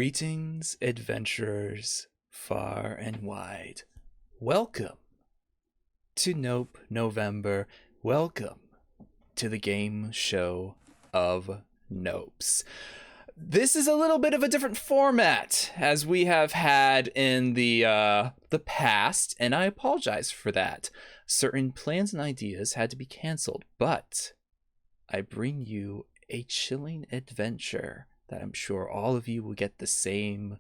Greetings, adventurers far and wide. Welcome to Nope November. Welcome to the game show of Nopes. This is a little bit of a different format as we have had in the past, and I apologize for that. Certain plans and ideas had to be canceled, but I bring you a chilling adventure that I'm sure all of you will get the same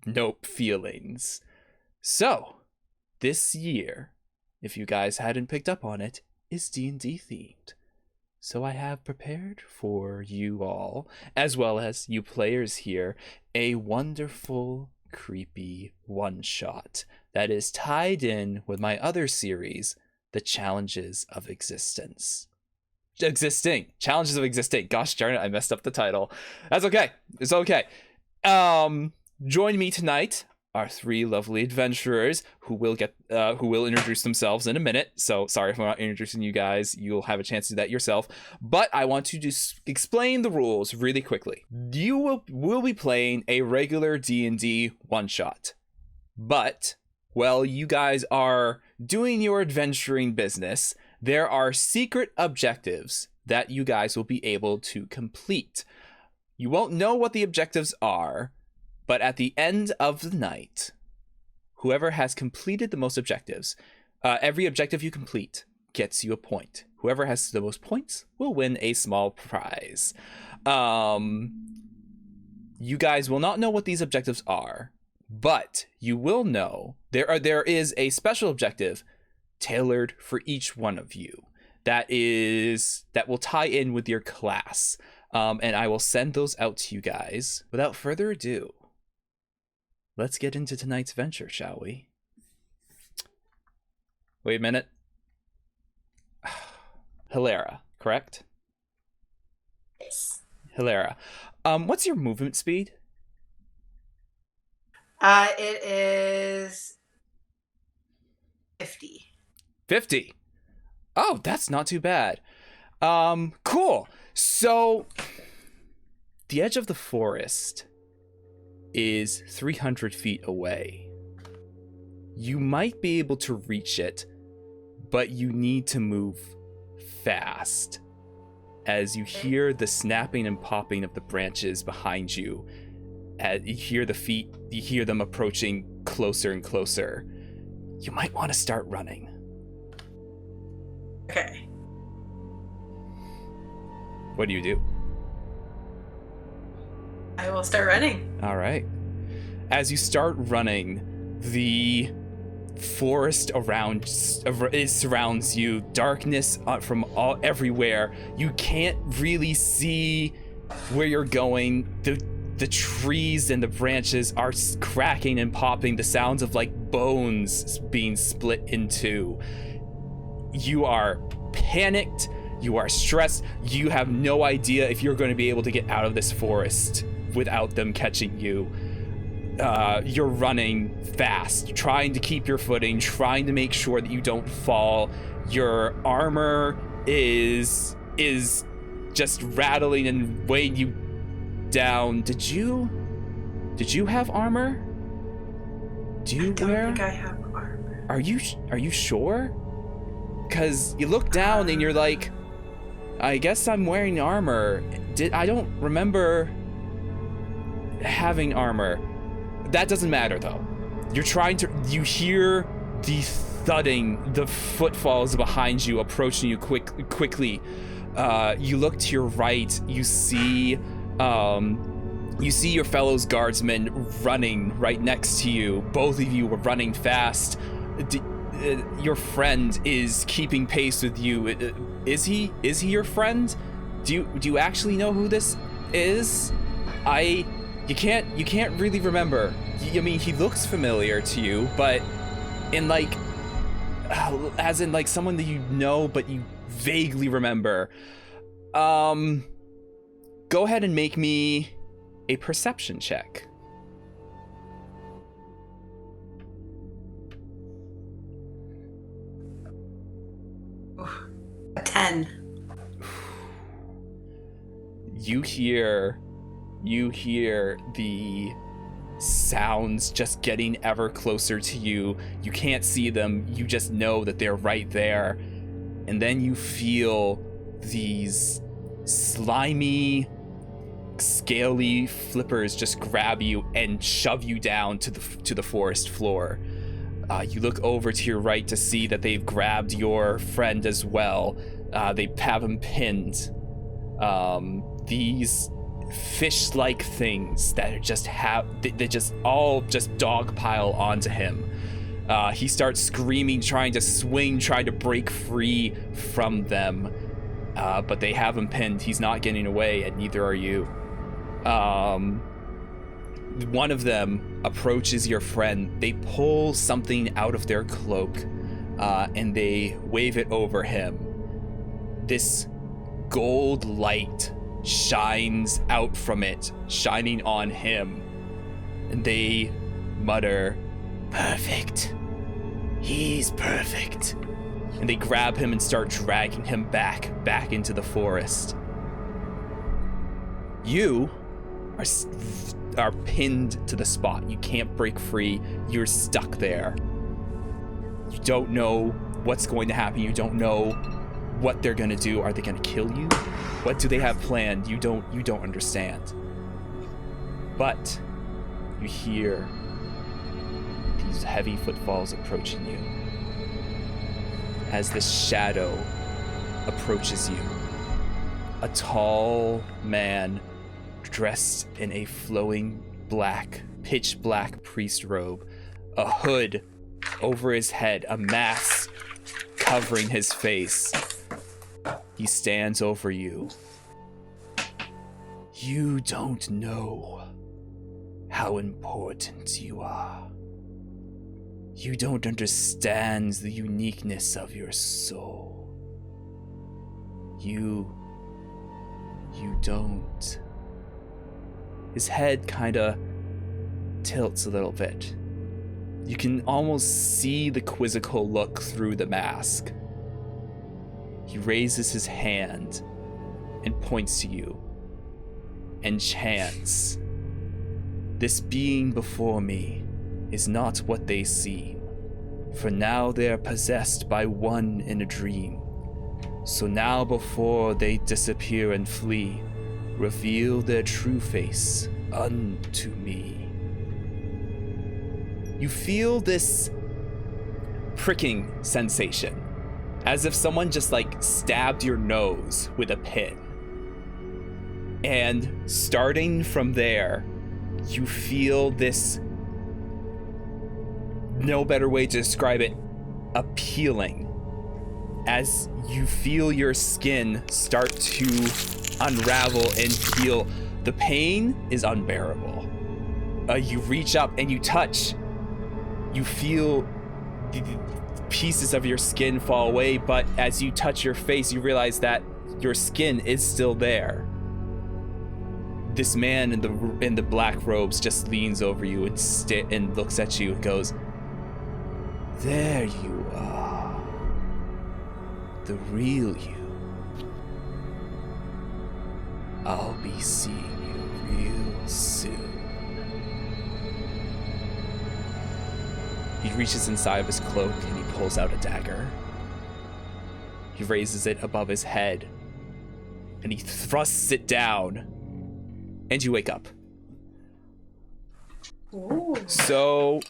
nope feelings. So, this year, if you guys hadn't picked up on it, is D&D themed. So I have prepared for you all, as well as you players here, a wonderful, creepy one-shot that is tied in with my other series, The Challenges of Existence. Challenges of Existing. Gosh darn it, I messed up the title. That's okay. It's okay. Join me tonight are three lovely adventurers who will introduce themselves in a minute. So sorry if I'm not introducing you guys. You'll have a chance to do that yourself. But I want to just explain the rules really quickly. You will be playing a regular D&D one-shot. But while you guys are doing your adventuring business, there are secret objectives that you guys will be able to complete. You won't know what the objectives are, but at the end of the night, whoever has completed the most objectives, every objective you complete gets you a point. Whoever has the most points will win a small prize. You guys will not know what these objectives are, but you will know there is a special objective tailored for each one of you that will tie in with your class, and I will send those out to you guys. Without further ado, let's get into tonight's venture, shall we? Wait a minute. Hilera, correct? Yes. Hilera, what's your movement speed? It is 50. 50. Oh, that's not too bad. Cool. So, the edge of the forest is 300 feet away. You might be able to reach it, but you need to move fast. As you hear the snapping and popping of the branches behind you, as you hear the feet, you hear them approaching closer and closer. You might want to start running. Okay. What do you do? I will start running. All right. As you start running, the forest around it surrounds you. Darkness from everywhere. You can't really see where you're going. The trees and the branches are cracking and popping. The sounds of like bones being split in two. You are panicked. You are stressed. You have no idea if you're going to be able to get out of this forest without them catching you. You're running fast, trying to keep your footing, trying to make sure that you don't fall. Your armor is just rattling and weighing you down. Did you have armor? Do you I don't wear? think I have armor. Are you sure? Because you look down and you're like, I guess I'm wearing armor. I don't remember having armor. That doesn't matter though. You hear the thudding, the footfalls behind you approaching you quickly. You look to your right, you see your fellow guardsmen running right next to you. Both of you were running fast. Your friend is keeping pace with you. Is he your friend? Do you actually know who this is? You can't really remember. I mean, he looks familiar to you, but as in someone that you know but you vaguely remember. Go ahead and make me a perception check. A 10. You hear you hear the sounds just getting ever closer to you. You can't see them, you just know that they're right there. And then you feel these slimy, scaly flippers just grab you and shove you down to the forest floor. You look over to your right to see that they've grabbed your friend as well. They have him pinned. These fish-like things that are they just all just dogpile onto him. He starts screaming, trying to swing, trying to break free from them, but they have him pinned. He's not getting away, and neither are you. One of them approaches your friend. They pull something out of their cloak, and they wave it over him. This gold light shines out from it, shining on him, and they mutter, "Perfect. He's perfect." And they grab him and start dragging him back into the forest. You are pinned to the spot. You can't break free. You're stuck there. You don't know what's going to happen. You don't know what they're gonna do. Are they gonna kill you? What do they have planned? You don't understand. But you hear these heavy footfalls approaching you. As this shadow approaches you, a tall man dressed in a flowing black, pitch black priest robe, a hood over his head, a mask covering his face. He stands over you. You don't know how important you are. You don't understand the uniqueness of your soul. You don't. His head kinda tilts a little bit. You can almost see the quizzical look through the mask. He raises his hand and points to you and chants, "This being before me is not what they seem, for now they are possessed by one in a dream. So now before they disappear and flee, reveal their true face unto me." You feel this pricking sensation, as if someone just stabbed your nose with a pin. And starting from there, you feel this, no better way to describe it, appealing, as you feel your skin start to unravel and peel. The pain is unbearable. You reach up and you touch. You feel the pieces of your skin fall away, but as you touch your face, you realize that your skin is still there. This man in the black robes just leans over you and looks at you and goes, "There you are, the real you. I'll be seeing you real soon." He reaches inside of his cloak and he pulls out a dagger. He raises it above his head and he thrusts it down, and you wake up. Ooh. So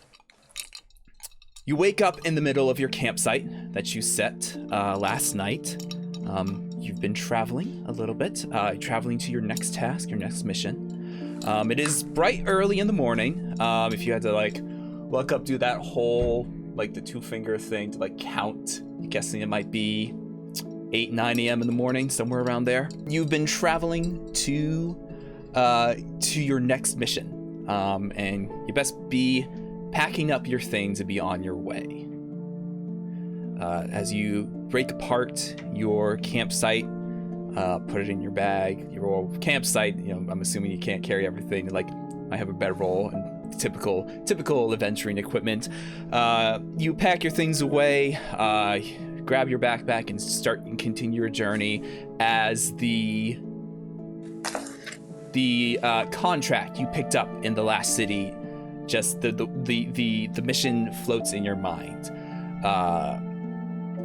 you wake up in the middle of your campsite that you set last night. You've been traveling a little bit, traveling to your next task, your next mission. It is bright early in the morning. If you had to look up, do that whole the 2-finger thing to count, I'm guessing it might be 8-9 a.m. in the morning, somewhere around there. You've been traveling to your next mission, and you best be packing up your things to be on your way. As you break apart your campsite, put it in your bag, your old campsite, I'm assuming you can't carry everything, I have a bedroll and typical adventuring equipment. You pack your things away, grab your backpack and continue your journey as the the contract you picked up in the last city. Just the mission floats in your mind.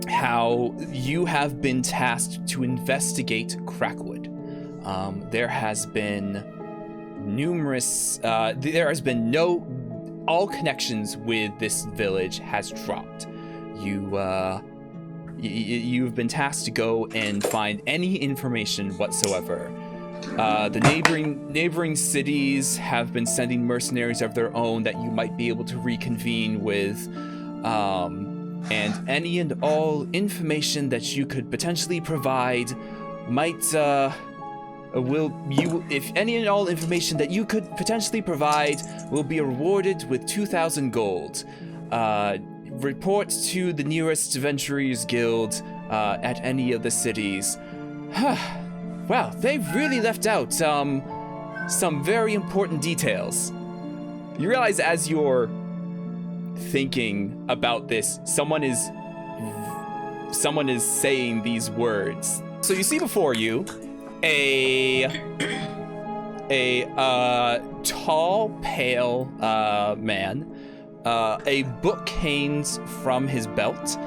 How you have been tasked to investigate Crackwood. There has been all connections with this village has dropped. You've been tasked to go and find any information whatsoever. The neighboring cities have been sending mercenaries of their own that you might be able to reconvene with, and any and all information that you could potentially provide if any and all information that you could potentially provide will be rewarded with 2,000 gold. Report to the nearest Adventurers Guild at any of the cities. Well, they've really left out some very important details. You realize as you're thinking about this, someone is saying these words. So you see before you a tall, pale man. A book hangs from his belt,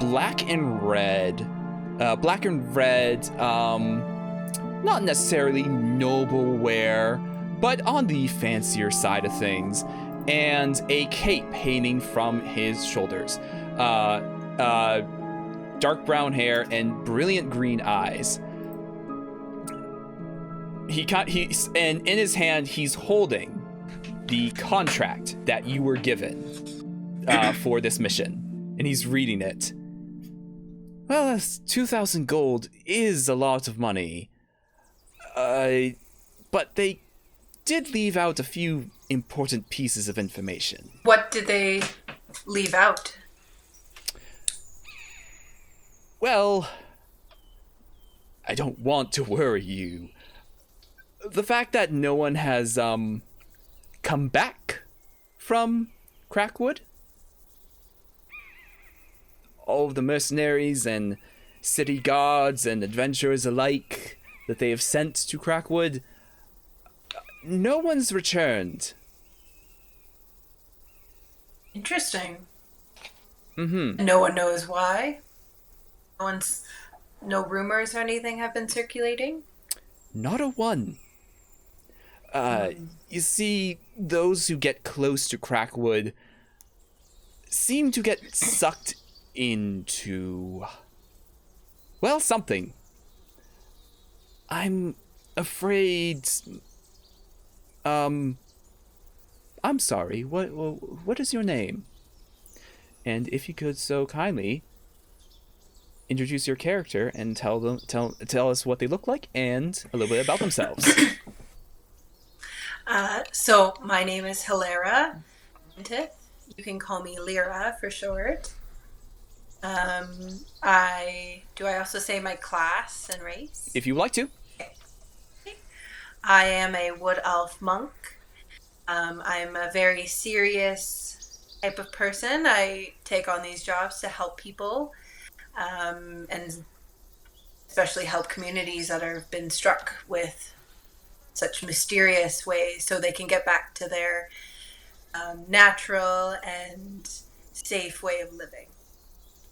black and red, not necessarily noble wear, but on the fancier side of things, and a cape hanging from his shoulders, dark brown hair and brilliant green eyes. And in his hand, he's holding the contract that you were given for this mission, and he's reading it. Well, that's 2,000 gold is a lot of money, but they did leave out a few important pieces of information. What did they leave out? Well, I don't want to worry you. The fact that no one has come back from Crackwood, all of the mercenaries and city guards and adventurers alike that they have sent to Crackwood, no one's returned. Interesting. Mm-hmm. No one knows why? No rumors or anything have been circulating? Not a one. You see, those who get close to Crackwood seem to get sucked into, well, something. I'm afraid. I'm sorry. What is your name? And if you could so kindly introduce your character and tell us what they look like and a little bit about themselves. So my name is Hilera. You can call me Lyra for short. Do I also say my class and race? If you would like to. I am a wood elf monk. I'm a very serious type of person. I take on these jobs to help people, and especially help communities that have been struck with such mysterious ways so they can get back to their natural and safe way of living.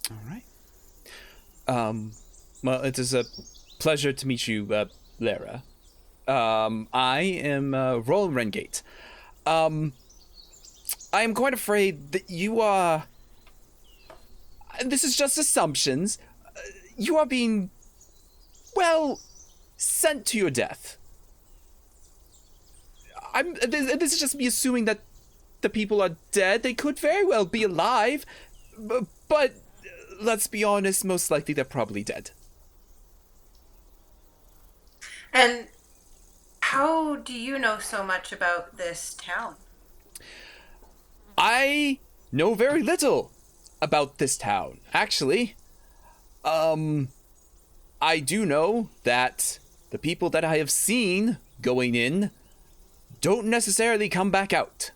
All right. Well, it is a pleasure to meet you, Lara. I am Roland Rengate. I am quite afraid that you are... This is just assumptions. You are being, well, sent to your death. This is just me assuming that the people are dead. They could very well be alive, but let's be honest, most likely they're probably dead. And how do you know so much about this town? I know very little about this town, actually. I do know that the people that I have seen going in don't necessarily come back out.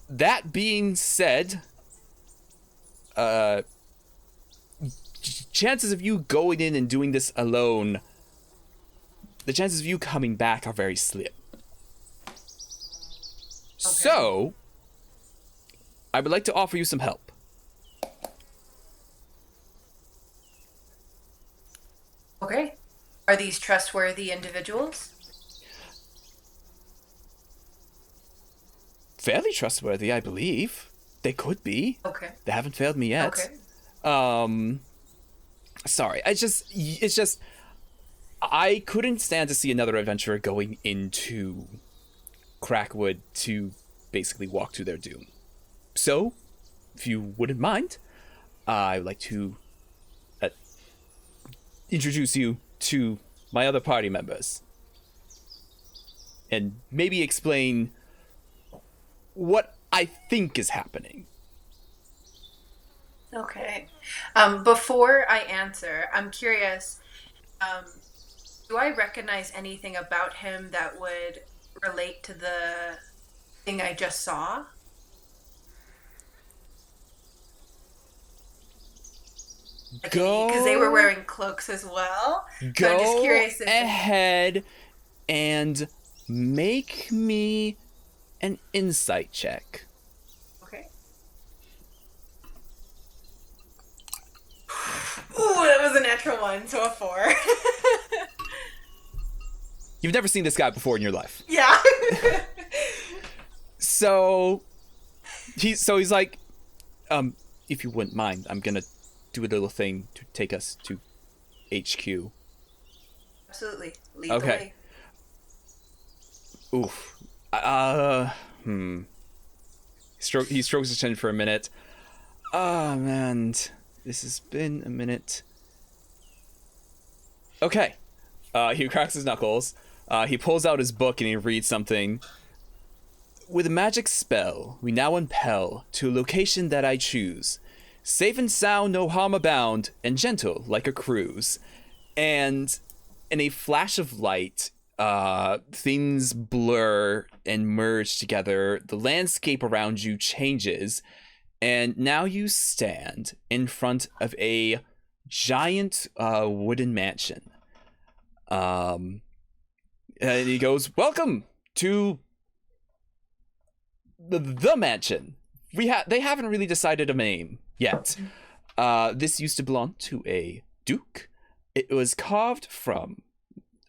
That being said, chances of you going in and doing this alone the chances of you coming back are very slim. Okay. So, I would like to offer you some help. Okay. Are these trustworthy individuals? Fairly trustworthy, I believe. They could be. Okay. They haven't failed me yet. Okay. Sorry. It's just, I couldn't stand to see another adventurer going into Crackwood to basically walk to their doom. So, if you wouldn't mind, I would like to introduce you to my other party members. And maybe explain what I think is happening. Okay. Before I answer, I'm curious, do I recognize anything about him that would relate to the thing I just saw? Go Because they were wearing cloaks as well. So I'm Go just curious if ahead and make me an insight check. Okay. Ooh, that was a natural one, so a 4. You've never seen this guy before in your life. Yeah. So he's like, if you wouldn't mind, I'm gonna do a little thing to take us to HQ. Absolutely. Lead the Okay. way. Oof. He strokes his chin for a minute. Oh, man. This has been a minute. Okay. He cracks his knuckles. He pulls out his book and he reads something. With a magic spell, we now impel to a location that I choose. Safe and sound, no harm abound, and gentle like a cruise. And in a flash of light, things blur and merge together. The landscape around you changes, and now you stand in front of a giant wooden mansion. And he goes, "Welcome to the mansion. They haven't really decided a name yet. This used to belong to a duke. It was carved from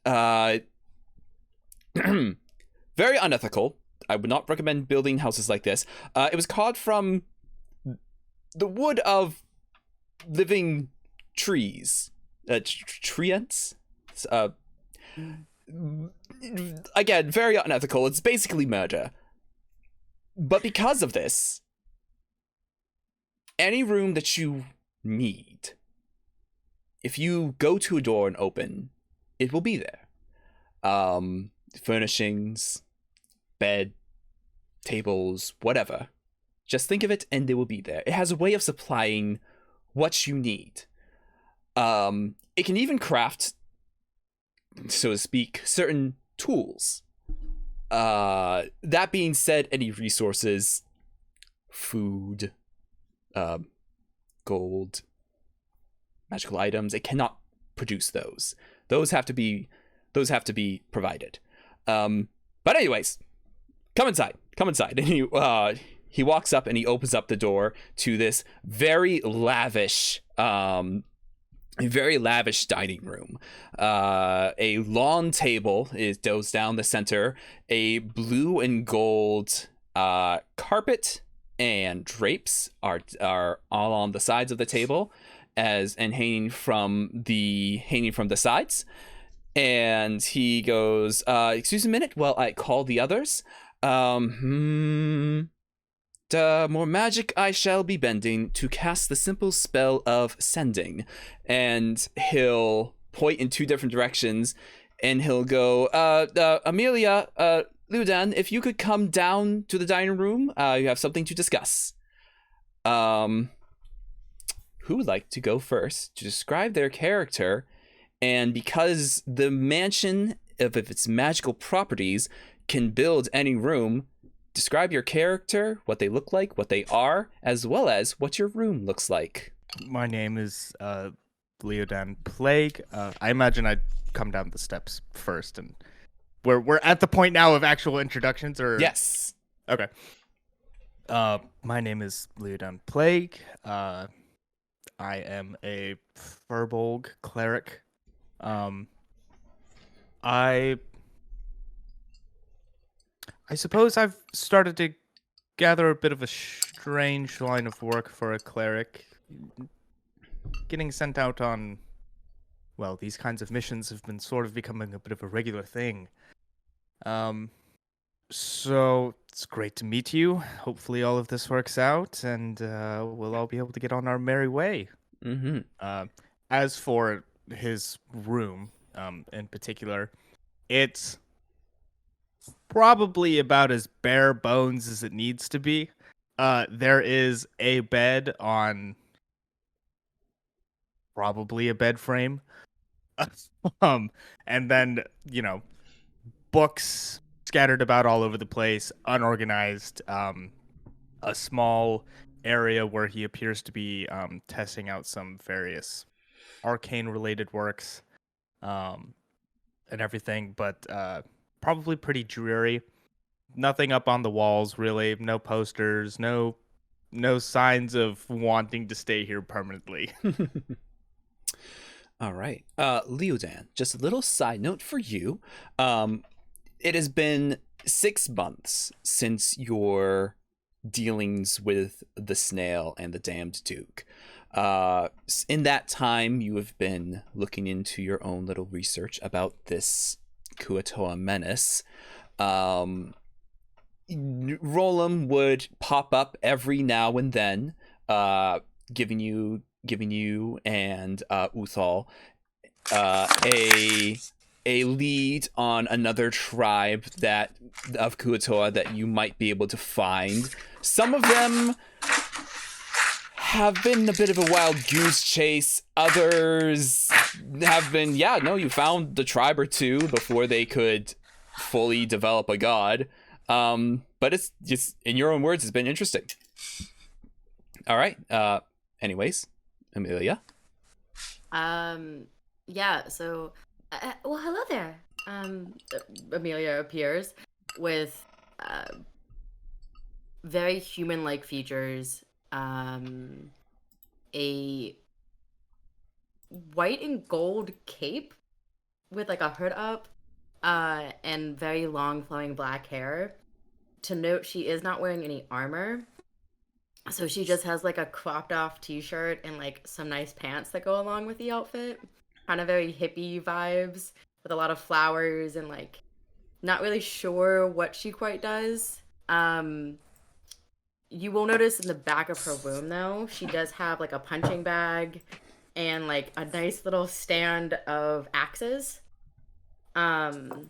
very unethical. I would not recommend building houses like this. It was carved from the wood of living trees. Treants? Again, very unethical. It's basically murder. But because of this, any room that you need, if you go to a door and open, it will be there. Furnishings, bed, tables, whatever. Just think of it and they will be there. It has a way of supplying what you need. It can even craft, so to speak, certain tools. That being said, any resources, food, gold, magical items, it cannot produce those. Those have to be provided. But anyways, come inside. And he walks up and he opens up the door to this very lavish dining room. A long table goes down the center. A blue and gold carpet and drapes are all on the sides of the table, and hanging from the sides. And he goes, "Excuse a minute while I call the others. More magic I shall be bending to cast the simple spell of sending." And he'll point in two different directions, and he'll go, "Amelia, Ludan, if you could come down to the dining room, you have something to discuss." Who would like to go first to describe their character? And because the mansion, of its magical properties, can build any room, describe your character, what they look like, what they are, as well as what your room looks like. My name is Leodan Plague. I imagine I'd come down the steps first, and we're at the point now of actual introductions, or Yes. okay. My name is Leodan Plague. I am a Furbolg cleric. I suppose I've started to gather a bit of a strange line of work for a cleric. Getting sent out on, well, these kinds of missions have been sort of becoming a bit of a regular thing. So it's great to meet you. Hopefully all of this works out, and we'll all be able to get on our merry way. Mm-hmm. As for his room, in particular, it's probably about as bare bones as it needs to be. There is a bed on probably a bed frame. And then, books scattered about all over the place, unorganized. A small area where he appears to be testing out some various arcane related works, and everything, but probably pretty dreary. Nothing up on the walls, really. No posters, no signs of wanting to stay here permanently. All right. Leodan, just a little side note for you. It has been 6 months since your dealings with the snail and the damned duke. In that time, you have been looking into your own little research about this Kuatoa menace. Rolam would pop up every now and then, giving you and Uthal a lead on another tribe of Kuatoa that you might be able to find. Some of them have been a bit of a wild goose chase. Others have been, you found the tribe or two before they could fully develop a god. But it's just, in your own words, it's been interesting. All right. Anyways, Amelia. Yeah, so well, hello there. Amelia appears with very human-like features, a white and gold cape with like a hood up, and very long flowing black hair. To note, she is not wearing any armor. So she just has like a cropped off t-shirt and like some nice pants that go along with the outfit. Kind of very hippie vibes with a lot of flowers and like not really sure what she quite does. You will notice in the back of her room though, she does have like a punching bag and like a nice little stand of axes. And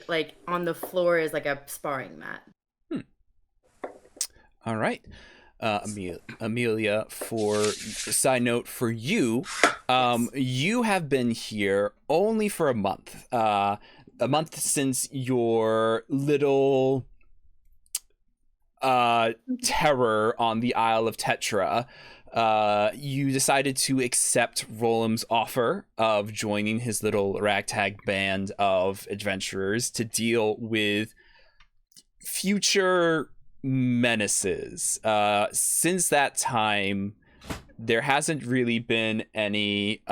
like on the floor is like a sparring mat. All right. Amelia, for side note for you, you have been here only for a month. A month since your little terror on the Isle of Tetra. You decided to accept Rolam's offer of joining his little ragtag band of adventurers to deal with future menaces. Since that time, there hasn't really been any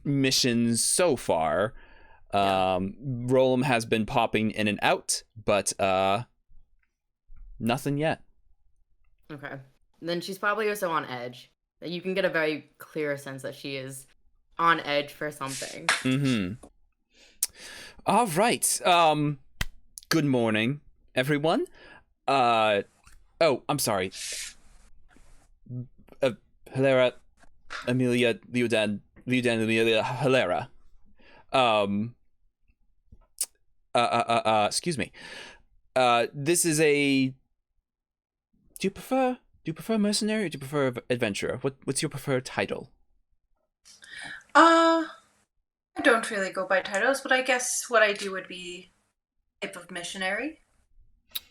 missions so far. Rolam has been popping in and out, but nothing yet. Okay. Then she's probably also on edge. You can get a very clear sense that she is on edge for something. Mm-hmm. All right. Good morning, everyone. Oh, I'm sorry. Hilera, Amelia, Leodan, Amelia, Hilera. Excuse me. This is a. Do you prefer mercenary or do you prefer adventurer? What's your preferred title? I don't really go by titles, but I guess what I do would be type of missionary.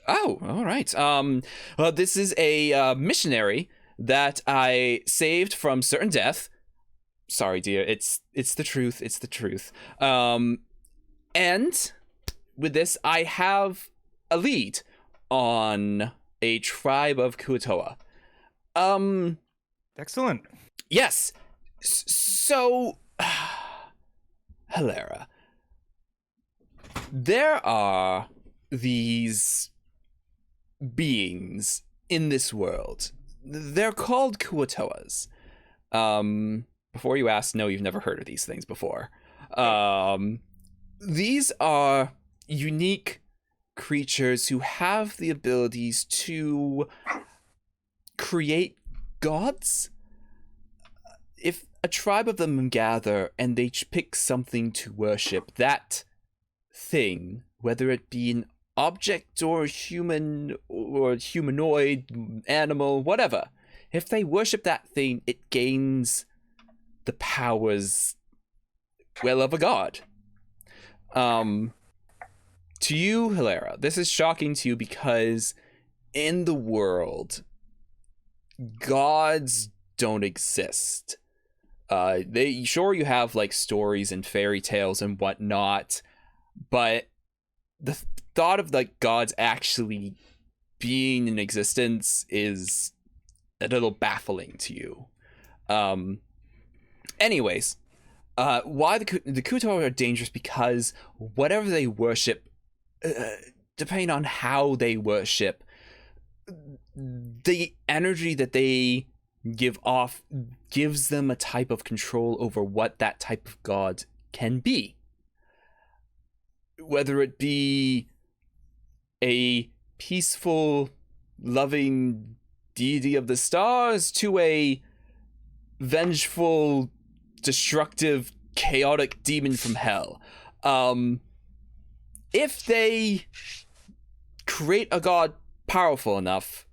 Oh, all right. Well, this is a missionary that I saved from certain death. Sorry, dear. It's the truth. It's the truth. And with this, I have a lead on a tribe of Kuatoa. Excellent. Yes. So, Hilera, there are these beings in this world. They're called Kuatoas. Before you ask, no, you've never heard of these things before. These are unique creatures who have the abilities to create gods. If a tribe of them gather and they pick something to worship, that thing, whether it be an object or human or humanoid, animal, whatever, if they worship that thing, it gains the powers, well, of a god. To you, Hilera, this is shocking to you because in the world, gods don't exist. You have like stories and fairy tales and whatnot, but the thought of like gods actually being in existence is a little baffling to you. Anyways, why the Kuto are dangerous? Because whatever they worship, depending on how they worship, the energy that they give off gives them a type of control over what that type of god can be. Whether it be a peaceful, loving deity of the stars to a vengeful, destructive, chaotic demon from hell. If they create a god powerful enough,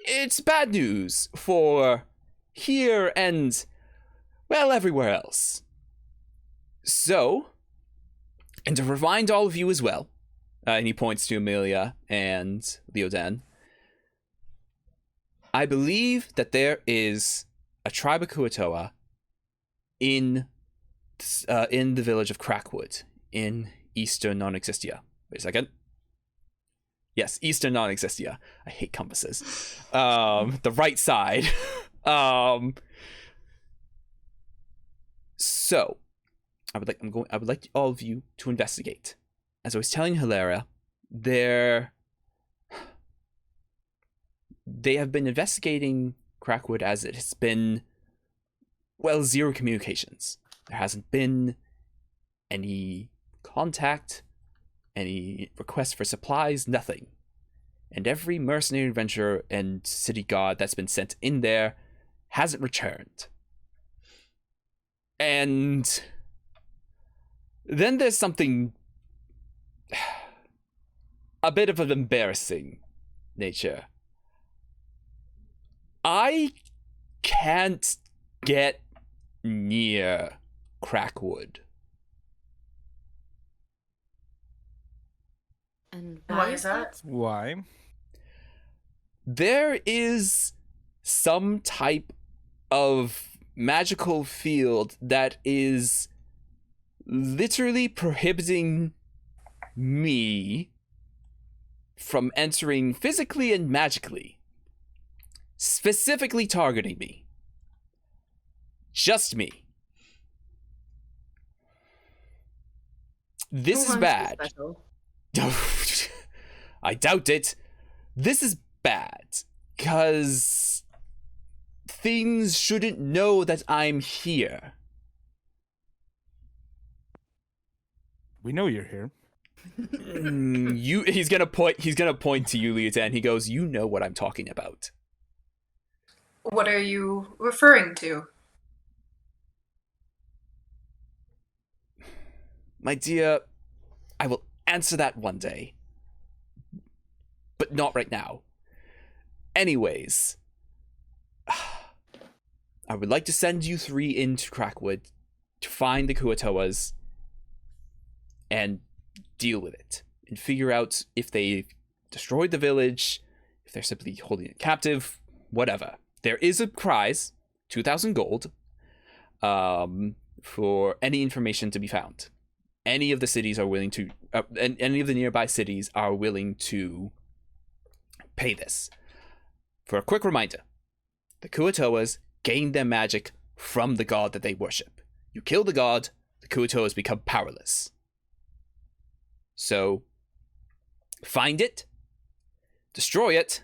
it's bad news for here and, well, everywhere else. So, and to remind all of you as well, and he points to Amelia and Leodan, I believe that there is a tribe of Kuatoa in the village of Crackwood in eastern Nonexistia. Wait a second. Yes, eastern Nonexistia. I hate compasses. The right side. So, I would like all of you to investigate. As I was telling Hilera, they have been investigating Crackwood as it has been, well, zero communications. There hasn't been any contact, any request for supplies, nothing. And every mercenary adventurer and city god that's been sent in there hasn't returned. And then there's something a bit of an embarrassing nature. I can't get near Crackwood. And Why is that? Why? There is some type of magical field that is literally prohibiting me from entering physically and magically. Specifically targeting me. Just me. This is bad. I doubt it. This is bad. Because things shouldn't know that I'm here. We know you're here. He's gonna point to you, Leotan. He goes, you know what I'm talking about. What are you referring to? My dear, I will answer that one day. But not right now. Anyways, I would like to send you three into Crackwood to find the Kuatoas and deal with it. and figure out if they destroyed the village, if they're simply holding it captive, whatever. There is a prize, 2,000 gold, for any information to be found. Any of the cities are willing to, and any of the nearby cities are willing to pay this. For a quick reminder, the Kuatoas gain their magic from the god that they worship. You kill the god, the Kuatoas become powerless. So, find it, destroy it,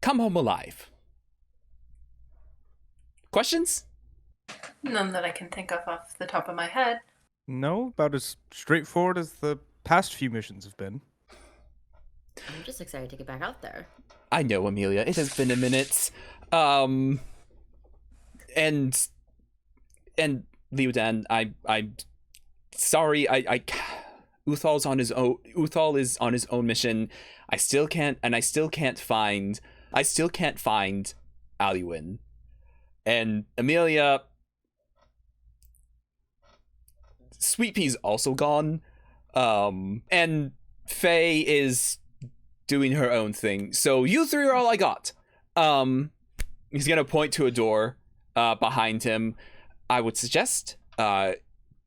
come home alive. Questions? None that I can think of off the top of my head. No, about as straightforward as the past few missions have been. I'm just excited to get back out there. I know, Amelia. It has been a minute. And Leodan, I'm sorry. Uthal's on his own. Uthal is on his own mission. I still can't find Alwyn. And Amelia, Sweet Pea's also gone. And Faye is doing her own thing. So you three are all I got. He's gonna point to a door behind him. I would suggest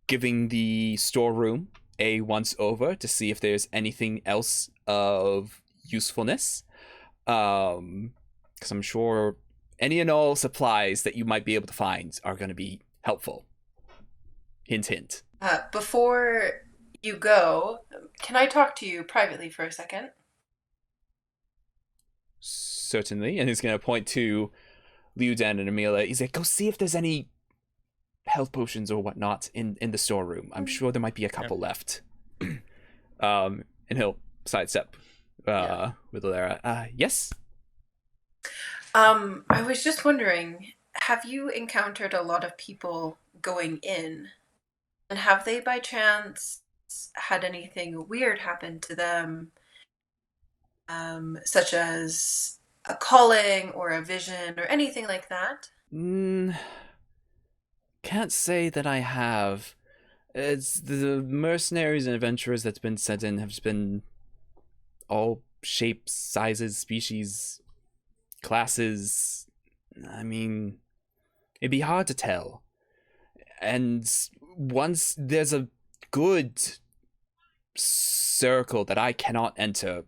giving the storeroom a once over to see if there's anything else of usefulness. Because I'm sure any and all supplies that you might be able to find are going to be helpful. Hint, hint. Before you go, can I talk to you privately for a second? Certainly. And he's going to point to Liudan and Amelia. He's like, go see if there's any health potions or whatnot in the storeroom. I'm sure there might be a couple left. And he'll sidestep with Alara. Yes? I was just wondering, have you encountered a lot of people going in? And have they by chance had anything weird happen to them? Such as a calling or a vision or anything like that? Can't say that I have. It's the mercenaries and adventurers that's been sent in have just been all shapes, sizes, species, classes. I mean, it'd be hard to tell. And once there's a good circle that I cannot enter,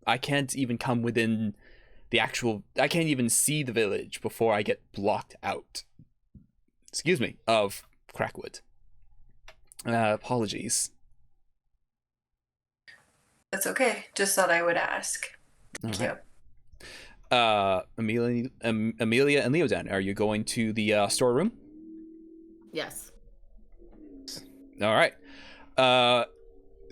I can't even come within I can't even see the village before I get blocked out. Excuse me, of Crackwood. Apologies. That's okay. Just thought I would ask. Thank you. Amelia and Leodan, are you going to the storeroom? Yes. All right.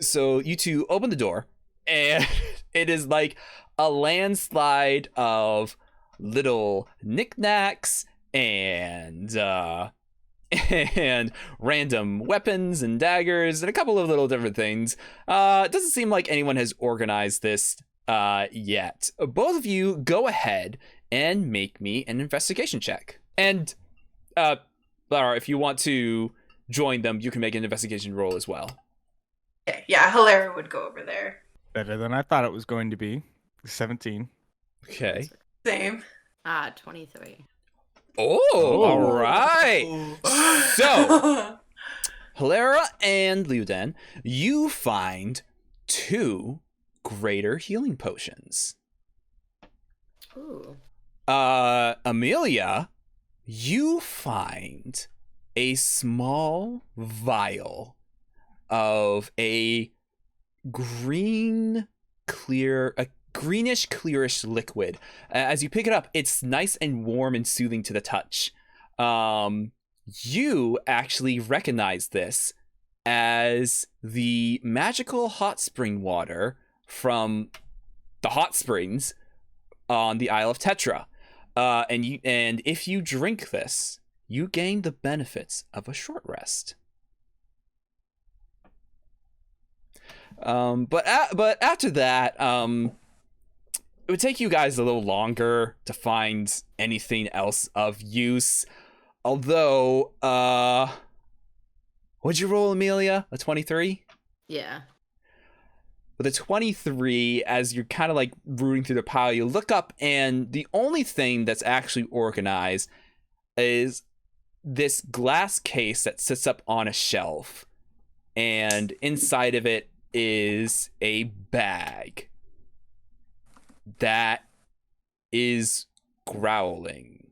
So you two open the door, and it is like a landslide of little knickknacks and random weapons and daggers and a couple of little different things. It doesn't seem like anyone has organized this yet. Both of you go ahead and make me an investigation check. And Lara, if you want to join them, you can make an investigation roll as well. Okay. Yeah, Hilaria would go over there. Better than I thought it was going to be. 17. Okay. Same. 23. Oh, all right. So, Hilara and Liudan, you find 2 greater healing potions. Ooh. Amelia, you find a small vial of a greenish clearish liquid. As you pick it up, it's nice and warm and soothing to the touch. You actually recognize this as the magical hot spring water from the hot springs on the Isle of Tetra. And if you drink this, you gain the benefits of a short rest. But after that, it would take you guys a little longer to find anything else of use. Although, what'd you roll, Amelia? A 23? Yeah. with a 23, as you're kind of like rooting through the pile, you look up, and the only thing that's actually organized is this glass case that sits up on a shelf, and inside of it is a bag that is growling.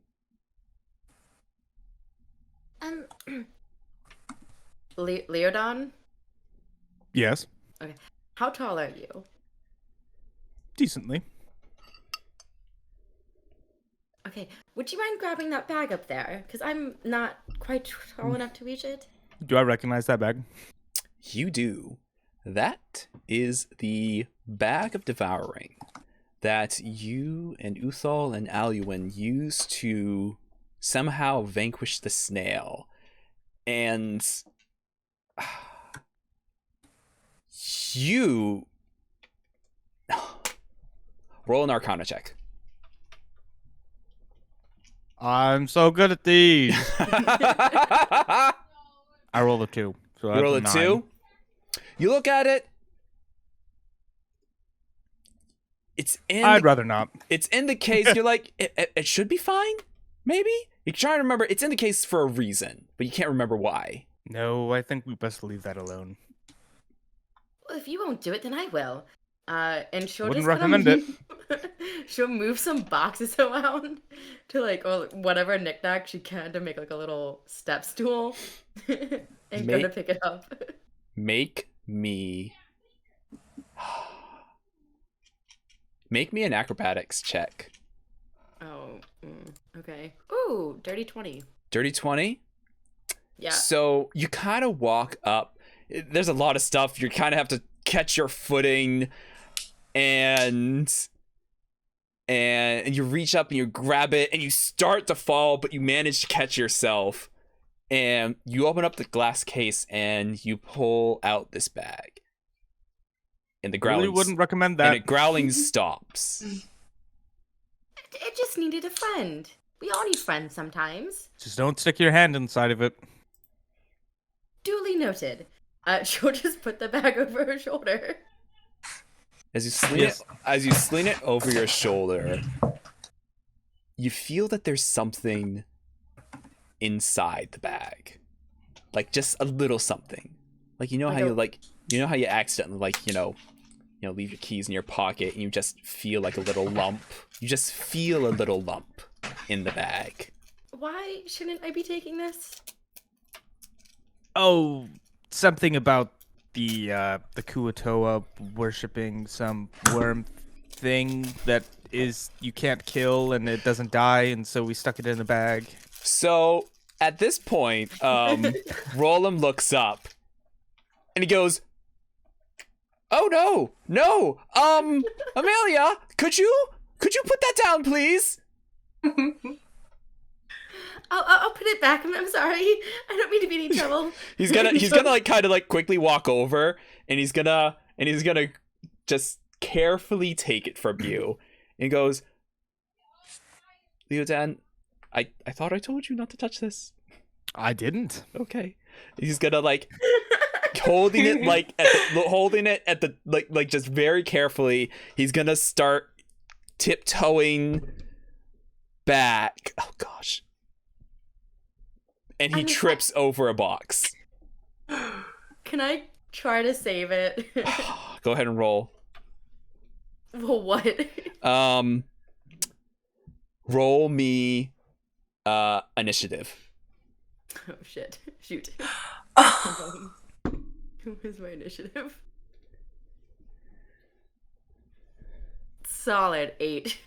Leodon? Yes. Okay. How tall are you? Decently. Okay. Would you mind grabbing that bag up there? Because I'm not quite tall enough to reach it. Do I recognize that bag? You do. That is the bag of devouring that you and Uthal and Aluin used to somehow vanquish the snail. And you roll an Arcana check. I'm so good at these. I rolled a 2. So You roll a that's 2. You look at it. It's in. I'd rather not. It's in the case. You're like, it should be fine. Maybe you're trying to remember. It's in the case for a reason, but you can't remember why. No, I think we best leave that alone. Well, if you won't do it, then I will. And she'll Wouldn't just recommend it. She'll move some boxes around to like, or whatever knickknack she can to make like a little step stool and go to pick it up. Make me an acrobatics check. Oh, okay. Ooh, dirty 20. Dirty 20? Yeah. So you kind of walk up. There's a lot of stuff. You kind of have to catch your footing, and you reach up and you grab it and you start to fall, but you manage to catch yourself. And you open up the glass case and you pull out this bag. And the growling Really wouldn't recommend that. And the growling stops. It just needed a friend. We all need friends sometimes. Just don't stick your hand inside of it. Duly noted. She'll just put the bag over her shoulder. As you sling it over your shoulder, you feel that there's something inside the bag, like just a little something. Like how you accidentally leave your keys in your pocket and you just feel like a little lump. You just feel a little lump in the bag. Why shouldn't I be taking this? Oh, something about the Kuatoa worshipping some worm thing that is you can't kill and it doesn't die, and so we stuck it in a bag. So at this point, Roland looks up and he goes, "Oh no, Amelia, could you put that down, please?" I'll put it back. I'm sorry. I don't mean to be in any trouble. he's gonna like kind of like quickly walk over and he's gonna just carefully take it from you and he goes, "Leodan, I thought I told you not to touch this." I didn't. Okay. He's gonna like holding it at the like just very carefully. He's gonna start tiptoeing back. Oh gosh. And he trips over a box. Can I try to save it? Go ahead and roll. Well, what? Roll me initiative. Oh shit. Shoot. Where's my initiative? Solid 8.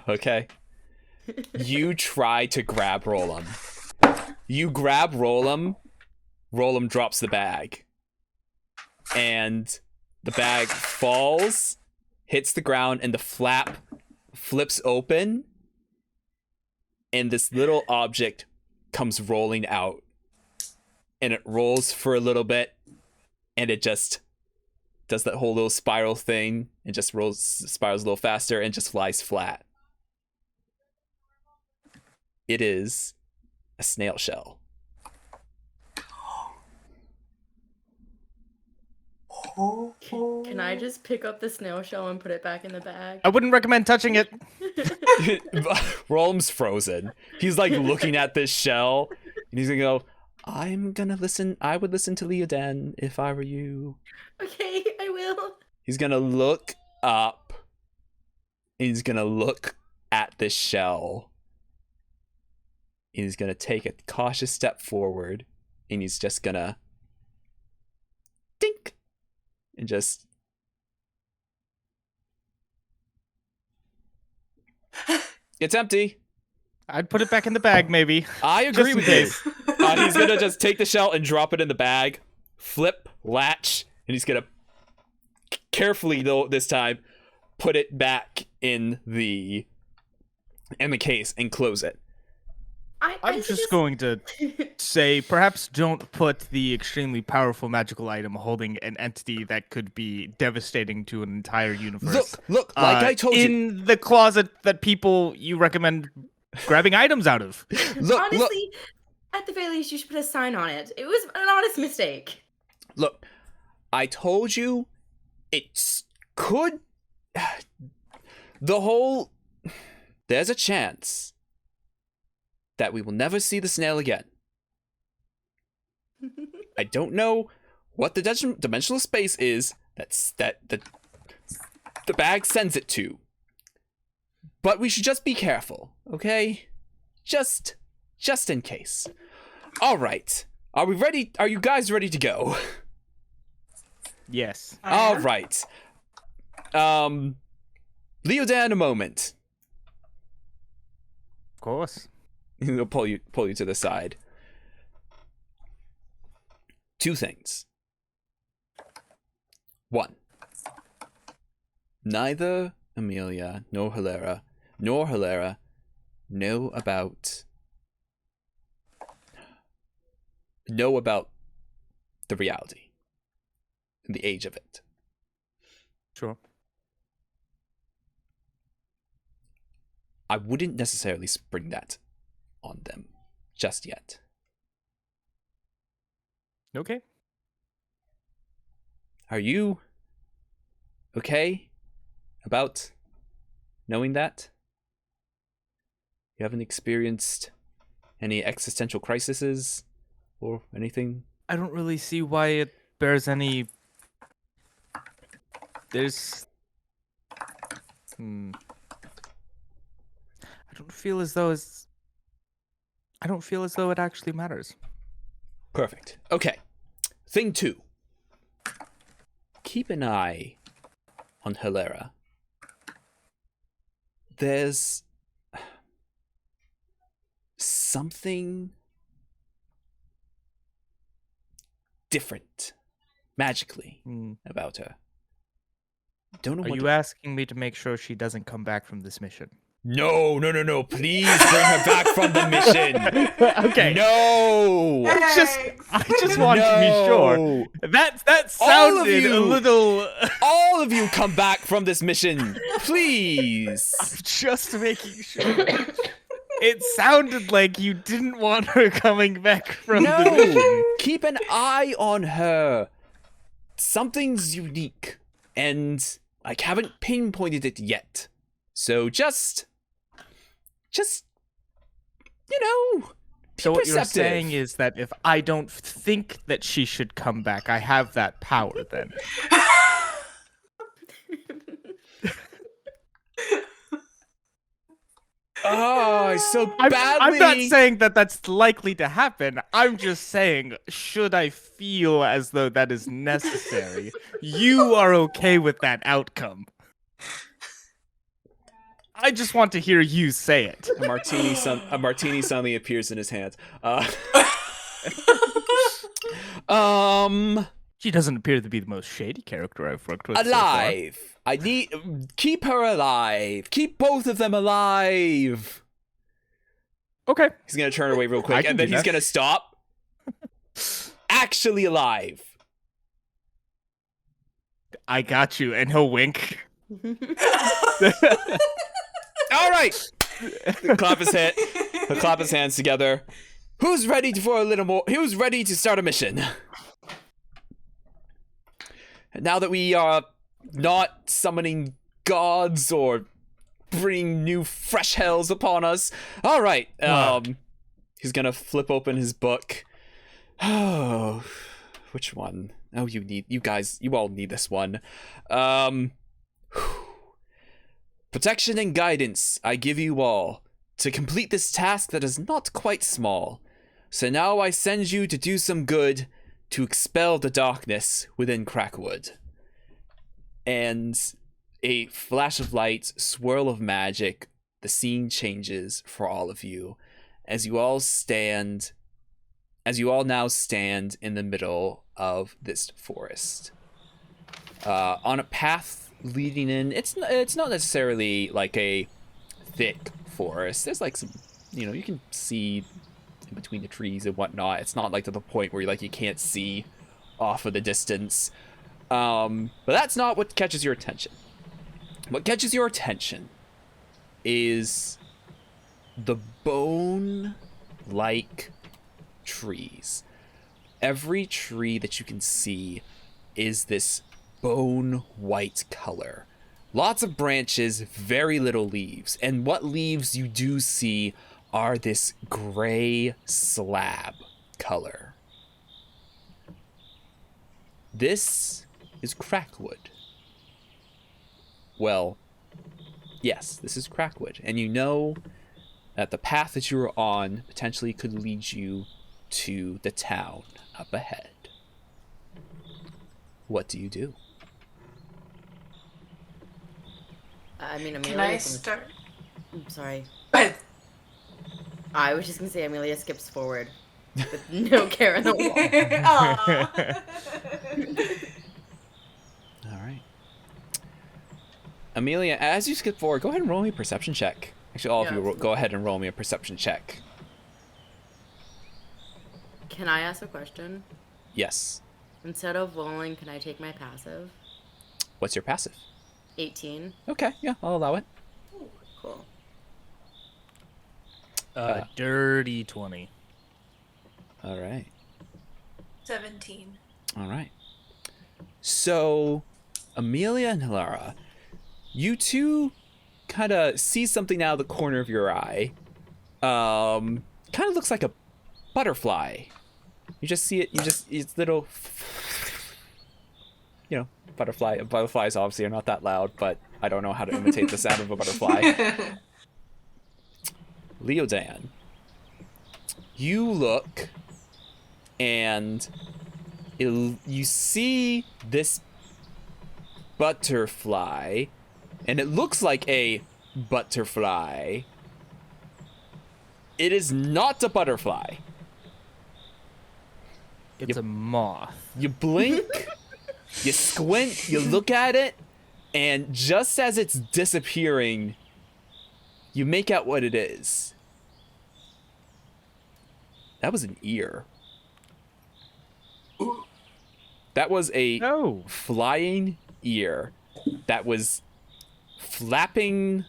Okay. You try to grab Rolam. You grab Rolam. Rolam drops the bag. And the bag falls, hits the ground, and the flap flips open. And this little object comes rolling out. And it rolls for a little bit. And it just does that whole little spiral thing. And just spirals a little faster and just flies flat. It is a snail shell. Can I just pick up the snail shell and put it back in the bag? I wouldn't recommend touching it. Rolm's frozen. He's like looking at this shell, and he's gonna go, I'm gonna listen. I would listen to Leodan if I were you. Okay, I will. He's gonna look up. And he's gonna look at this shell. And he's gonna take a cautious step forward. And he's just gonna dink. And just it's empty. I'd put it back in the bag, maybe. I agree Just with in you. case. He's gonna just take the shell and drop it in the bag, flip, latch, and he's gonna carefully, though this time, put it back in the case and close it. I'm just going to say, perhaps don't put the extremely powerful magical item holding an entity that could be devastating to an entire universe. Look, like I told you. In the closet that people you recommend grabbing items out of. Honestly, at the very least, you should put a sign on it. It was an honest mistake. Look, I told you could. There's a chance that we will never see the snail again. I don't know what the dimensional space is that the bag sends it to. But we should just be careful, okay? Just in case. All right. Are we ready? Are you guys ready to go? Yes. All right. Leodan, a moment. Of course. He'll pull you to the side. Two things. One. Neither Amelia nor Hilera know about the reality and the age of it. Sure. I wouldn't necessarily spring that on them just yet. Okay. Are you okay about knowing that? You haven't experienced any existential crises or anything? I don't really see why it bears any... There's... I don't feel as though it actually matters. Perfect. Okay. Thing two. Keep an eye on Hilera. There's something different magically about her. Don't know Are what you asking me to make sure she doesn't come back from this mission? No. Please bring her back from the mission. Okay. No. I just want to be sure. That sounded a little... All of you come back from this mission. Please. I'm just making sure. It sounded like you didn't want her coming back from the mission. No. Keep an eye on her. Something's unique. And I haven't pinpointed it yet. So just, you know, be So what perceptive. you're saying is that if I don't think that she should come back, I have that power then. Oh, so badly. I'm not saying that that's likely to happen. I'm just saying, should I feel as though that is necessary, you are okay with that outcome. I just want to hear you say it. A martini suddenly appears in his hands. She doesn't appear to be the most shady character I've worked with. Alive. I need keep her alive. Keep both of them alive. Okay. He's gonna turn away real quick, can and then do he's that. gonna stop. Actually I got you, and he'll wink. All right. He'll clap his hands together. Who's ready for a little more? Who's ready to start a mission? Now that we are not summoning gods or bringing new fresh hells upon us. All right. He's gonna flip open his book. Oh, which one? Oh, you all need this one. Protection and guidance I give you all to complete this task that is not quite small. So now I send you to do some good, to expel the darkness within Crackwood. And a flash of light, swirl of magic, the scene changes for all of you as you all now stand in the middle of this forest. On a path leading in, it's not necessarily like a thick forest. There's like some, you can see in between the trees and whatnot. It's not like to the point where you can't see off of the distance. But that's not what catches your attention. What catches your attention is the bone-like trees. Every tree that you can see is this bone-white color. Lots of branches, very little leaves. And what leaves you do see are this gray slab color. This is Crackwood. Well, yes, this is Crackwood. And you know that the path that you are on potentially could lead you to the town up ahead. What do you do? I mean, Amelia. Can I start? I'm sorry. But I was just gonna say Amelia skips forward with no care in the wall. Aw. All right. Amelia, as you skip forward, go ahead and roll me a perception check. Actually, all of you, go ahead and roll me a perception check. Can I ask a question? Yes. Instead of rolling, can I take my passive? What's your passive? 18. Okay, yeah, I'll allow it. Cool. Dirty 20. All right. 17. All right. So, Amelia and Hilara, you two kind of see something out of the corner of your eye. Kind of looks like a butterfly. You just see it. It's little. Butterflies obviously are not that loud, but I don't know how to imitate the sound of a butterfly. Leodan, you look, and you see this butterfly, and it looks like a butterfly. It is not a butterfly. It's a moth. You blink, you squint, you look at it, and just as it's disappearing, you make out what it is. That was an ear. That was a flying ear that was flapping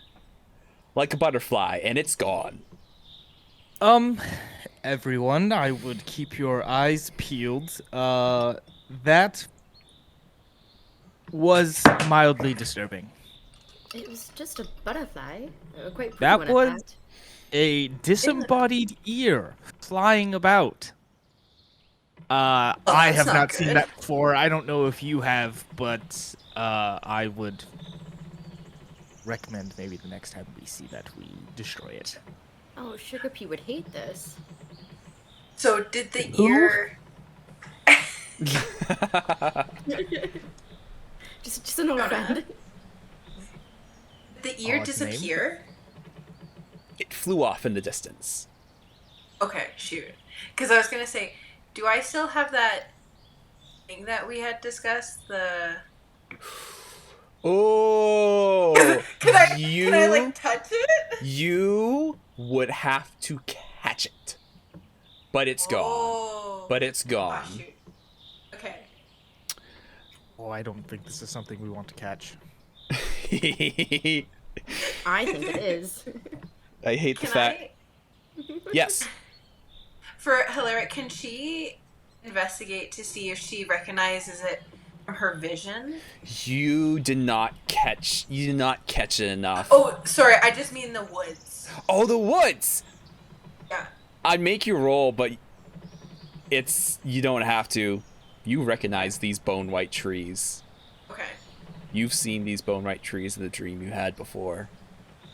like a butterfly, and it's gone. Everyone, I would keep your eyes peeled. That was mildly disturbing. It was just a butterfly. Quite pretty That one at was that. a disembodied ear flying about. I that's have not not seen good. that before. I don't know if you have, but I would recommend maybe the next time we see that we destroy it. Oh, Sugar Pea would hate this. So did the Who? ear? just an old friend. Did the ear its name? disappear? It flew off in the distance. Okay, shoot. Because I was gonna say, do I still have that thing that we had discussed? The Oh, can I like touch it? You would have to catch it, but it's gone. Oh. But it's gone. Ah, shoot. Okay. Oh, I don't think this is something we want to catch. I think it is. I hate the fact. Yes. For Hilaric, can she investigate to see if she recognizes it from her vision. You did not catch it enough. Oh, sorry, I just mean the woods. Oh, the woods! Yeah. I'd make you roll, but you don't have to. You recognize these bone white trees. Okay. You've seen these bone white trees in the dream you had before.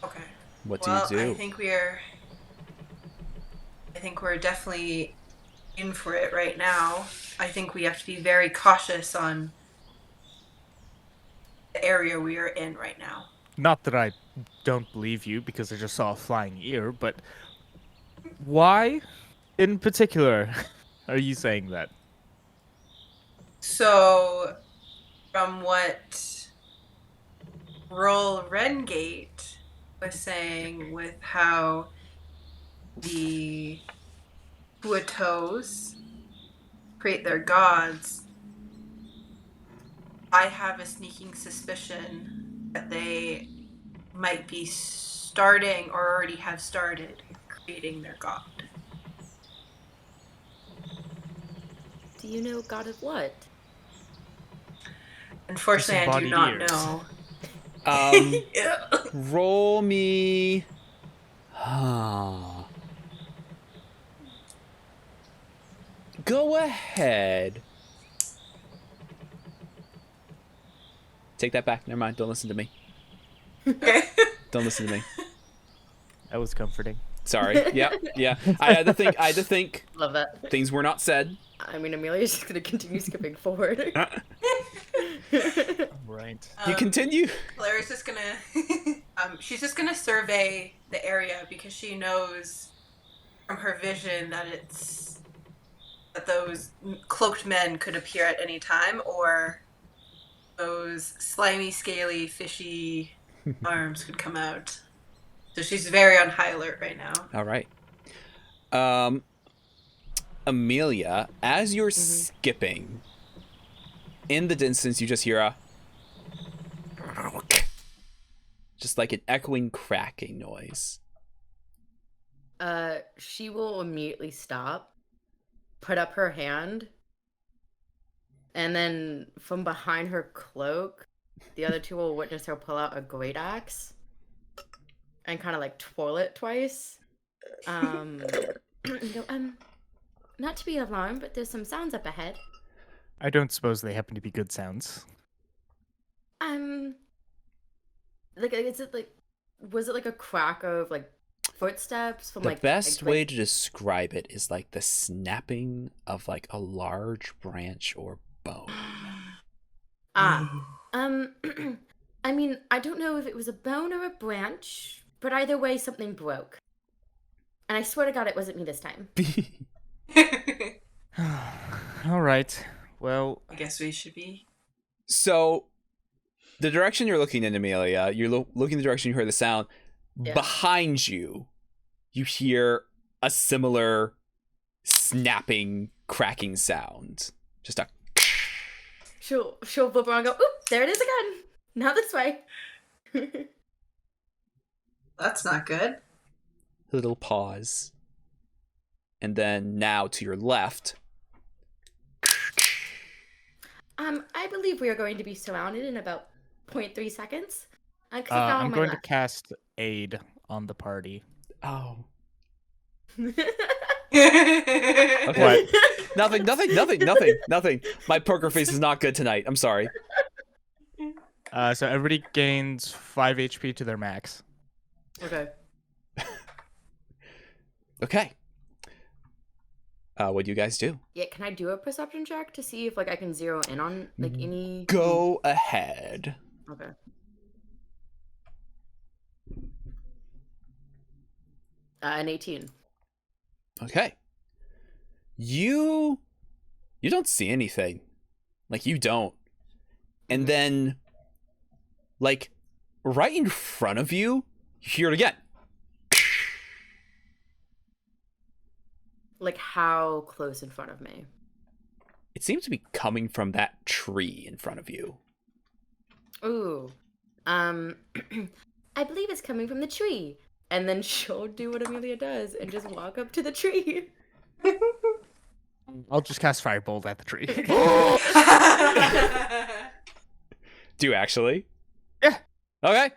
Okay. What do you do? I think we're definitely in for it right now. I think we have to be very cautious on the area we are in right now. Not that I don't believe you, because I just saw a flying ear, but why, in particular, are you saying that? So, from what Roll Rengate was saying with how the Huatos create their gods, I have a sneaking suspicion that they might be starting or already have started creating their god. Do you know God of what? Unfortunately, I do not Disembodied know. Roll me. Go ahead. Take that back. Never mind. Don't listen to me. Okay. Don't listen to me. That was comforting. Sorry. Yeah. I had to think. Love that. Things were not said. I mean, Amelia's just gonna continue skipping forward. Right. You continue. Claire's just gonna, she's just gonna survey the area because she knows from her vision that those cloaked men could appear at any time, or those slimy, scaly, fishy arms could come out. So she's very on high alert right now. All right. Amelia, as you're skipping, in the distance you just hear a just like an echoing cracking noise. She will immediately stop, put up her hand, and then from behind her cloak, the other two will witness her pull out a great axe and kind of like twirl it twice. And go, not to be alarmed, but there's some sounds up ahead. I don't suppose they happen to be good sounds. Like, was it like a crack of like footsteps from The like best way to describe it is like the snapping of like a large branch or bone. I mean, I don't know if it was a bone or a branch, but either way, something broke. And I swear to God, it wasn't me this time. All right. Well, I guess we should be. So, the direction you're looking in, Amelia, you're looking the direction you heard the sound. Yeah. Behind you, you hear a similar snapping, cracking sound. Just a... She'll flip around and go, oop, there it is again. Now this way. That's not good. little pause. And then now to your left. I believe we are going to be surrounded in about 0.3 seconds. I'm going to cast aid on the party. Oh. Okay. What? Nothing. My poker face is not good tonight. I'm sorry. So everybody gains 5 HP to their max. Okay. Okay. What do you guys do? Yeah, can I do a perception check to see if like I can zero in on like any? Go ahead. Okay. An 18. Okay. You don't see anything. Like, you don't. And then, like, right in front of you, you hear it again. Like, how close in front of me? It seems to be coming from that tree in front of you. Ooh. I believe it's coming from the tree. And then she'll do what Amelia does and just walk up to the tree. I'll just cast Firebolt at the tree. Do you actually? Yeah. Okay.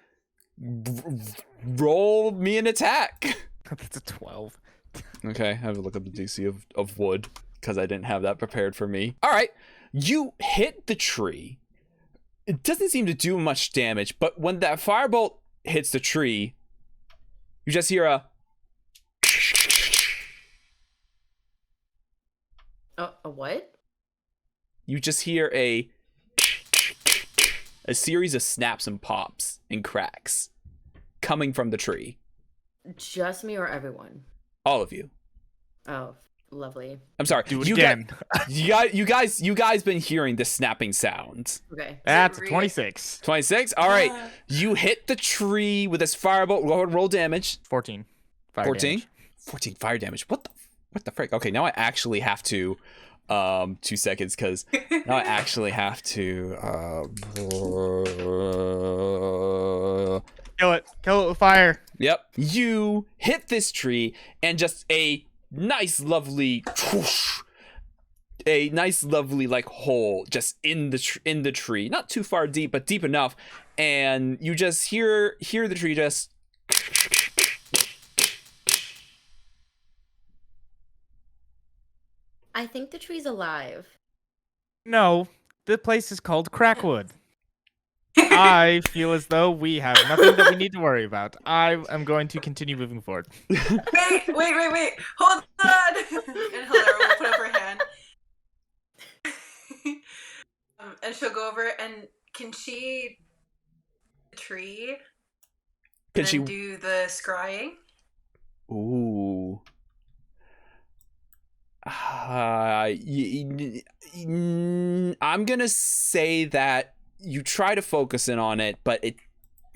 Roll me an attack. That's a 12. Okay, I have to look up the DC of wood because I didn't have that prepared for me. All right, you hit the tree. It doesn't seem to do much damage, but when that firebolt hits the tree, you just hear a what? You just hear a series of snaps and pops and cracks coming from the tree. Just me or everyone? All of you. Oh, lovely. I'm sorry. Do it again. You guys been hearing the snapping sound. Okay. That's a 26. 26? All right. You hit the tree with this firebolt. Roll damage. 14. Fire 14? damage. 14 fire damage. What the frick? Okay, now I actually have to 2 seconds because now I actually have to Kill it with fire. Yep. You hit this tree and just a nice lovely whoosh, a nice lovely like hole just in the tree. Not too far deep, but deep enough, and you just hear the tree just I think the tree's alive. No, the place is called Crackwood. I feel as though we have nothing that we need to worry about. I am going to continue moving forward. Wait. Hold on. And Hilaria will put up her hand. And she'll go over and can she tree Can she do the scrying? Ooh. I'm gonna say that you try to focus in on it, but it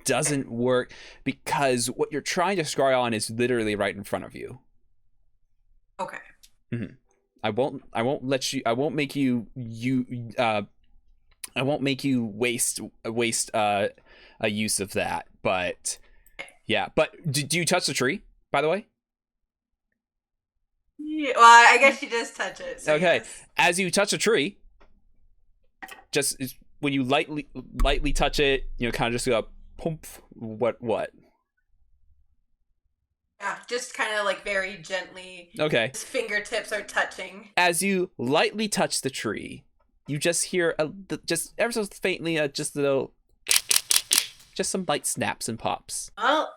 doesn't work because what you're trying to scry on is literally right in front of you. Okay. Mm-hmm. I won't make you waste a use of that, but yeah. But do you touch the tree, by the way? Yeah, well, I guess she does touch it. So Okay. yes. As you touch a tree, just when you lightly touch it, kind of just go pump. What? Yeah, just kind of like very gently. Okay. His fingertips are touching. As you lightly touch the tree, you just hear just ever so faintly, just some light snaps and pops. Well,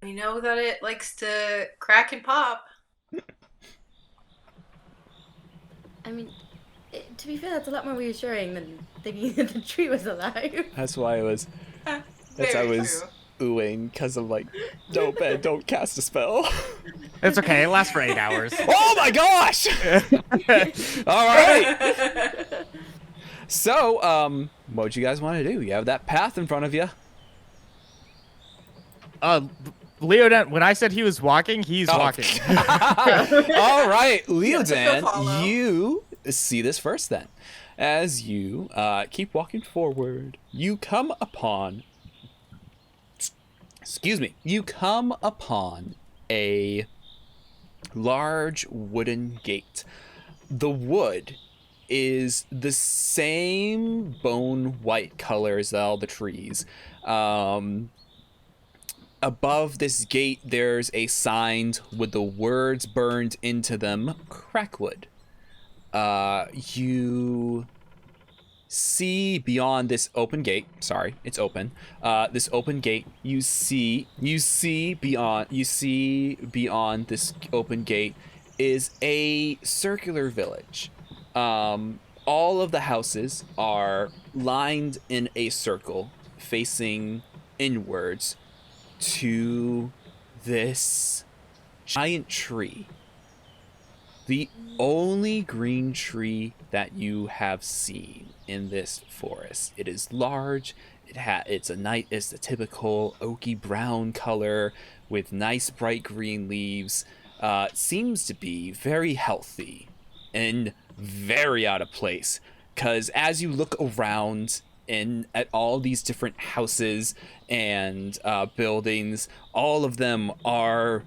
we know that it likes to crack and pop. I mean, to be fair, that's a lot more reassuring than thinking that the tree was alive. That's why I was. Very true. Oohing because I'm like, no, Ben, don't cast a spell. It's okay. It lasts for 8 hours. Oh my gosh! All right. So, what would you guys want to do? You have that path in front of you. Leodan, when I said he was walking, he's walking. All right, Leodan, follow. you see this first then. As you keep walking forward, you come upon a large wooden gate. The wood is the same bone white color as all the trees. Above this gate, there's a sign with the words burned into them, Crackwood. You see beyond this open gate. Sorry, it's open. This open gate. You see beyond this open gate is a circular village. All of the houses are lined in a circle, facing inwards to this giant tree. The only green tree that you have seen in this forest. It is large. It's a typical oaky brown color with nice bright green leaves. Seems to be very healthy and very out of place. Because as you look around at all these different houses and buildings, all of them are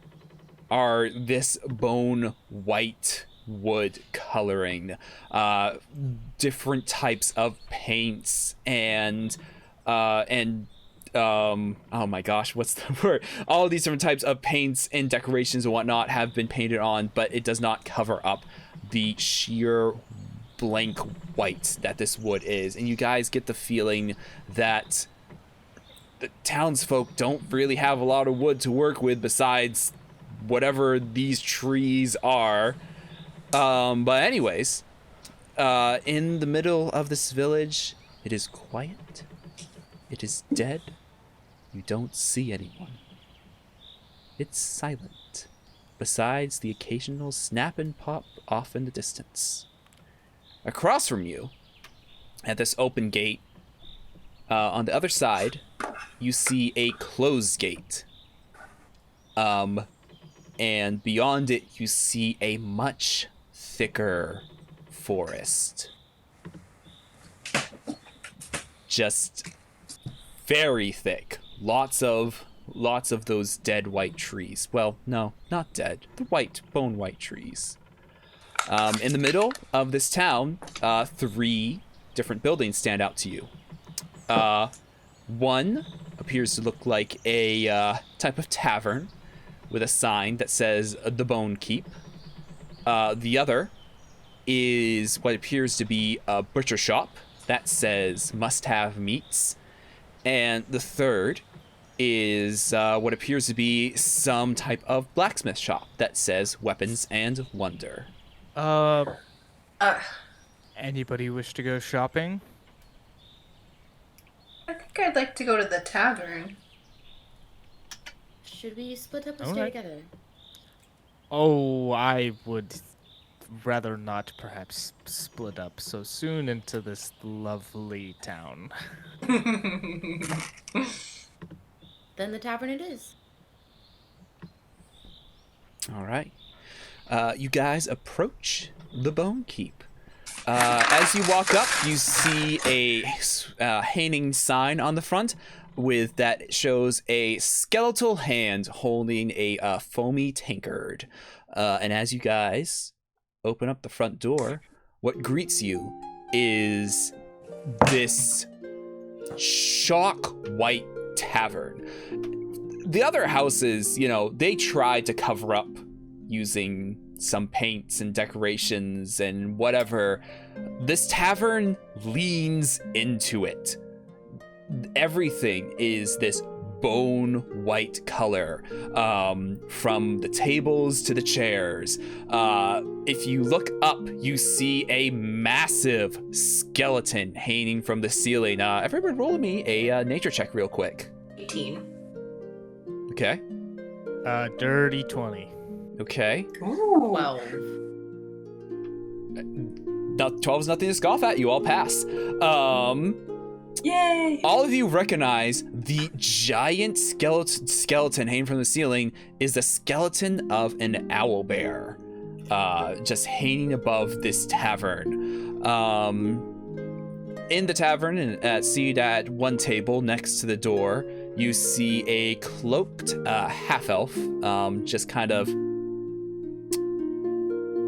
this bone white wood coloring, different types of paints and and oh my gosh, what's the word? All of these different types of paints and decorations and whatnot have been painted on, but it does not cover up the sheer blank white that this wood is. And you guys get the feeling that the townsfolk don't really have a lot of wood to work with besides whatever these trees are. But anyways, in the middle of this village, it is quiet. It is dead. You don't see anyone. It's silent, besides the occasional snap and pop off in the distance. Across from you, at this open gate, on the other side, you see a closed gate. And beyond it, you see a much thicker forest. Just very thick. Lots of those dead white trees. Well, no, not dead. The bone white trees. In the middle of this town, 3 different buildings stand out to you. One appears to look like a type of tavern with a sign that says The Bone Keep. The other is what appears to be a butcher shop that says Must Have Meats. And the third is what appears to be some type of blacksmith shop that says Weapons and Wonder. Anybody wish to go shopping? I think I'd like to go to the tavern. Should we split up or All stay right. together? Oh, I would rather not perhaps split up so soon into this lovely town. Then the tavern it is. All right. You guys approach the Bone Keep. As you walk up, you see a hanging sign on the front with that shows a skeletal hand holding a foamy tankard. And as you guys open up the front door, what greets you is this chalk white tavern. The other houses, they tried to cover up using some paints and decorations and whatever. This tavern leans into it. Everything is this bone white color, from the tables to the chairs. If you look up, you see a massive skeleton hanging from the ceiling. Everybody roll me a nature check real quick. 18. Okay. Dirty 20. Okay. Ooh. 12. Now, 12 is nothing to scoff at. You all pass. Yay! All of you recognize the giant skeleton hanging from the ceiling is the skeleton of an owl bear, just hanging above this tavern. In the tavern, and seated at one table next to the door, you see a cloaked half-elf, just kind of...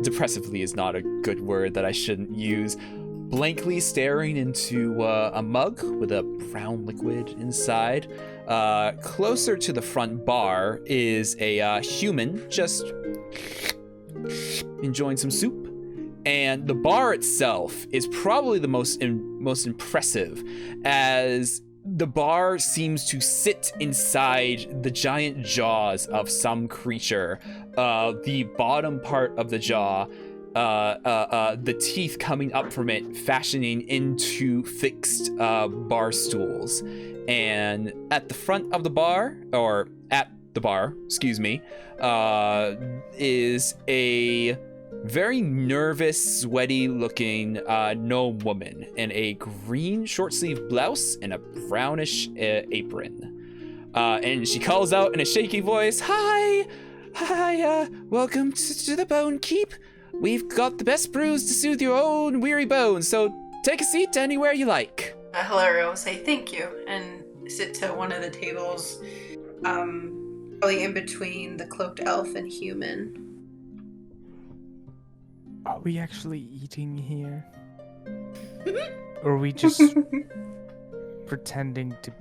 depressively is not a good word that I shouldn't use. Blankly staring into a mug with a brown liquid inside. Closer to the front bar is a human just enjoying some soup. And the bar itself is probably the most impressive, as the bar seems to sit inside the giant jaws of some creature. The bottom part of the jaw, the teeth coming up from it, fashioning into fixed bar stools. And at the front of the bar, or at the bar, excuse me, is a very nervous, sweaty-looking gnome woman in a green short-sleeve blouse and a brownish apron. And she calls out in a shaky voice, Hi, welcome to the Bone Keep. We've got the best brews to soothe your own weary bones, so take a seat anywhere you like." Hilary will say thank you and sit to one of the tables, probably in between the cloaked elf and human. Are we actually eating here? Or are we just pretending to.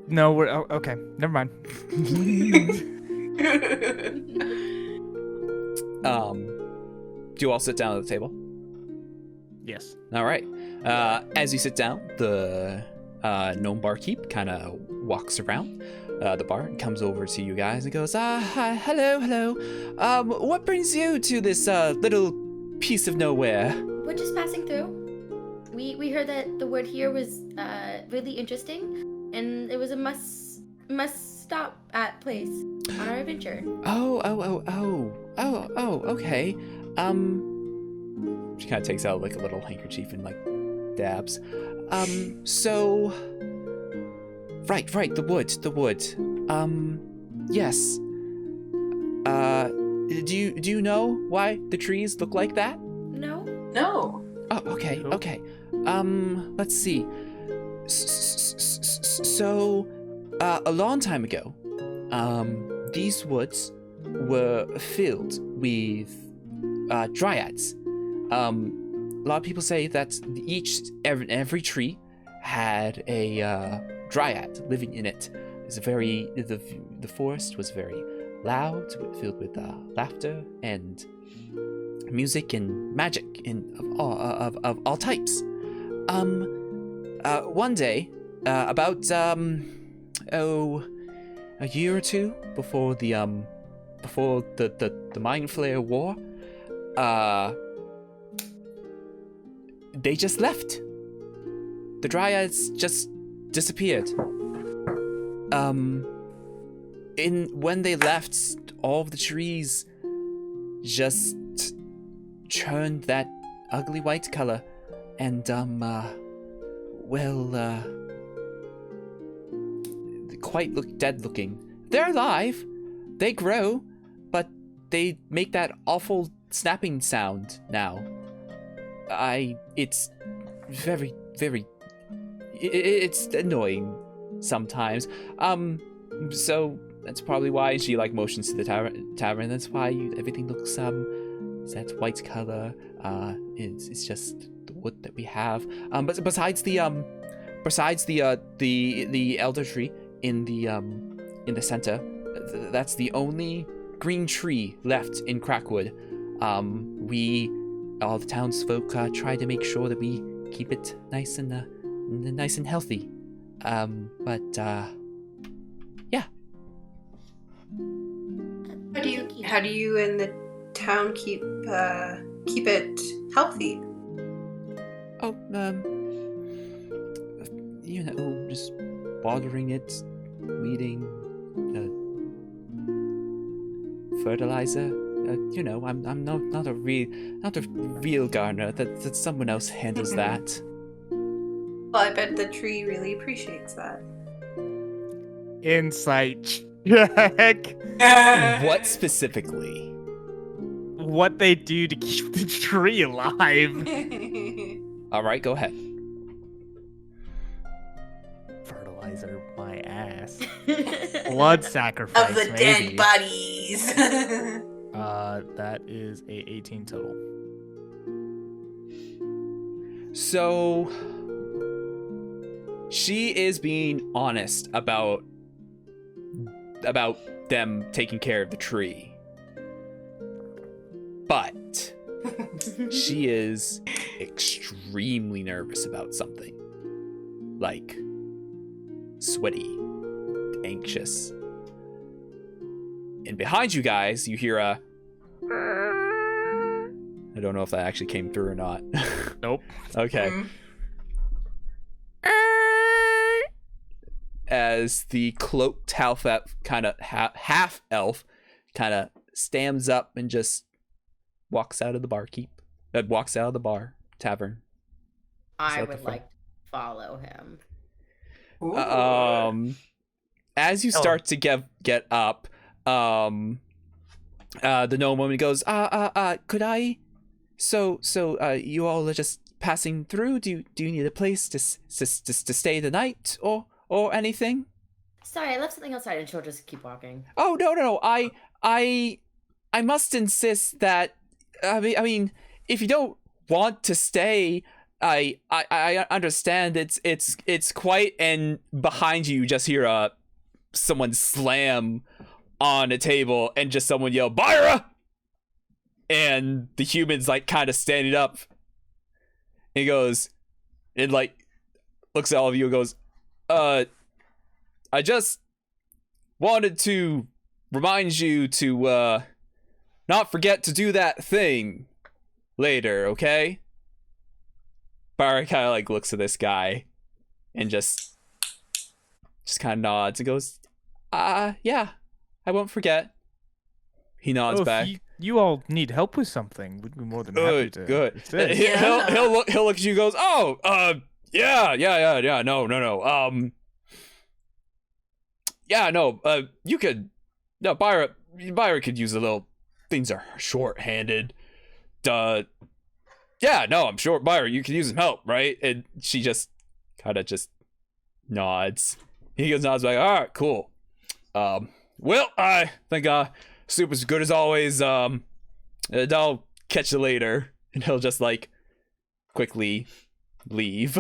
No, we're okay. Never mind. Do you all sit down at the table? Yes. All right. As you sit down, the gnome barkeep kind of walks around the bar and comes over to you guys and goes, hi, hello. What brings you to this little piece of nowhere? We're just passing through. We heard that the word here was really interesting, and it was a must stop at place on our adventure. Oh, okay. She kind of takes out like a little handkerchief and like dabs. So, right, the wood. Yes. Do you know why the trees look like that? No. No. Oh, okay. Let's see. So, a long time ago, these woods were filled with dryads. A lot of people say that every tree had a dryad living in it. It's the forest was very loud, filled with laughter and music and magic of all types. One day, about a year or two before the Mind Flayer War, they just left. The dryads just disappeared. When they left, all of the trees just turned that ugly white color, and quite dead looking. They're alive. They grow, but they make that awful snapping sound now. It's very, very, it's annoying sometimes. So that's probably why she like motions to the tavern. That's why everything looks that white color. It's just the wood that we have. But besides the elder tree in the center, that's the only green tree left in Crackwood. All the townsfolk try to make sure that we keep it nice and healthy. Yeah. How do you in the town keep it healthy? Oh, just watering it, weeding, fertilizer. I'm not a real gardener. That someone else handles that. Well, I bet the tree really appreciates that. Insight check. What specifically? What they do to keep the tree alive. All right, go ahead. Fertilizer my ass. Blood sacrifice Of the maybe. dead bodies. That is a 18 total. So she is being honest about them taking care of the tree. But she is extremely nervous about something. Like sweaty, anxious. And behind you guys, you hear a... I don't know if that actually came through or not. Nope. Okay. As the cloaked half elf kind of stands up and just walks out of the tavern. I would like to follow him. As you start to get up, the gnome woman goes, could I? So, you all are just passing through? Do you need a place to stay the night or anything? Sorry, I left something outside, and she'll just keep walking. Oh no! I must insist that I mean, if you don't want to stay, I understand it's quite, and behind you just hear someone slam on a table and just someone yell, "Byra!" And the human's like kind of standing up. And he goes, and like looks at all of you and goes, I just wanted to remind you to not forget to do that thing later, okay? Byra kind of like looks at this guy and just kind of nods and goes, yeah, I won't forget. He nods back. If you all need help with something, we'd be more than happy to. Good. assist. He'll look at you and goes, yeah, no. Yeah, no, you could, no, Byra could use a little, things are short-handed. Yeah, no, I'm sure, Byra, you could use some help, right? And she just kind of just nods. He goes, nods like, all right, cool. Well, I think soup is good as always. I'll catch you later. And he'll just like quickly leave.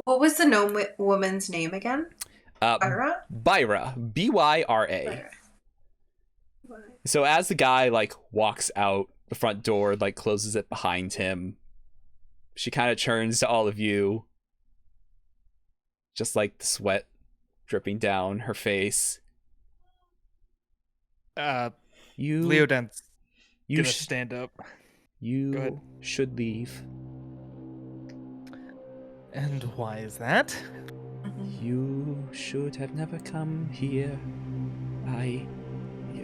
What was the gnome woman's name again? Byra? Byra. Byra. So as the guy like walks out the front door, like closes it behind him, she kind of turns to all of you, just like the sweat dripping down her face. Leodan's gonna stand up. You should leave. And why is that? You should have never come here.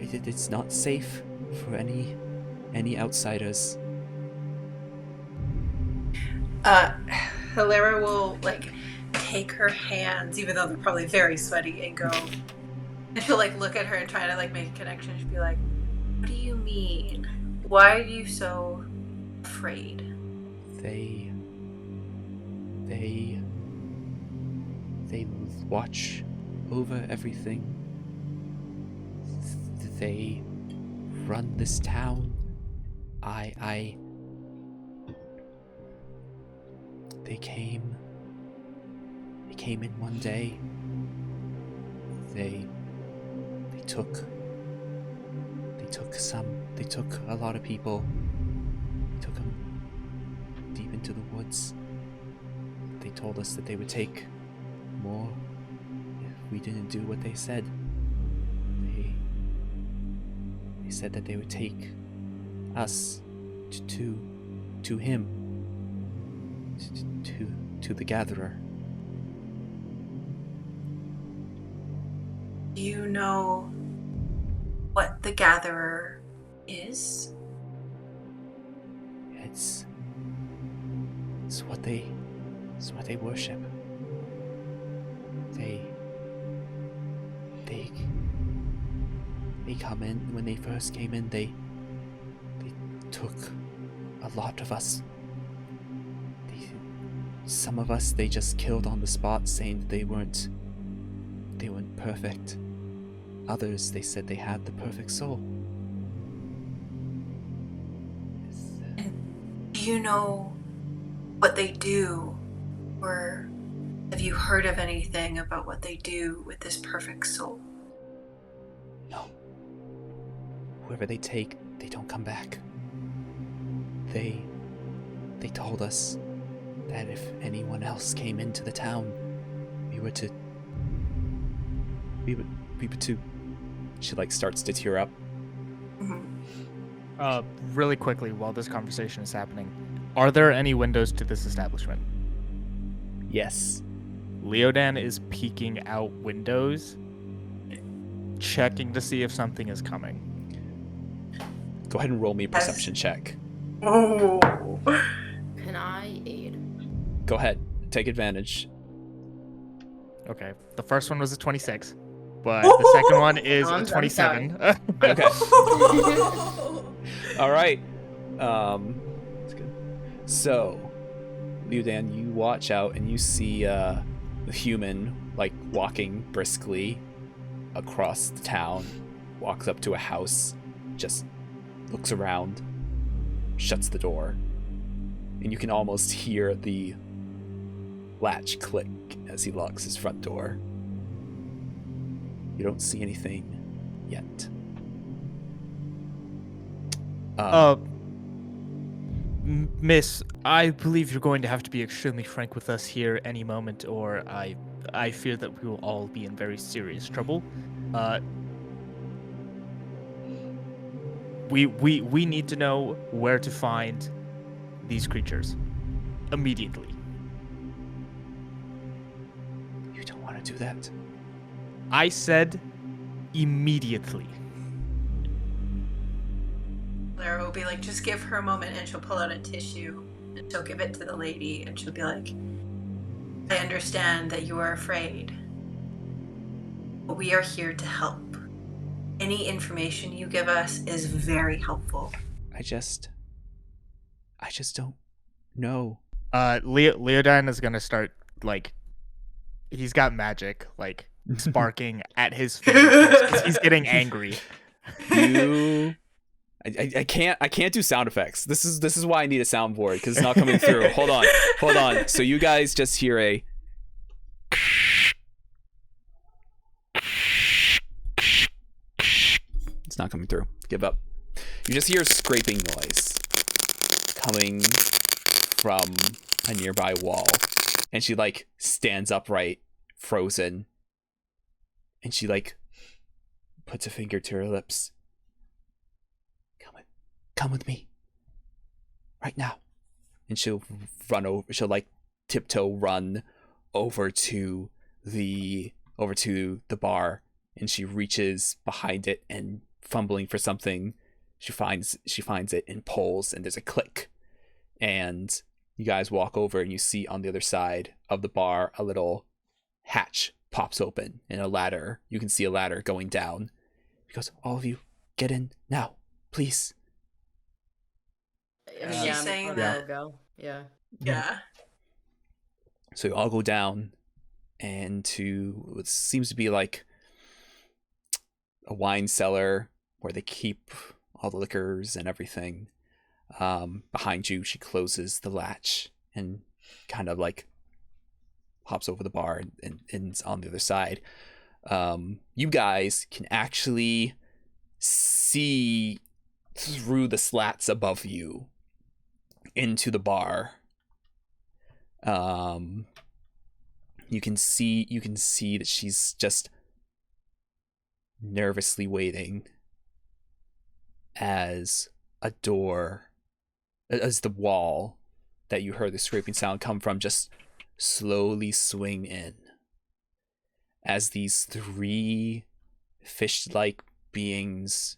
It's not safe for any outsiders. Hilera will like take her hands, even though they're probably very sweaty, and go. And she'll like look at her and try to like make a connection. She'll be like, "What do you mean? Why are you so afraid?" They watch over everything. They run this town. They came in one day. They took a lot of people. They took them deep into the woods. They told us that they would take more if we didn't do what they said. They said that they would take us to him, to the Gatherer. Do you know what the Gatherer is? It's what they worship. They come in. When they first came in, they took a lot of us. Some of us they just killed on the spot, saying that they weren't perfect. Others, they said they had the perfect soul. Do you know what they do? Or have you heard of anything about what they do with this perfect soul? No. Whoever they take, they don't come back. They told us that if anyone else came into the town, we were to... She like starts to tear up. Mm-hmm. Really quickly, while this conversation is happening, are there any windows to this establishment? Yes. Leodan is peeking out windows, checking to see if something is coming. Go ahead and roll me a perception check. Oh. Can I aid? Go ahead. Take advantage. Okay, the first one was a 26, but the second one is a I'm 27. Okay. All right. That's good. So, Liudan, you watch out and you see the human like walking briskly across the town, walks up to a house, just looks around, shuts the door. And you can almost hear the latch click as he locks his front door. You don't see anything yet. Miss, I believe you're going to have to be extremely frank with us here any moment, or I fear that we will all be in very serious trouble. We need to know where to find these creatures immediately. You don't want to do that. I said immediately. Lara will be like, just give her a moment, and she'll pull out a tissue and she'll give it to the lady, and she'll be like, I understand that you are afraid, but we are here to help. Any information you give us is very helpful. I just don't know. Leodine is gonna start, like, he's got magic, like, sparking at his fingertips 'cause he's getting angry. I can't do sound effects. This is why I need a soundboard, because it's not coming through. Hold on. So you guys just hear a. It's not coming through. Give up. You just hear a scraping noise coming from a nearby wall, and she like stands upright, frozen, and she like puts a finger to her lips. Come with me right now. And she'll like tiptoe run over to the bar, and she reaches behind it, and fumbling for something, she finds it and pulls, and there's a click, and you guys walk over, and you see on the other side of the bar a little hatch pops open, and you can see a ladder going down. He goes, all of you, get in now, please. She's saying that. Go. Yeah. Yeah. So you all go down and to what seems to be like a wine cellar where they keep all the liquors and everything. Behind you, she closes the latch and kind of like hops over the bar and is on the other side. You guys can actually see through the slats above you into the bar. You can see that she's just nervously waiting as the wall that you heard the scraping sound come from just slowly swing in as these three fish-like beings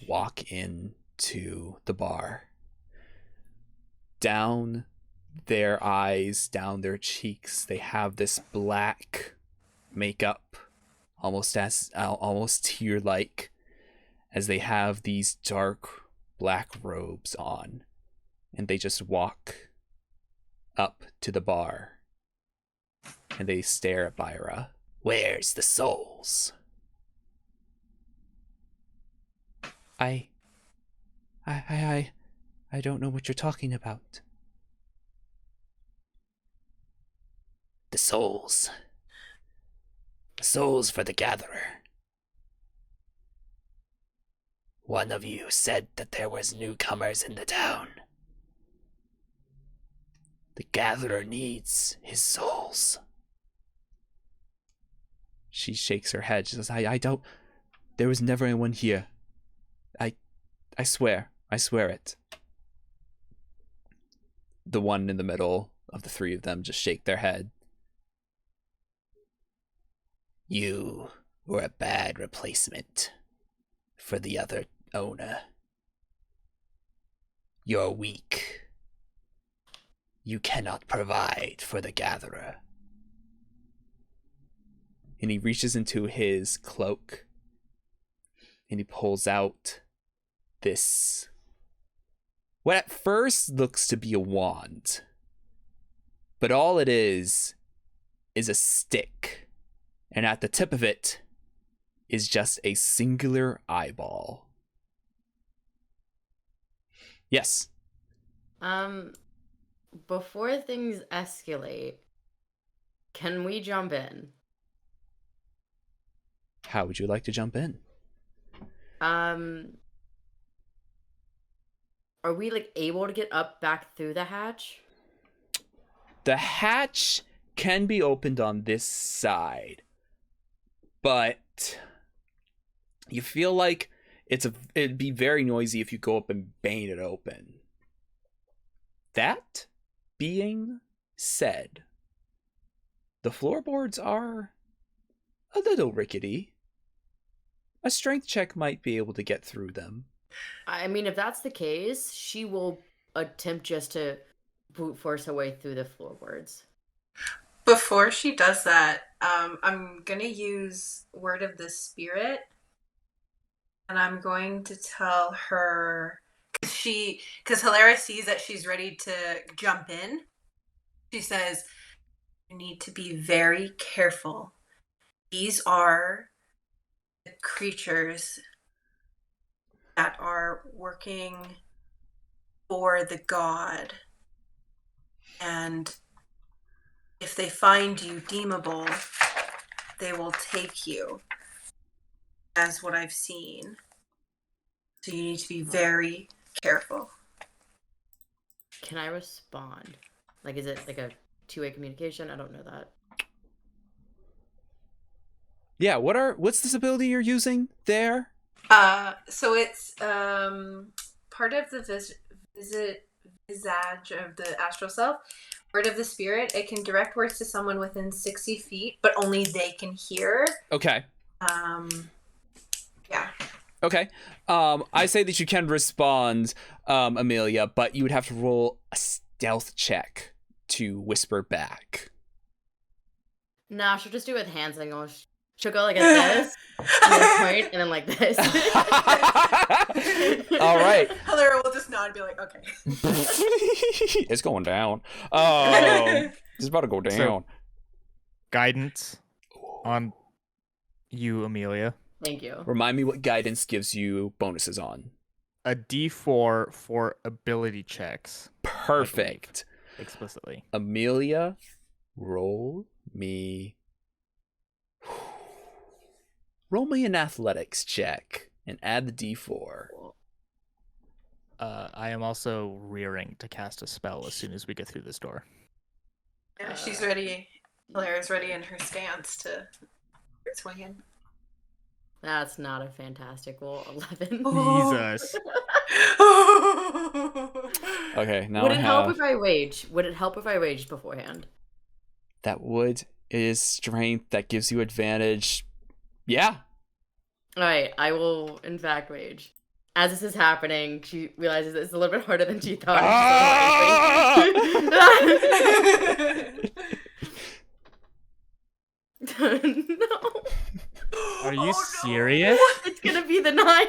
walk into the bar. Down their eyes, down their cheeks, they have this black makeup, almost tear-like, as they have these dark black robes on, and they just walk up to the bar, and they stare at Byra. Where's the souls? I don't know what you're talking about. The souls. The souls for the gatherer. One of you said that there was newcomers in the town. The gatherer needs his souls. She shakes her head. She says, I don't... There was never anyone here. I swear it. The one in the middle of the three of them just shake their head. You were a bad replacement for the other owner. You're weak. You cannot provide for the gatherer. And he reaches into his cloak and he pulls out this, what at first looks to be a wand, but all it is a stick, and at the tip of it is just a singular eyeball. Yes, Before things escalate, can we jump in? How would you like to jump in? Um, are we like able to get up back through the hatch? The hatch can be opened on this side, but you feel like it'd be very noisy if you go up and bang it open. That being said, the floorboards are a little rickety. A strength check might be able to get through them. I mean, if that's the case, she will attempt just to brute force her way through the floorboards. Before she does that, I'm gonna use Word of the Spirit, and I'm going to tell her because Hilara sees that she's ready to jump in. She says, "You need to be very careful. These are the creatures that are working for the god, and if they find you deemable, they will take you, as what I've seen. So you need to be very careful." Can I respond? Like, is it like a two-way communication? I don't know that. Yeah, what's this ability you're using there? So it's part of the visage of the astral self. Word of the Spirit. It can direct words to someone within 60 feet, but only they can hear. Okay. Yeah. Okay. I say that you can respond, Amelia, but you would have to roll a stealth check to whisper back. No, she'll just do it with hand signals. She'll go like this, and then point, and then like this. All right. Hilara will just nod and be like, "Okay." It's going down. It's about to go down. So, guidance on you, Amelia. Thank you. Remind me what guidance gives you bonuses on. A D4 for ability checks. Perfect. Explicitly. Amelia, roll me an athletics check and add the D4. I am also rearing to cast a spell as soon as we get through this door. Yeah, she's ready. Hilara's ready in her stance to swing in. That's not a fantastic roll. 11. Jesus. Okay, now Would I it have... help if I rage? Would it help if I raged beforehand? That wood is strength. That gives you advantage. Yeah. Alright, I will in fact rage. As this is happening, she realizes it's a little bit harder than she thought. No. Are you serious? It's gonna be the 9.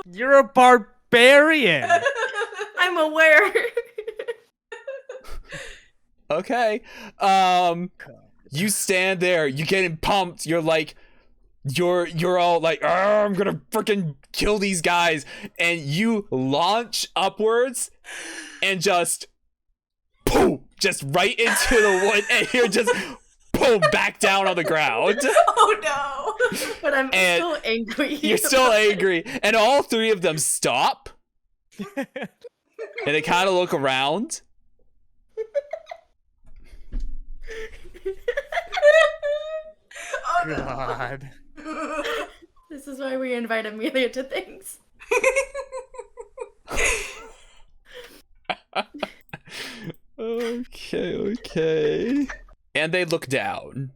You're a barbarian. I'm aware. Okay. You stand there. You getting pumped. You're like, you're all like, I'm gonna freaking kill these guys, and you launch upwards, and just, boom, just right into the wood, and you're just, boom, back down on the ground. Oh no! But I'm And still angry. You're still angry, and all three of them stop, and they kind of look around. Oh no! God. This is why we invite Amelia to things. Okay. And they look down.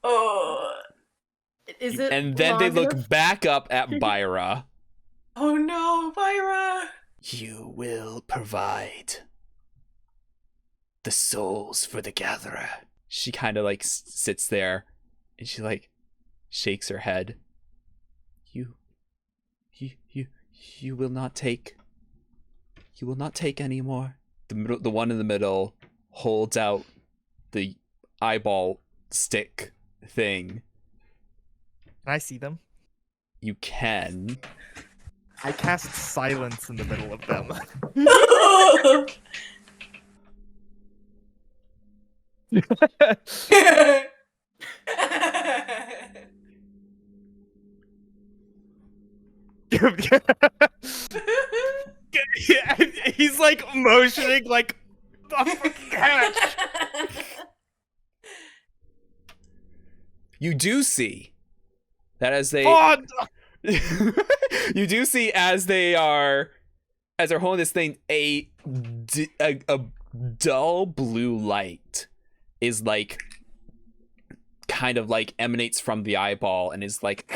Oh. Is it? And then they long look enough? back up at Byra. Oh no, Byra! You will provide the souls for the gatherer. She kind of like sits there, and she like shakes her head. You will not take. You will not take anymore. The one in the middle holds out the eyeball stick thing. Can I see them? You can. I cast silence in the middle of them. He's like motioning like the fucking hatch. You do see that as they Oh, you do see as they're holding this thing, a dull blue light is like kind of like emanates from the eyeball and is like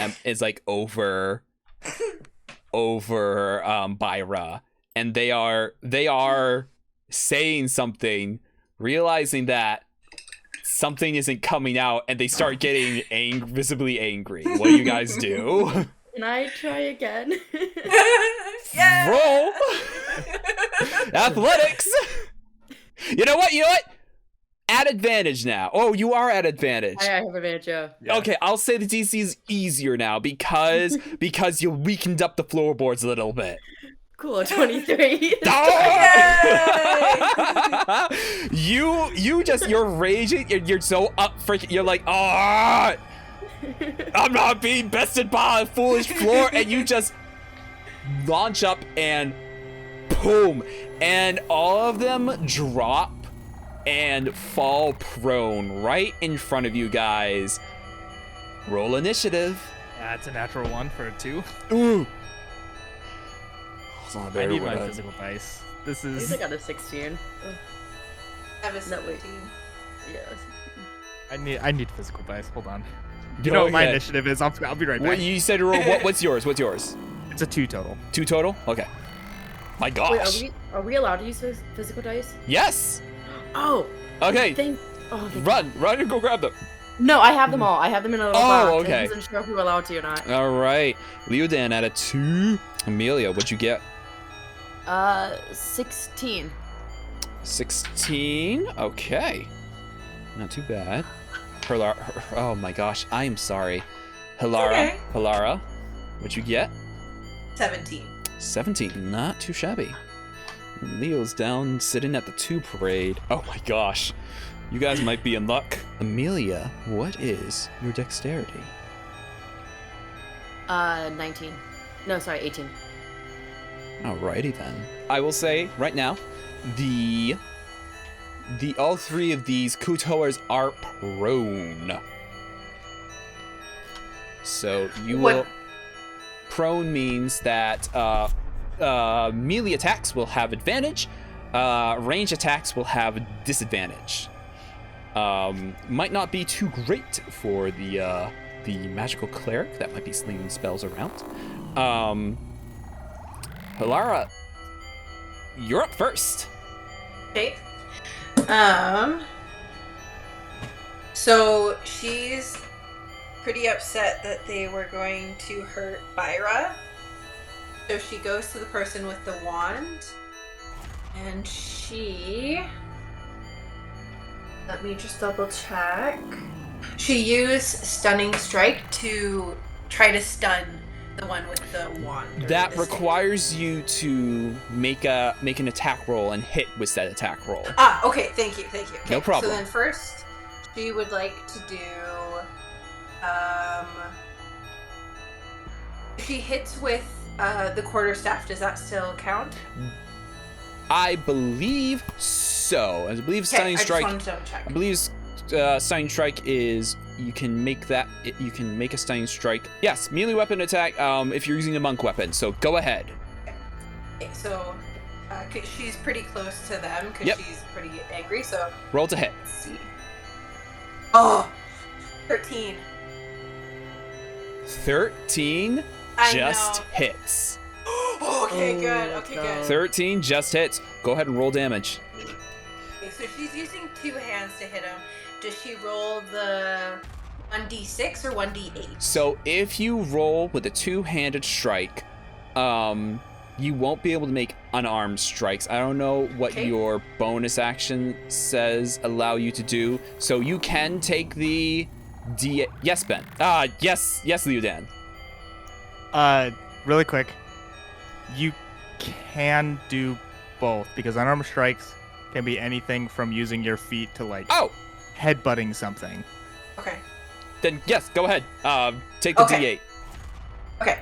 over Byra, and they are saying something, realizing that something isn't coming out, and they start getting visibly angry. What do you guys do? Can I try again? Yeah. Roll athletics. You know what? At advantage now. Oh, you are at advantage. I have advantage, yeah. Okay, I'll say the DC is easier now because you weakened up the floorboards a little bit. Cool, 23. Oh! You're raging. You're so up freaking. You're like, ah! I'm not being bested by a foolish floor, and you just launch up and boom, and all of them drop and fall prone right in front of you guys. Roll initiative. Yeah, it's a natural 1 for a 2. Ooh. It's not I very need my well. physical dice. This At least is. I got a 16. I have a No, wait. 17. Yeah. I need physical dice. Hold on. You know what my initiative is? I'll be right back. What you said? What's yours? What's yours? It's a 2 total. 2 total. Okay. My gosh. Wait, are we allowed to use physical dice? Yes. Oh. Okay. Thank Run and go grab them. No, I have them all. I have them in a little box. Okay. I wasn't sure if we were allowed to or not. All right. Leodan at a 2. Amelia, what'd you get? 16. 16. Okay. Not too bad. Oh my gosh. I am sorry. Okay. Hilara, what'd you get? 17. 17. Not too shabby. Leo's down sitting at the 2 parade. Oh my gosh. You guys might be in luck. Amelia, what is your dexterity? 19. No, sorry, 18. Alrighty then. I will say right now, the all 3 of these Kutoers are prone. So you will. Prone means that melee attacks will have advantage. Range attacks will have disadvantage. Might not be too great for the magical cleric that might be slinging spells around. Hilara, you're up first. Okay. So she's pretty upset that they were going to hurt Byra. So she goes to the person with the wand, and let me just double check. She used Stunning Strike to try to stun the one with the wand. That requires you to make an attack roll and hit with that attack roll. Ah, okay, thank you. Okay, No problem. So then first, she would like to do, if she hits with the quarterstaff, does that still count? I believe so. I believe Stunning Strike. I just wanted to double check. I believe Stunning Strike is you can make a Stunning Strike. Yes, melee weapon attack. If you're using a monk weapon, so go ahead. Okay, so she's pretty close to them because she's pretty angry. So roll to hit. let's see. Oh, 13. 13 I just know. hits. Okay, good. Okay, good. 13 just hits. Go ahead and roll damage. Okay, so she's using 2 hands to hit him. Does she roll the 1d6 or 1d8? So if you roll with a 2-handed strike, you won't be able to make unarmed strikes. I don't know what your bonus action says allow you to do. So you can take the Yes, Ben. Yes, Liudan. Really quick. You can do both because unarmed strikes can be anything from using your feet to like Oh, headbutting something. Okay. then yes, go ahead. Take the Okay. D8. Okay.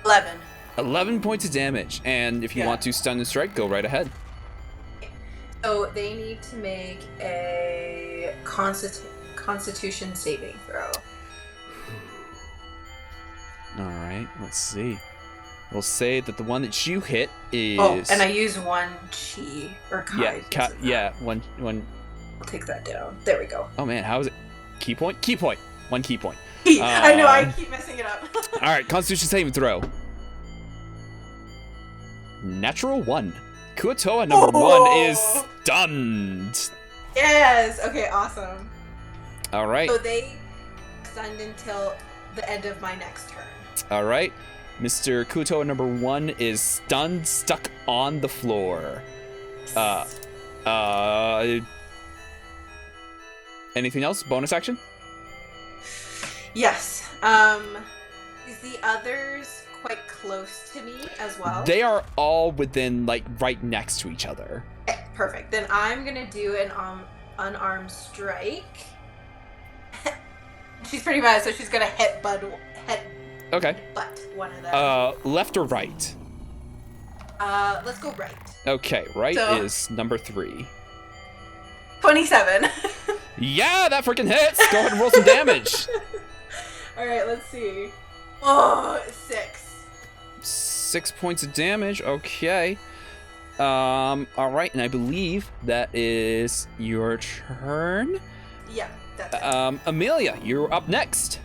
11. 11 points of damage, and if you Yeah. want to stun and strike, go right ahead. So they need to make a Constitution saving throw. All right, let's see. We'll say that the one that you hit is. Oh, and I use one chi or kai. Yeah, isn't that? yeah, one. I'll take that down. There we go. Oh man, how is it? Key point. Key point. One key point. I know. I keep messing it up. All right, Constitution saving throw. Natural 1. Kuotoa number 1 is stunned. Yes. Okay. Awesome. All right. So they stunned until the end of my next turn. All right. Mr. Kuotoa number 1 is stunned, stuck on the floor. Anything else? Bonus action? Yes. Is the others quite close to me as well? They are all within, like, right next to each other. Okay, perfect. Then I'm gonna do an unarmed strike. She's pretty bad, so she's gonna Okay. butt one of them. Left or right? Let's go right. Okay, right So- is number 3. 27. Yeah, that freaking hits! Go ahead and roll some damage. All right, let's see. Oh, 6. 6 points of damage. Okay. All right, and I believe that is your turn. Yeah, that's it. Amelia, you're up next.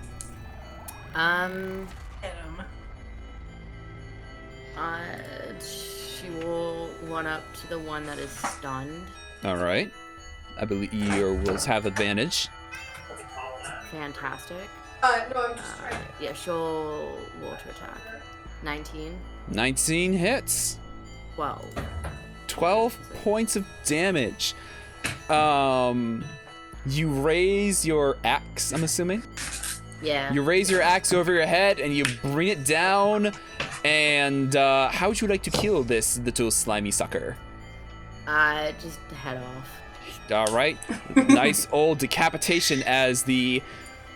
She will run up to the one that is stunned. All right. I believe you will have advantage. Fantastic. No, I'm just trying. Yeah, she'll roll to attack. 19. 19 hits. 12. 12 points of damage. You raise your axe, I'm assuming? Yeah. You raise your axe over your head and you bring it down. And how would you like to kill this little slimy sucker? Just head off. All right. Nice old decapitation as the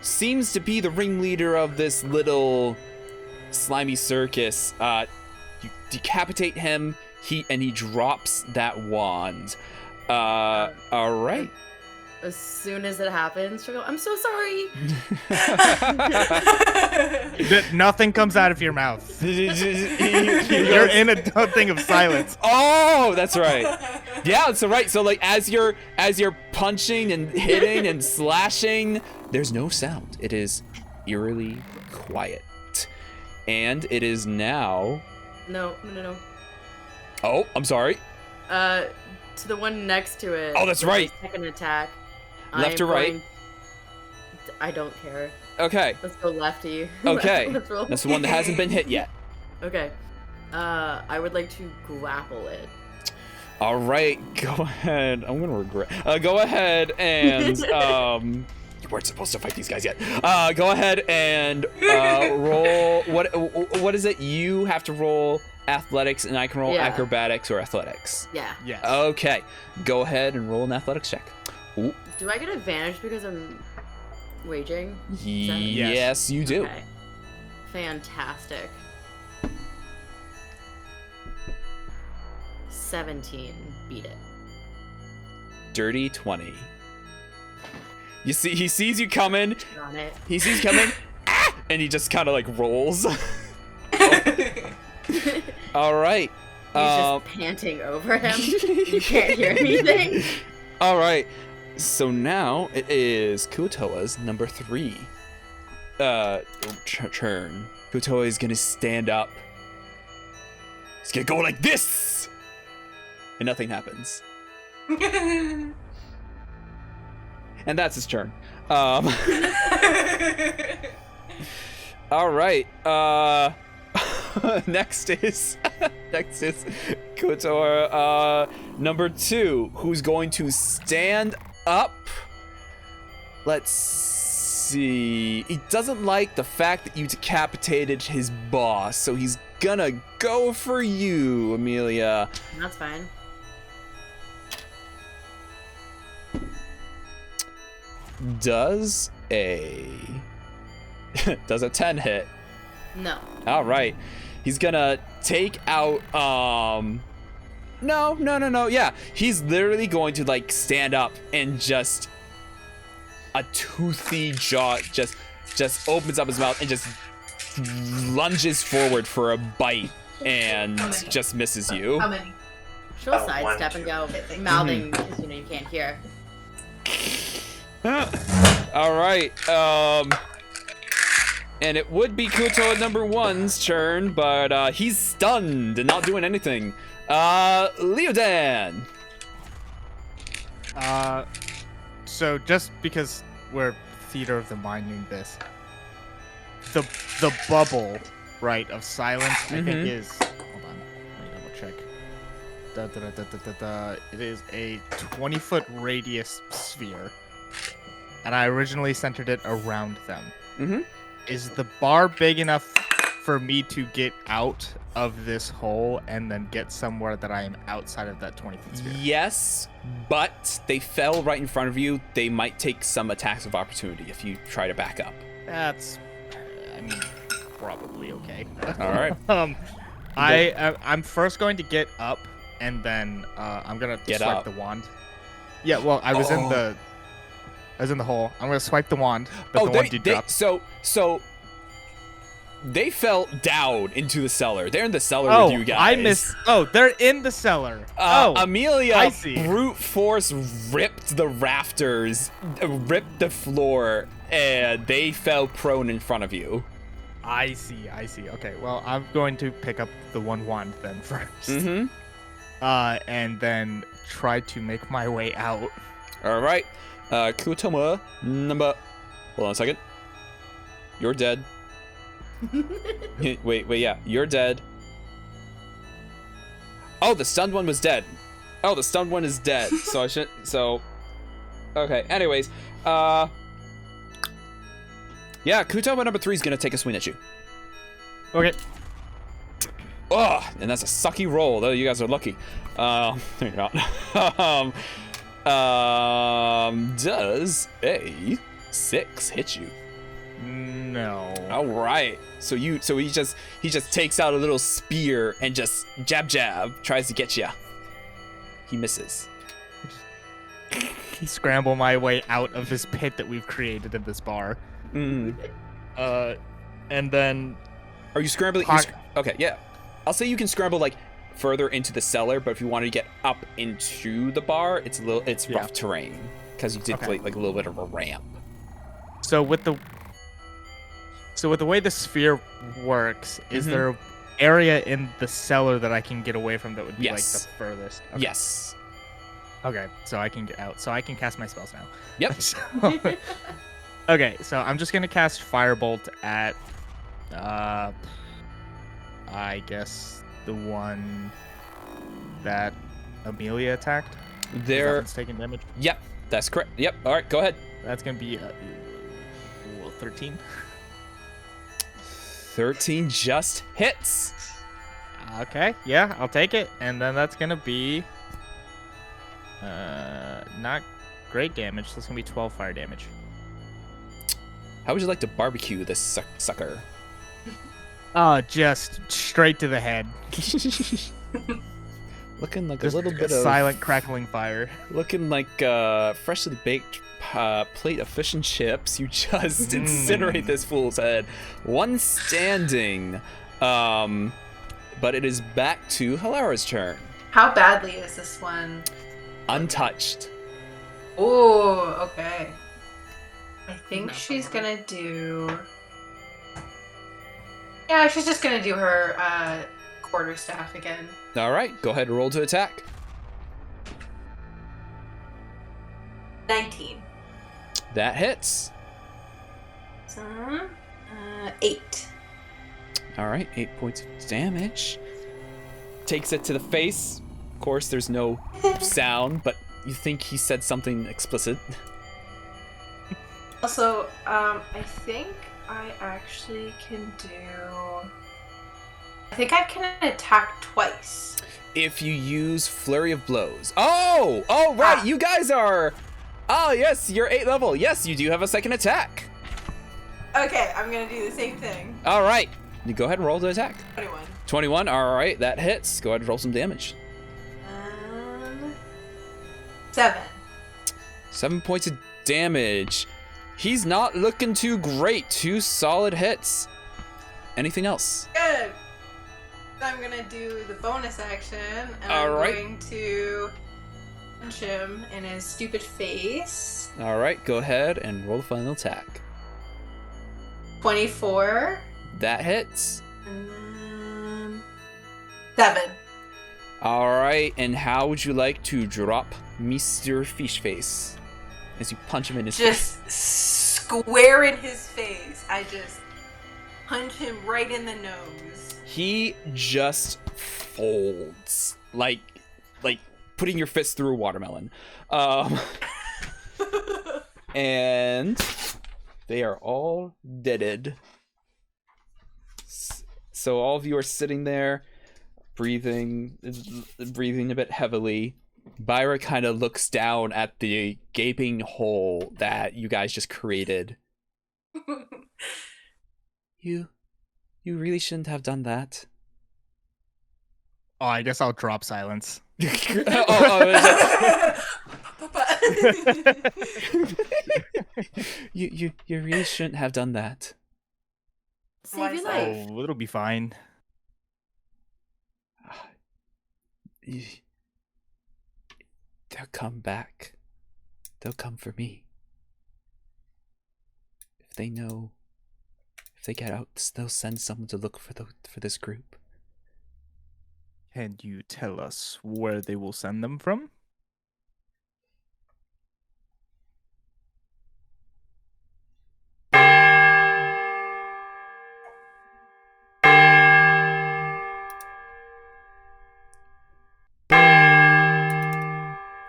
seems to be the ringleader of this little slimy circus. You decapitate him. He drops that wand. All right. As soon as it happens, she'll go, I'm so sorry. Nothing comes out of your mouth. You're in a thing of silence. Oh, that's right. Yeah, so right. So like as you're punching and hitting and slashing, there's no sound. It is eerily quiet. And it is now. No. Oh, I'm sorry. To the one next to it. Oh, that's with my right. Second attack. Left or right? I don't care. Okay. Let's go lefty. Okay. Let's roll. That's the one that hasn't been hit yet. Okay. I would like to grapple it. All right, go ahead. I'm gonna regret. Go ahead and you weren't supposed to fight these guys yet. Go ahead and roll. What is it? You have to roll athletics, and I can roll acrobatics or athletics. Yeah. Yes. Okay, go ahead and roll an athletics check. Ooh. Do I get advantage because I'm raging? Yes, you do. Okay. Fantastic. 17. Beat it. Dirty 20. You see, he sees you coming. On it. He sees you coming, and he just kind of like rolls. All right. He's just panting over him. You can't hear anything. All right. So now it is Kuotoa's number 3 turn. Kuotoa is gonna stand up. He's gonna go like this, and nothing happens. And that's his turn. All right. Next is Kuotoa number 2, who's going to stand up. Let's see. He doesn't like the fact that you decapitated his boss, so he's gonna go for you, Amelia. That's fine. Does a 10 hit? No. All right. He's gonna take out No. Yeah, he's literally going to like stand up and just a toothy jaw just opens up his mouth and just lunges forward for a bite and just misses you. How many? She'll sidestep and go, mouthing because you can't hear. All right. And it would be Kuto at number 1's turn, but he's stunned and not doing anything. Leodan. So just because we're theater of the mind in this, the bubble, right, of silence, I think is. Hold on, let me double check. It is a 20-foot radius sphere, and I originally centered it around them. Is the bar big enough for me to get out of this hole and then get somewhere that I am outside of that 20-foot sphere? Yes, but they fell right in front of you. They might take some attacks of opportunity if you try to back up. That's, I mean, probably okay. All right. I'm first going to get up, and then I'm gonna Get swipe up. the wand. Yeah, well, I was in the hole. I'm gonna swipe the wand, but the wand did drop. So they fell down into the cellar. They're in the cellar Oh, with you guys. I missed. Oh, they're in the cellar. Amelia I see. brute force ripped the rafters, ripped the floor, and they fell prone in front of you. I see. Okay, well, I'm going to pick up the one wand then first. And then try to make my way out. All right. Kutoma number. Hold on a second. You're dead. wait, yeah. You're dead. Oh, the stunned one was dead. Oh, the stunned one is dead. So I should. So. Okay. Anyways. Yeah. Kutoma number 3 is gonna take a swing at you. Okay. Oh, and that's a sucky roll. Though you guys are lucky. No, you're not. Does a 6 hit you? No. All right. So he just takes out a little spear and just jab tries to get you. He misses. Scramble my way out of this pit that we've created in this bar. And then Are you scrambling? Okay, yeah. I'll say you can scramble like further into the cellar, but if you wanted to get up into the bar, it's rough terrain because you did like a little bit of a ramp. So with the way the sphere works, is there an area in the cellar that I can get away from that would be like the furthest? Okay. Yes. Okay, so I can get out. So I can cast my spells now. Yep. Okay, so I'm just gonna cast Firebolt at, I guess the one that Amelia attacked. There. It's taking damage. Yep, that's correct. Yep. All right, go ahead. That's gonna be 13. 13 just hits. Okay, yeah, I'll take it, and then that's gonna be not great damage. So it's gonna be 12 fire damage. How would you like to barbecue this sucker? Just straight to the head. Looking like Just a little bit of silent crackling fire. Looking like freshly baked plate of fish and chips. You just incinerate this fool's head. One standing. But it is back to Halara's turn. How badly is this one? Untouched. Oh, okay. I think she's gonna do. Yeah, she's just gonna do her quarterstaff again. All right, go ahead and roll to attack. 19. That hits. 8. All right, 8 points of damage. Takes it to the face. Of course, there's no sound, but you think he said something explicit. Also, I think I actually can do. I think I can attack twice. If you use Flurry of Blows. Oh, right. You guys are. Oh, yes, you're 8th level. Yes, you do have a second attack. Okay, I'm gonna do the same thing. All right. You go ahead and roll the attack. 21. 21. All right, that hits. Go ahead and roll some damage. 7. 7 points of damage. He's not looking too great. 2 solid hits. Anything else? Good. I'm gonna do the bonus action, and All I'm right. going to punch him in his stupid face. All right, go ahead and roll the final attack. 24. That hits. And then 7. All right, and how would you like to drop Mr. Fishface as you punch him in his face? Just square in his face. I just punch him right in the nose. He just folds like putting your fist through a watermelon. And they are all deaded. So all of you are sitting there, breathing a bit heavily. Byra kind of looks down at the gaping hole that you guys just created. You really shouldn't have done that. Oh, I guess I'll drop silence. You really shouldn't have done that. Save your Why is life. Oh, it'll be fine. They'll come back. They'll come for me. If they get out, they'll send someone to look for this group. Can you tell us where they will send them from?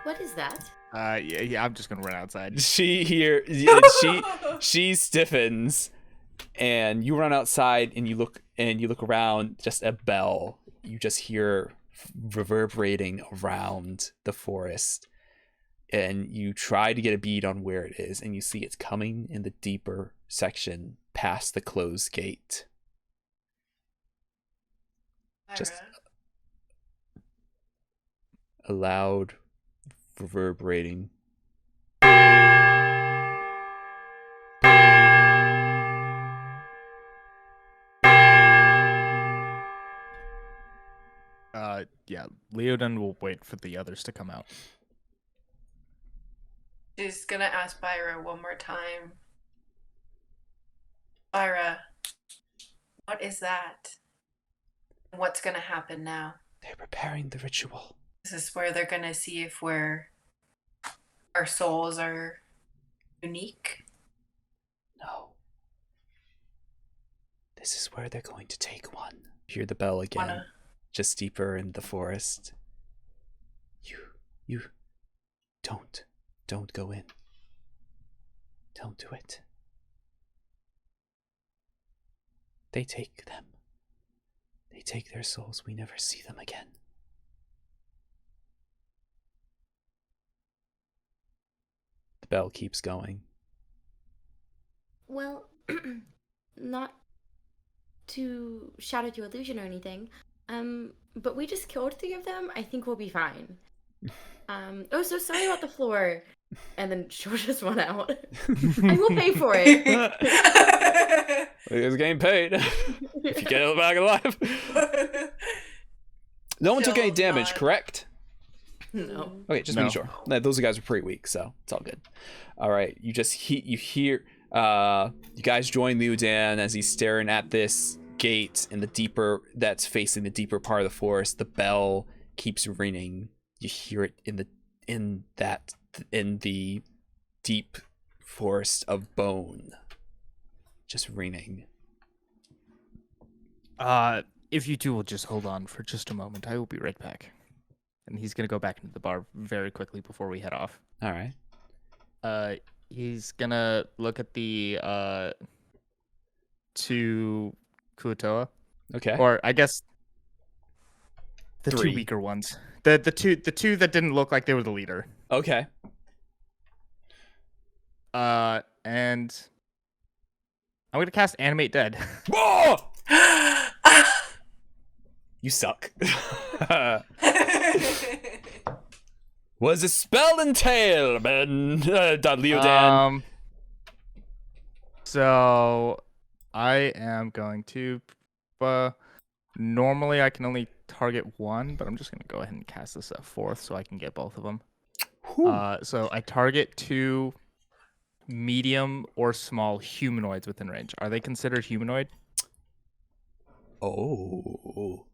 What is that? Yeah, I'm just gonna run outside. She stiffens, and you run outside, and you look around. Just a bell you just hear reverberating around the forest, and you try to get a bead on where it is, and you see it's coming in the deeper section past the closed gate. Just a loud reverberating. Yeah, Leodin will wait for the others to come out. She's gonna ask Byra one more time. Byra, what is that? What's gonna happen now? They're preparing the ritual. Is this where they're gonna see if our souls are unique? No. This is where they're going to take one. Hear the bell again, just deeper in the forest. You don't go in. Don't do it. They take them. They take their souls. We never see them again. The bell keeps going. Well, not to shatter your illusion or anything, but we just killed 3 of them. I think we'll be fine. Oh, so sorry about the floor. And then she'll just run out. I will pay for it. You guys are getting paid. If you get it back alive. No one took any damage, correct? No. Okay, just making sure. Those guys are pretty weak, so it's all good. All right, you hear you guys join Liu Dan as he's staring at this gate in the deeper that's facing the deeper part of the forest. The bell keeps ringing. You hear it in the deep forest of bone, just ringing. If you two will just hold on for just a moment, I will be right back. And he's gonna go back into the bar very quickly before we head off. All right. He's gonna look at the two Kuatoa, Okay. or I guess the 3. two weaker ones. The two that didn't look like they were the leader. Okay. And I'm gonna cast Animate Dead. Whoa! You suck. Was a spell entail, Ben? Leodan. So I am going to. Normally I can only target one, but I'm just gonna go ahead and cast this at 4th so I can get both of them. So I target 2 medium or small humanoids within range. Are they considered humanoid? Oh,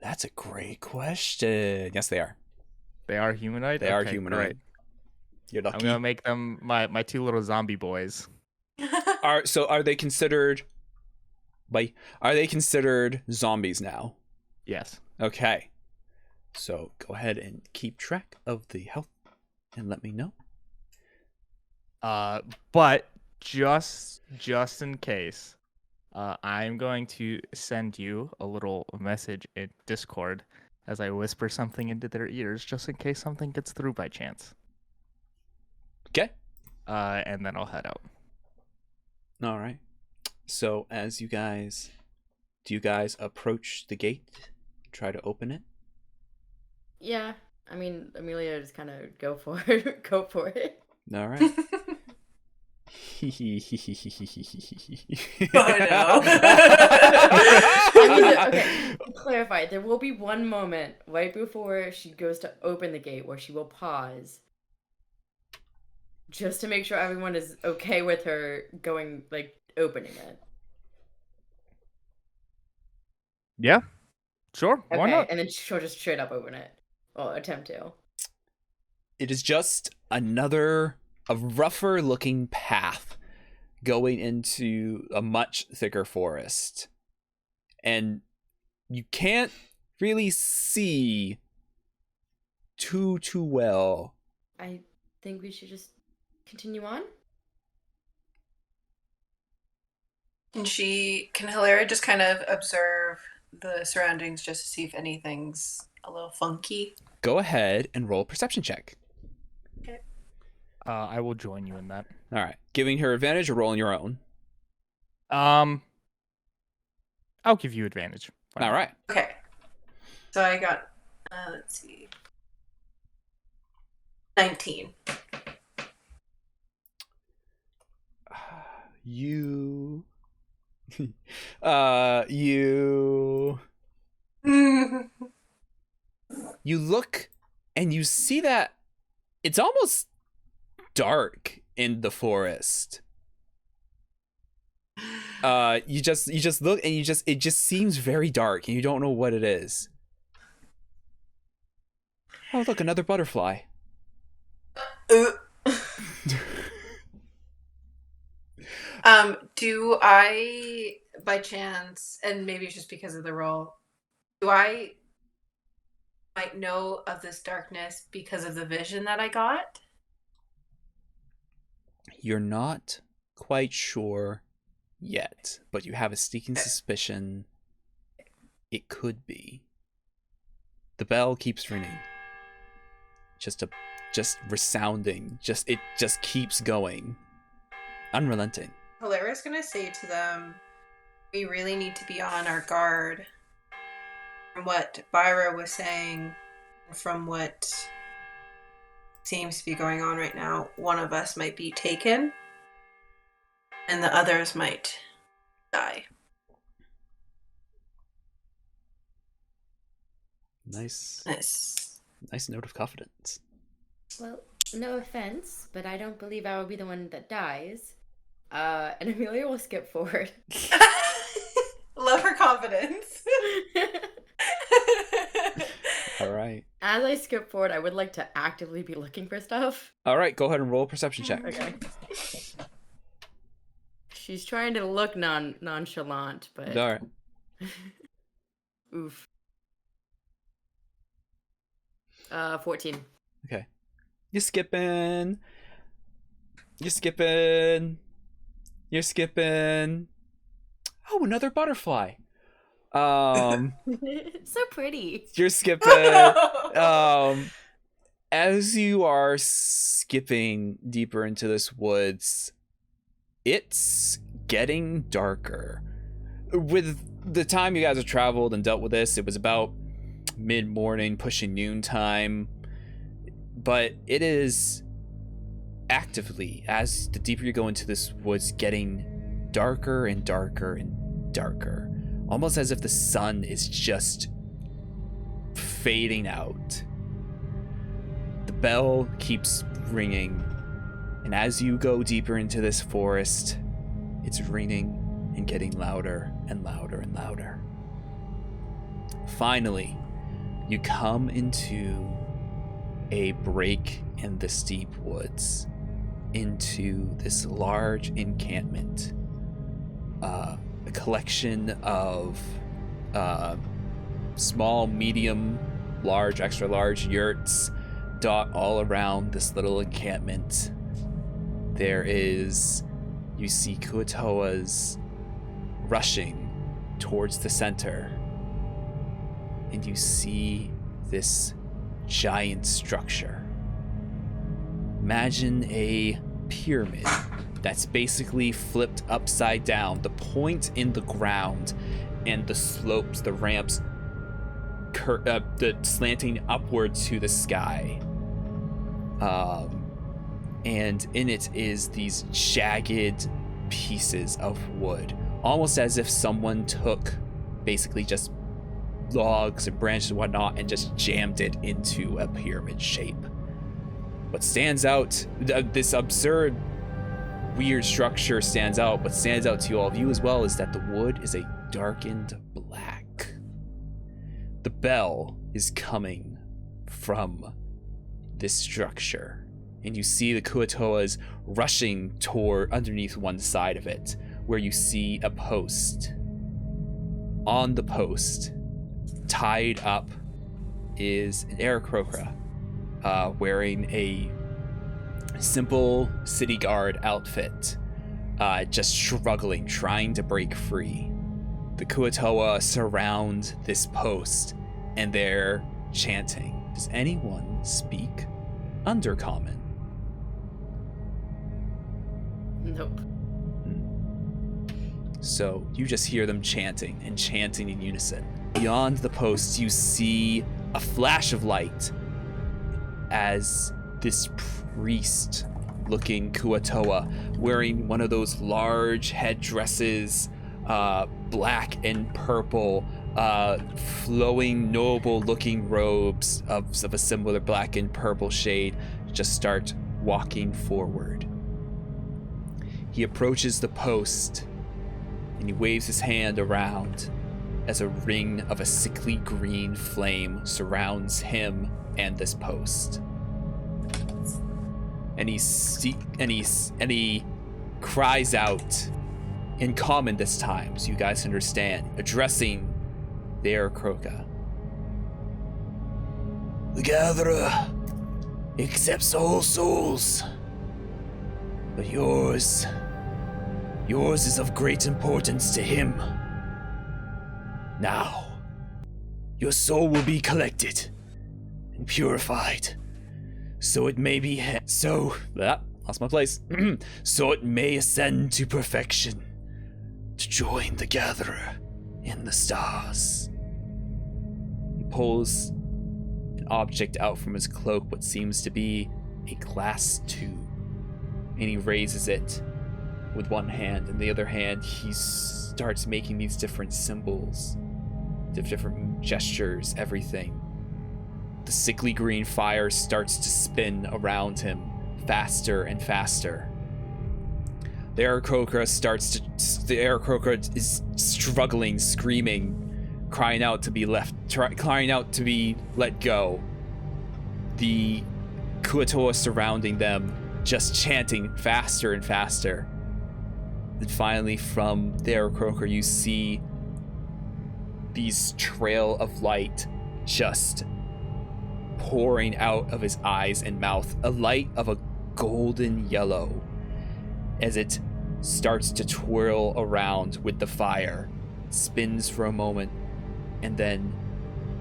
that's a great question. Yes, they are. They are humanoid? They are Okay, humanoid. great. You're lucky. I'm gonna make them my 2 little zombie boys. Are they considered? Are they considered zombies now? Yes. Okay. So go ahead and keep track of the health and let me know. But just in case, I'm going to send you a little message in Discord as I whisper something into their ears, just in case something gets through by chance. Okay. And then I'll head out. All right. So do you guys approach the gate, try to open it? Yeah, I mean, Amelia just kind of go for it. Go for it. All right. Oh I mean, okay, to clarify, there will be one moment right before she goes to open the gate where she will pause just to make sure everyone is okay with her going, like, opening it. Yeah, sure. Why not? And then she'll just straight up open it. Well, attempt to. It is just a rougher looking path going into a much thicker forest. And you can't really see too well. I think we should just continue on. Can Hilaria just kind of observe the surroundings just to see if anything's a little funky? Go ahead and roll a perception check. Okay. I will join you in that. All right. Giving her advantage or rolling your own? I'll give you advantage. All right. Okay. So I got, let's see, 19. You look and you see that it's almost dark in the forest. You just look and it just seems very dark and you don't know what it is. Oh, look, another butterfly. Do I, by chance, and maybe it's just because of the role, do I might know of this darkness because of the vision that I got? You're not quite sure yet, but you have a sneaking suspicion it could be. The bell keeps ringing. Just resounding. It just keeps going. Unrelenting. Hilaria's gonna say to them, we really need to be on our guard. From what Byra was saying, from what seems to be going on right now, one of us might be taken, and the others might die. Nice note of confidence. Well, no offense, but I don't believe I will be the one that dies. And Amelia will skip forward. Love her confidence. All right. As I skip forward, I would like to actively be looking for stuff. All right, go ahead and roll a perception check. Okay. She's trying to look nonchalant, but... All right. Oof. 14. Okay. You're skipping. You're skipping. Oh, another butterfly. So pretty. You're skipping. As you are skipping deeper into this woods, it's getting darker. With the time you guys have traveled and dealt with this, it was about mid-morning, pushing noontime. But it is actively, as the deeper you go into this woods, getting darker and darker and darker. Almost as if the sun is just fading out. The bell keeps ringing, and as you go deeper into this forest, it's ringing and getting louder and louder and louder. Finally, you come into a break in the steep woods, into this large encampment, a collection of small, medium, large, extra large yurts dot all around this little encampment. You see Kuatoas rushing towards the center, and you see this giant structure. Imagine a pyramid that's basically flipped upside down. The point in the ground and the slopes, the ramps, the slanting upward to the sky. And in it is these jagged pieces of wood, almost as if someone took basically just logs and branches and whatnot and just jammed it into a pyramid shape. What stands out, this absurd, weird structure stands out, but stands out to all of you as well, is that the wood is a darkened black. The bell is coming from this structure, and you see the Kuatoas rushing toward underneath one side of it, where you see a post. On the post, tied up, is an Aarakocra, wearing a simple city guard outfit, just struggling, trying to break free. The Kuatoa surround this post, and they're chanting. Does anyone speak Undercommon? Nope. So you just hear them chanting and chanting in unison. Beyond the post, you see a flash of light as this priest-looking Kuatoa, wearing one of those large headdresses, black and purple, flowing, noble-looking robes of a similar black and purple shade, just start walking forward. He approaches the post, and he waves his hand around as a ring of a sickly green flame surrounds him and this post. And he cries out in common this time, so you guys understand, addressing the Aarakocra. The Gatherer accepts all souls, but yours is of great importance to him. Now, your soul will be collected and purified, so it may be lost my place. So it may ascend to perfection to join the Gatherer in the stars. He pulls an object out from his cloak, what seems to be a glass tube, and he raises it with one hand, and the other hand he starts making these different symbols, different gestures, everything. The sickly green fire starts to spin around him faster and faster. The Aarakocra is struggling, screaming, crying out to be let go. The Kuatoa surrounding them, just chanting faster and faster. Then finally, from the Aarakocra, you see these trail of light just pouring out of his eyes and mouth, a light of a golden yellow, as it starts to twirl around with the fire, spins for a moment, and then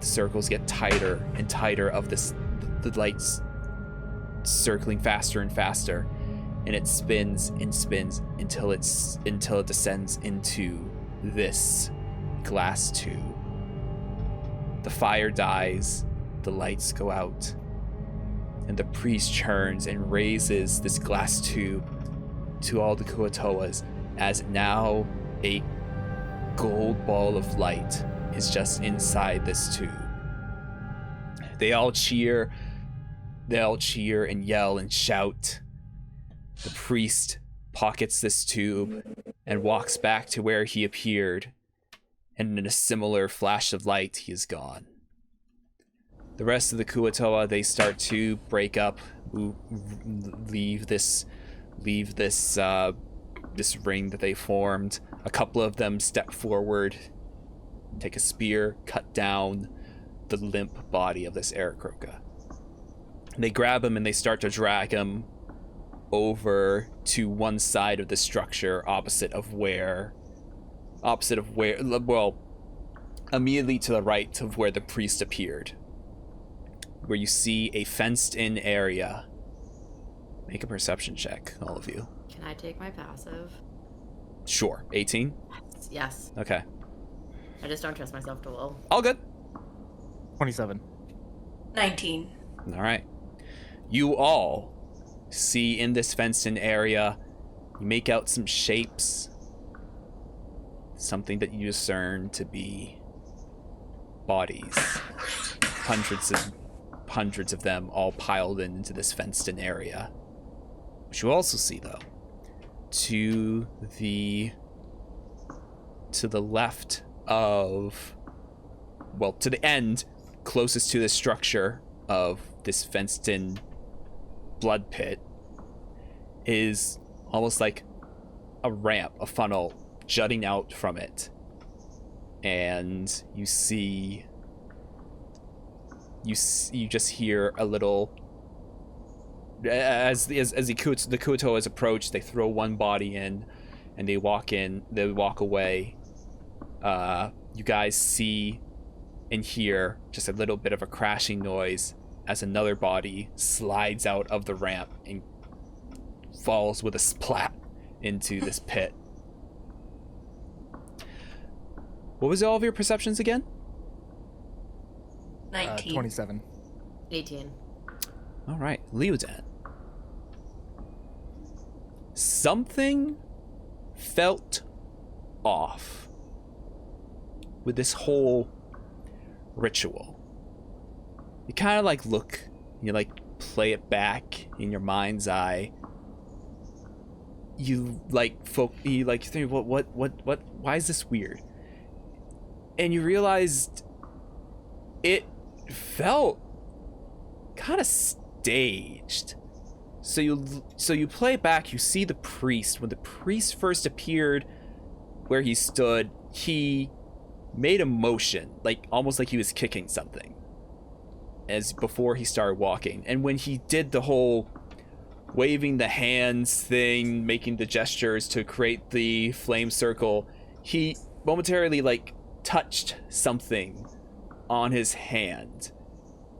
the circles get tighter and tighter of the lights circling faster and faster, and it spins and spins until it descends into this glass tube. The fire dies, the lights go out, and the priest turns and raises this glass tube to all the Kuatoas, as now a gold ball of light is just inside this tube. They all cheer and yell and shout. The priest pockets this tube and walks back to where he appeared, and in a similar flash of light, he is gone. The rest of the Kuatoa, they start to break up, leave this ring that they formed. A couple of them step forward, take a spear, cut down the limp body of this Aarakocra. They grab him and they start to drag him over to one side of the structure, opposite of where, well, immediately to the right of where the priest appeared, where you see a fenced-in area. Make a perception check, all of you. Can I take my passive? Sure. 18? Yes. Okay. I just don't trust myself to roll. All good. 27. 19. All right. You all see in this fenced-in area, you make out some shapes. Something that you discern to be bodies. Hundreds of them all piled into this fenced-in area. What you also see, though, to the left of, well, to the end closest to the structure of this fenced-in blood pit, is almost like a ramp, a funnel jutting out from it. And you see, you just hear a little, as the Kuatoas approach, they throw one body in and they walk away. You guys see and hear just a little bit of a crashing noise as another body slides out of the ramp and falls with a splat into this pit. What was all of your perceptions again? 19. 27. 18. All right, Leodan. Something felt off with this whole ritual. You kind of like look, you like play it back in your mind's eye. You like think, what, why is this weird? And you realized it felt kind of staged. So you play it back, you see the priest. When the priest first appeared where he stood, he made a motion, like almost like he was kicking something, as before he started walking. And when he did the whole waving the hands thing, making the gestures to create the flame circle, he momentarily like touched something on his hand.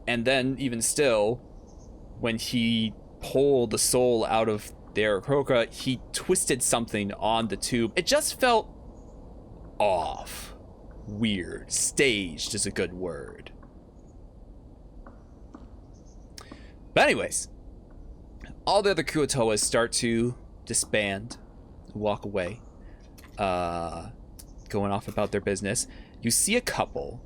And then even still, when he pulled the soul out of their Aarakocra, he twisted something on the tube. It just felt off. Weird. Staged is a good word. But anyways, all the other Kuatoas start to disband, walk away, going off about their business. You see a couple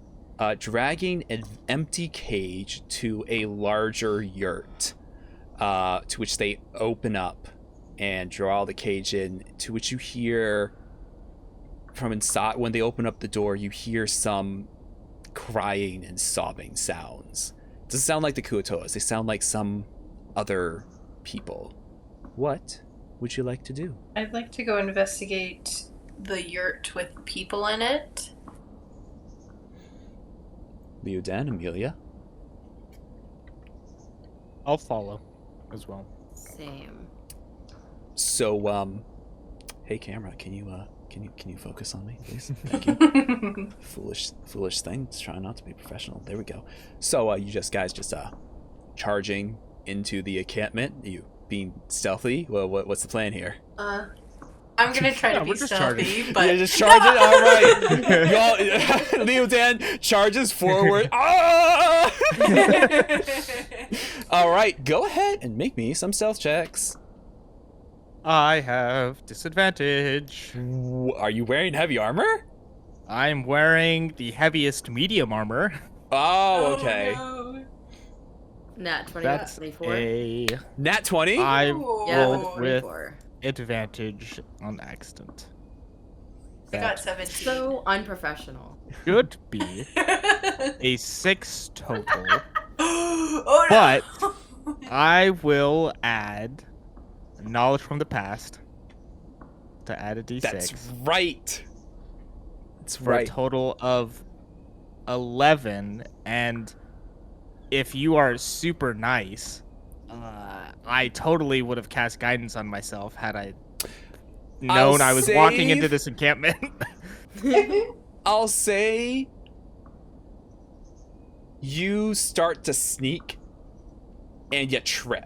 dragging an empty cage to a larger yurt, to which they open up and draw the cage in, to which you hear from inside. When they open up the door, you hear some crying and sobbing sounds. It doesn't sound like the Kuatoas. They sound like some other people. What would you like to do? I'd like to go investigate the yurt with people in it. Leodan, Amelia? I'll follow as well. Same. So, hey camera, can you focus on me, please? Thank you. Foolish thing. Just trying not to be professional. There we go. So, you guys charging into the encampment. You being stealthy. Well, what's the plan here? I'm gonna try to we're be just stealthy, but Yeah, just charge it. All right. Y'all, Leo Dan charges forward. Ah! All right, go ahead and make me some stealth checks. I have disadvantage. Are you wearing heavy armor? I'm wearing the heaviest medium armor. Oh, okay. no. Nat 20, That's 24. a... Nat 20? I Yeah, rolled with 24. advantage on accident. I got That 17. So unprofessional. should be a 6 total, Oh, no. but I will add knowledge from the past to add a d6 That's right. That's for right. a total of 11. And if you are super nice, I totally would have cast guidance on myself had I known I was walking into this encampment. I'll say you start to sneak and you trip.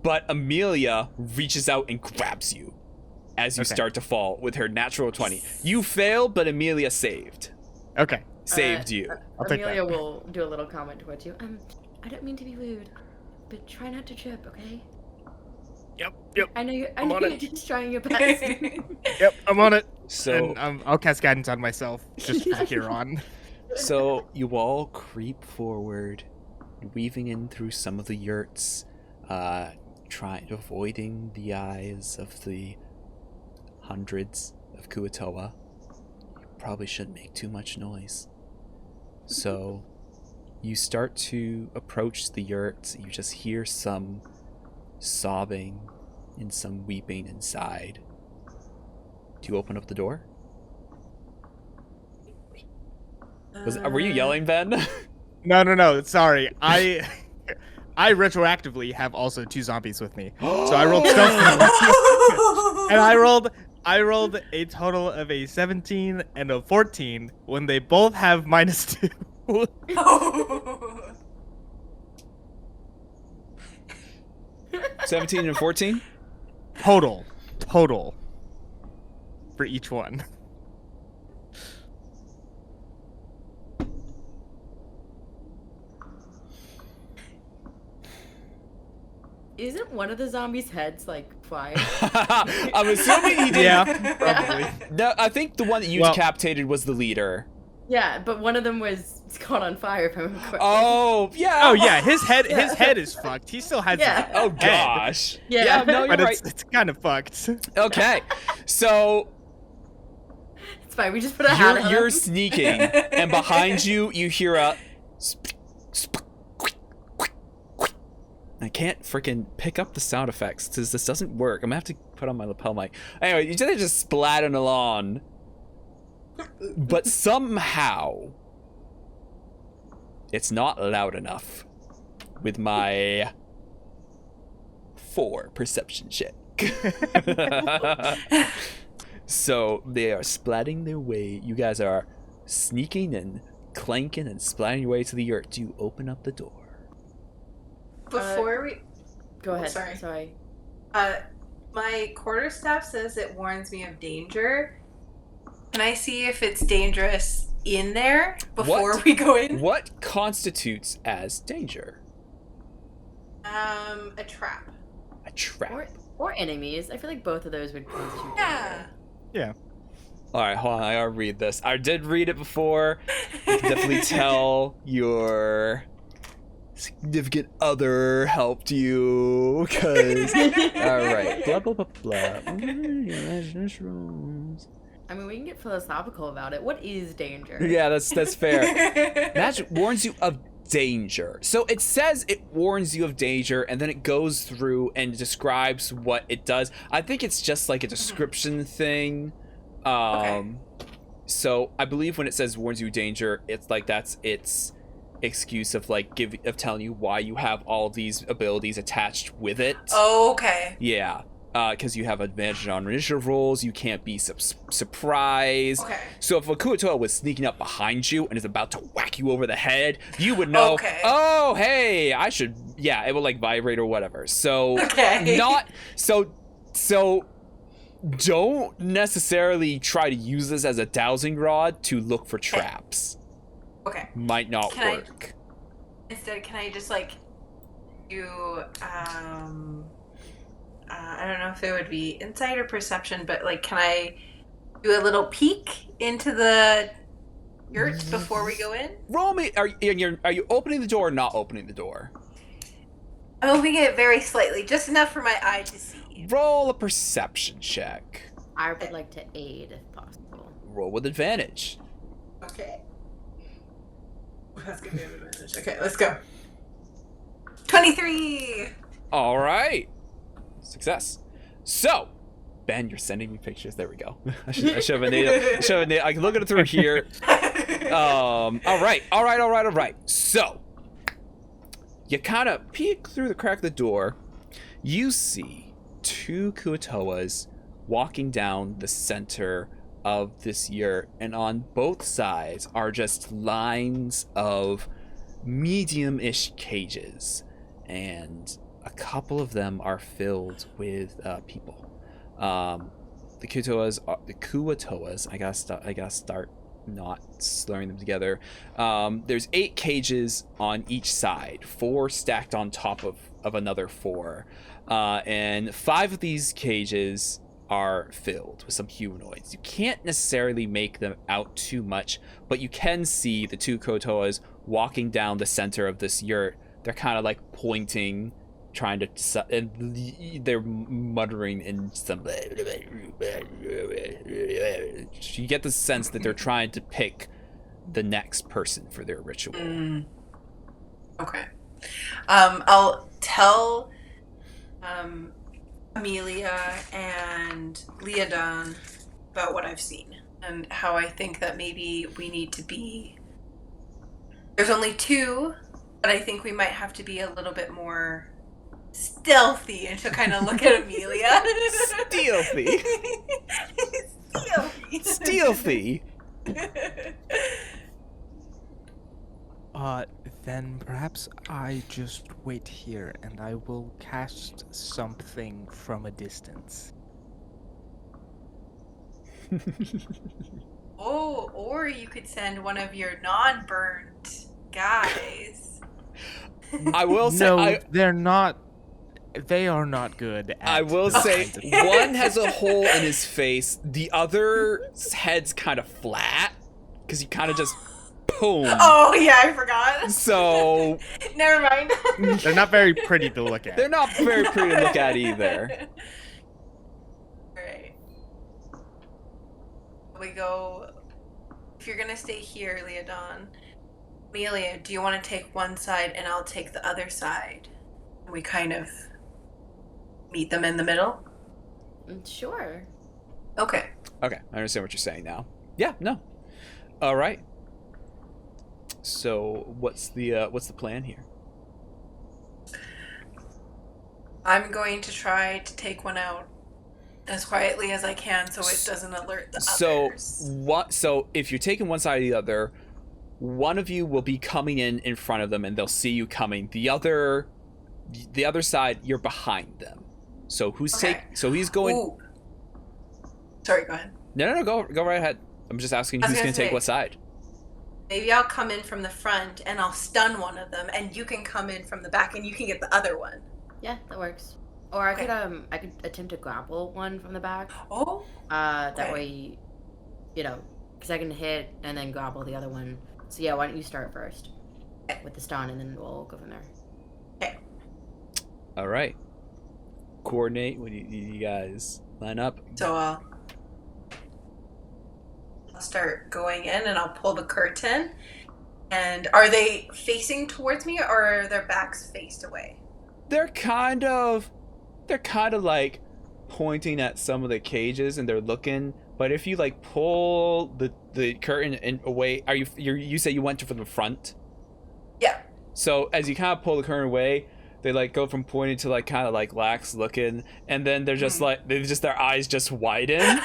But Amelia reaches out and grabs you as you Okay. start to fall with her natural 20. You failed, but Amelia saved. Okay. Saved you. I'll take Amelia that. will do a little comment towards you. I don't mean to be rude, but try not to trip, okay? Yep. I know you're I'm on it. just trying your best. Yep, I'm on it. So, And, I'll cast guidance on myself just from here on. so you all creep forward, weaving in through some of the yurts, avoiding the eyes of the hundreds of Kuatoa. You probably shouldn't make too much noise. So you start to approach the yurt. You just hear some sobbing and some weeping inside. Do you open up the door? Were you yelling, Ben? No. Sorry. I retroactively have also 2 zombies with me. So I rolled stealth. And I rolled a total of a 17 and a 14 when they both have -2. 17 and 14? Total for each one. Isn't one of the zombies' heads like flying? I'm assuming he did. Yeah, probably. No, I think the one that you decapitated was the leader. Yeah, but one of them was caught on fire, if I remember correctly. Oh, yeah. Oh yeah, his head is fucked. He still has Yeah. his Oh, head, gosh. Yeah. No, you're but right. it's kind of fucked. Okay. So It's fine, we just put a hat on you're him. sneaking, and behind you, you hear a... I can't freaking pick up the sound effects because this doesn't work. I'm gonna have to put on my lapel mic. Anyway, you just splatting along. But somehow, it's not loud enough with my 4 perception check. So they are splatting their way. You guys are sneaking and clanking and splatting your way to the yurt. Do you open up the door? Before we... Go ahead. sorry. My quarterstaff says it warns me of danger. Can I see if it's dangerous in there before we go in? What constitutes as danger? A trap. A trap. Or enemies. I feel like both of those would constitute Yeah. danger. Yeah. All right, hold on. I gotta read this. I did read it before. You can definitely tell your significant other helped you, because... All right. Blah, blah, blah, blah. I mean, we can get philosophical about it. What is danger? Yeah, that's fair. Magic warns you of danger. So it says it warns you of danger, and then it goes through and describes what it does. I think it's just like a description thing. Okay. So I believe when it says warns you of danger, it's like that's its excuse of like telling you why you have all these abilities attached with it. Oh, okay. Yeah. because you have advantage on initiative rolls. You can't be surprised. Okay. So if a Kuatoa was sneaking up behind you and is about to whack you over the head, you would know, Okay. oh, hey, I should, yeah, it will like vibrate or whatever. So Okay. so don't necessarily try to use this as a dowsing rod to look for traps. Okay. Might not Can work. Instead, can I just like do I don't know if it would be insight or perception, but like, can I do a little peek into the yurt before we go in? Roll me. Are you opening the door or not opening the door? I'm opening it very slightly, just enough for my eye to see. Roll a perception check. I would like to aid if possible. Roll with advantage. Okay. That's gonna be an advantage. Okay, let's go. 23. All right. Success. So, Ben, you're sending me pictures. There we go. I should have a native. I can look at it through here. All right. So, you kind of peek through the crack of the door. You see 2 Kuatoas walking down the center of this yurt, and on both sides are just lines of medium-ish cages, and a couple of them are filled with people. The Kuatoas. I gotta start not slurring them together. There's 8 cages on each side, 4 stacked on top of another 4, and 5 of these cages are filled with some humanoids. You can't necessarily make them out too much, but you can see the 2 Kuatoas walking down the center of this yurt. They're kind of like pointing, trying to, and they're muttering in some. You get the sense that they're trying to pick the next person for their ritual. Okay. I'll tell Amelia and Leodon about what I've seen and how I think that maybe we need to be. There's only 2, but I think we might have to be a little bit more stealthy, and she'll kind of look at Amelia. Stealthy. Stealthy. Then perhaps I just wait here and I will cast something from a distance. Oh, or you could send one of your non-burnt guys. I will say, No, they're not. They are not good at I will those say, kinds of one has a hole in his face. The other's head's kind of flat because he kind of just boom. Oh yeah, I forgot. So Never mind. They're not very pretty to look at. they're not very pretty to look at either. Alright. We go. If you're gonna stay here, Leodon, Amelia, do you want to take one side and I'll take the other side? We kind of meet them in the middle. Sure. Okay. Okay, I understand what you're saying now. Yeah, no. All right. So what's the plan here? I'm going to try to take one out as quietly as I can so it doesn't alert the others. So if you're taking one side or the other, one of you will be coming in front of them and they'll see you coming. The other side, you're behind them. So he's going. Ooh. Sorry, go ahead. No, go right ahead. I'm just asking who's going to take what side. Maybe I'll come in from the front and I'll stun one of them, and you can come in from the back and you can get the other one. Yeah, that works. Or I could attempt to grapple one from the back. Oh. That way, because I can hit and then grapple the other one. So yeah, why don't you start first with the stun, and then we'll go from there. Okay. All right. Coordinate when you guys line up. So I'll start going in and I'll pull the curtain. And are they facing towards me or are their backs faced away? They're kind of like pointing at some of the cages and they're looking. But if you like pull the curtain away, you say you went from the front? Yeah. So as you kind of pull the curtain away, They like go from pointing to like kind of like lax looking, and then they're just like their eyes just widen.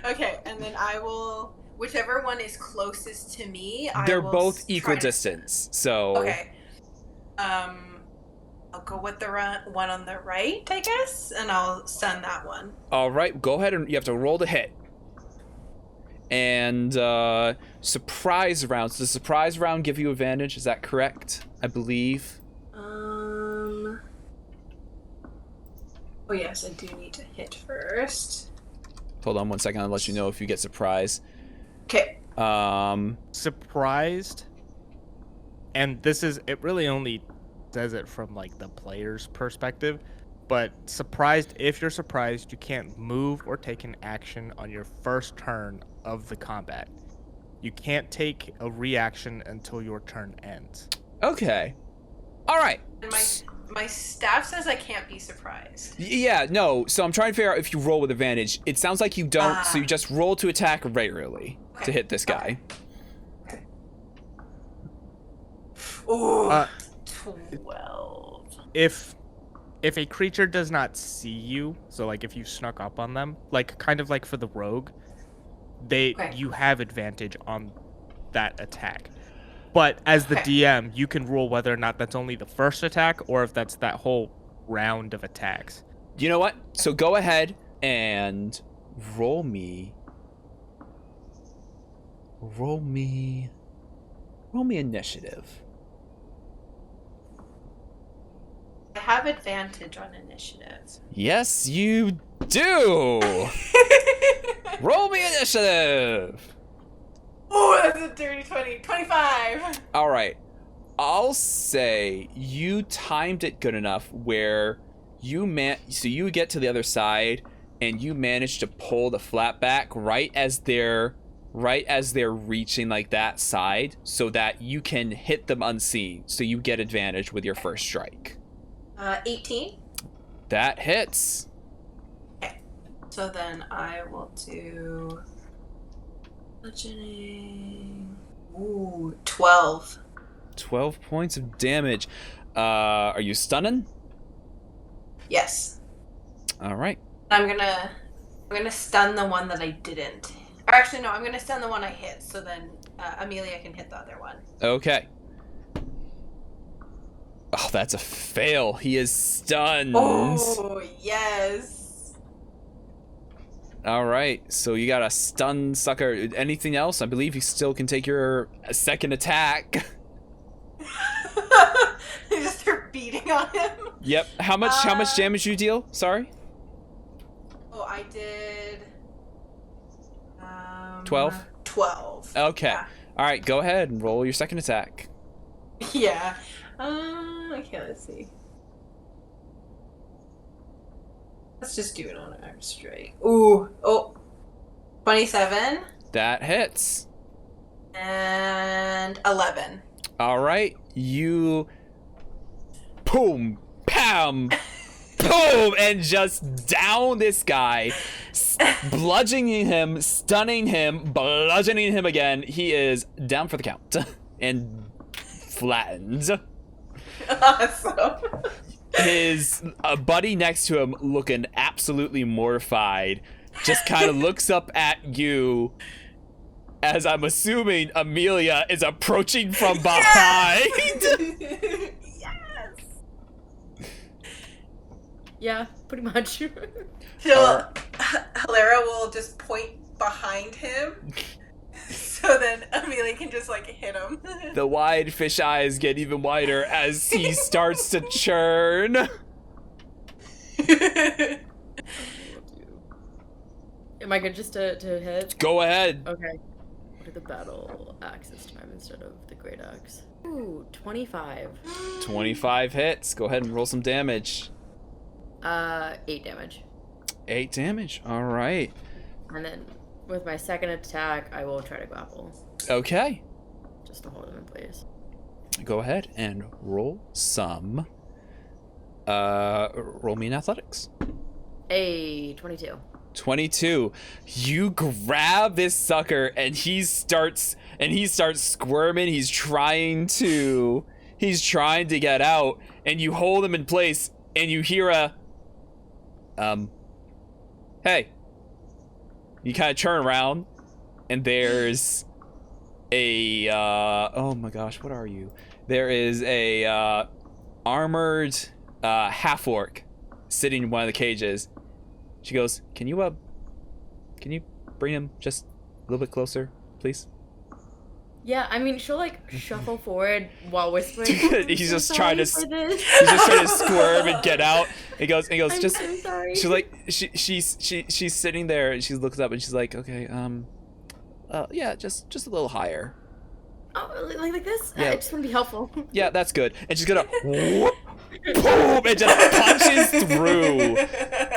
Okay, and then I will, whichever one is closest to me, They're I will both try equal to- distance, so Okay. I'll go with the one on the right, I guess, and I'll stun that one. all right, go ahead and you have to roll to hit. And surprise round. So the surprise round give you advantage. Is that correct? I believe. Oh yes, I do need to hit first. Hold on 1 second. I'll let you know if you get surprise. Okay. Surprised, and it really only says it from like the player's perspective, but if you're surprised, you can't move or take an action on your first turn of the combat. You can't take a reaction until your turn ends. Okay. All right. And my staff says I can't be surprised. Yeah, no. So I'm trying to figure out if you roll with advantage. It sounds like you don't, so you just roll to attack regularly to hit this guy. Okay. Ooh, 12. If a creature does not see you, so like if you snuck up on them, like kind of like for the rogue, you have advantage on that attack. But as the DM, you can rule whether or not that's only the first attack or if that's that whole round of attacks. You know what? So go ahead and roll me initiative. I have advantage on initiative. Yes, you do. Roll me initiative. Oh, that's a dirty 20. 25. All right. I'll say you timed it good enough where so you get to the other side and you manage to pull the flat back right as they're reaching like that side so that you can hit them unseen. So you get advantage with your first strike. 18. That hits. Okay. So then I will do bludgeoning. Ooh, 12. 12 points of damage. Are you stunning? Yes. All right. I'm gonna stun the one that I didn't. Or actually, no, I'm gonna stun the one I hit. So then Amelia can hit the other one. Okay. Oh, that's a fail. He is stunned. Oh, yes. All right. So you got a stun sucker. Anything else? I believe you still can take your second attack. You just start beating on him. Yep. How much damage you deal? Sorry. Oh, I did 12? 12. Okay. Yeah. All right, go ahead and roll your second attack. Yeah. Okay, let's see. Let's just do it on arm straight. Ooh. Oh. 27. That hits. And 11. All right. You boom, pam, boom, and just down this guy, bludgeoning him, stunning him, bludgeoning him again. He is down for the count and flattened. Awesome. His buddy next to him, looking absolutely mortified, just kind of looks up at you as I'm assuming Amelia is approaching from behind. Yes. Yeah, pretty much. So Hilera will just point behind him, so then Amelia can just like hit him. The wide fish eyes get even wider as he starts to churn. Am I good just to hit? Go ahead. Okay. What are the battle axe this time instead of the great axe? Ooh, 25. 25 hits. Go ahead and roll some damage. 8 damage. 8 damage. All right. And then with my second attack, I will try to grapple. Okay. Just to hold him in place. Go ahead and roll some. Roll me in athletics. 22. 22. You grab this sucker and he starts squirming. He's trying to he's trying to get out, and you hold him in place, and you hear a, hey. You kind of turn around, and there's a, oh my gosh, what are you? There is a, armored, half-orc sitting in one of the cages. She goes, can you bring him just a little bit closer, please? Yeah, I mean, she'll like shuffle forward while whispering. He's just trying to squirm and get out. He goes, I'm just. so sorry. She's like, she's sitting there and she looks up and she's like, okay, yeah, just a little higher. Oh, like this? Yeah. I just want to be helpful. Yeah, that's good. And she's gonna whoop, boom, and just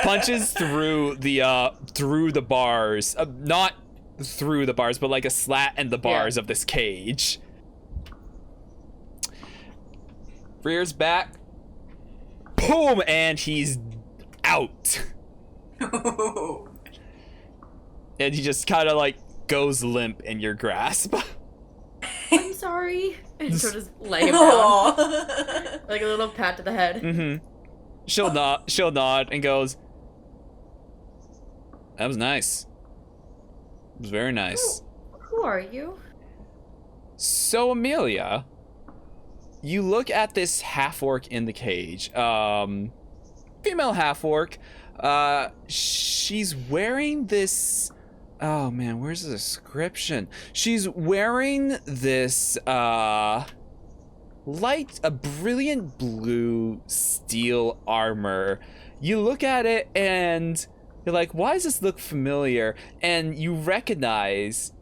punches through the bars, not through the bars, but like a slat in the bars of this cage. Rears back, boom, and he's out. And he just kind of like goes limp in your grasp. I'm sorry. And she'll just lay him down. Like a little pat to the head. Mm-hmm. She'll nod and goes, that was nice. It was very nice. Who are you? So, Amelia, you look at this half-orc in the cage. Female half-orc. She's wearing this... Oh, man, where's the description? She's wearing this, a brilliant blue steel armor. You look at it and you're like, why does this look familiar? And you recognize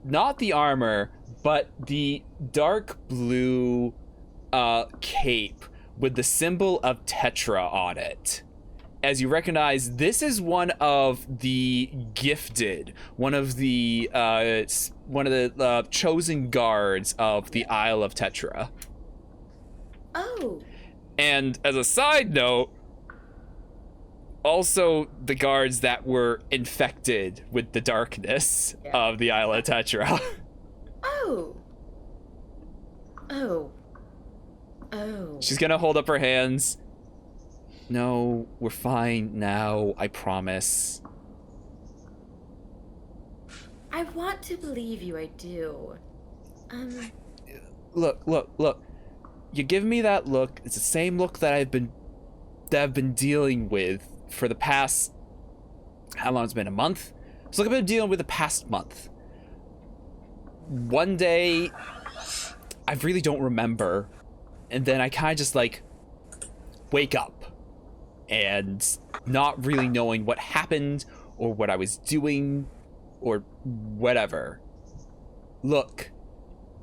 not the armor, but the dark blue cape with the symbol of Tetra on it. As you recognize, this is one of the gifted, one of the chosen guards of the Isle of Tetra. Oh. And as a side note, also the guards that were infected with the darkness of the Isle of Tetra. Oh. Oh. Oh. She's gonna hold up her hands. No, we're fine now, I promise. I want to believe you, I do. Look. You give me that look. It's the same look that I've been dealing with for the past, how long it's been, a month? So I've been dealing with the past month. One day, I really don't remember, and then I kind of just like wake up and not really knowing what happened or what I was doing or whatever. Look,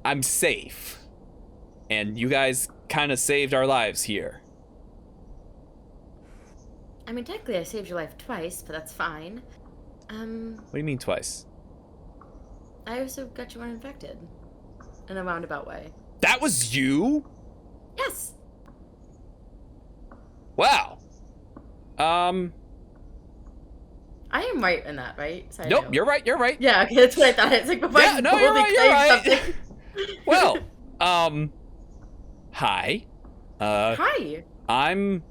I'm safe, and you guys kind of saved our lives here. I mean, technically I saved your life twice, but that's fine. What do you mean twice? I also got you uninfected. In a roundabout way. That was you? Yes! Wow. I am right in that, right? Sorry, Nope, no. you're right. Yeah, okay, that's what I thought. It's like before Yeah, I no, you're boldly right. claim something. Well, hi. Hi. I'm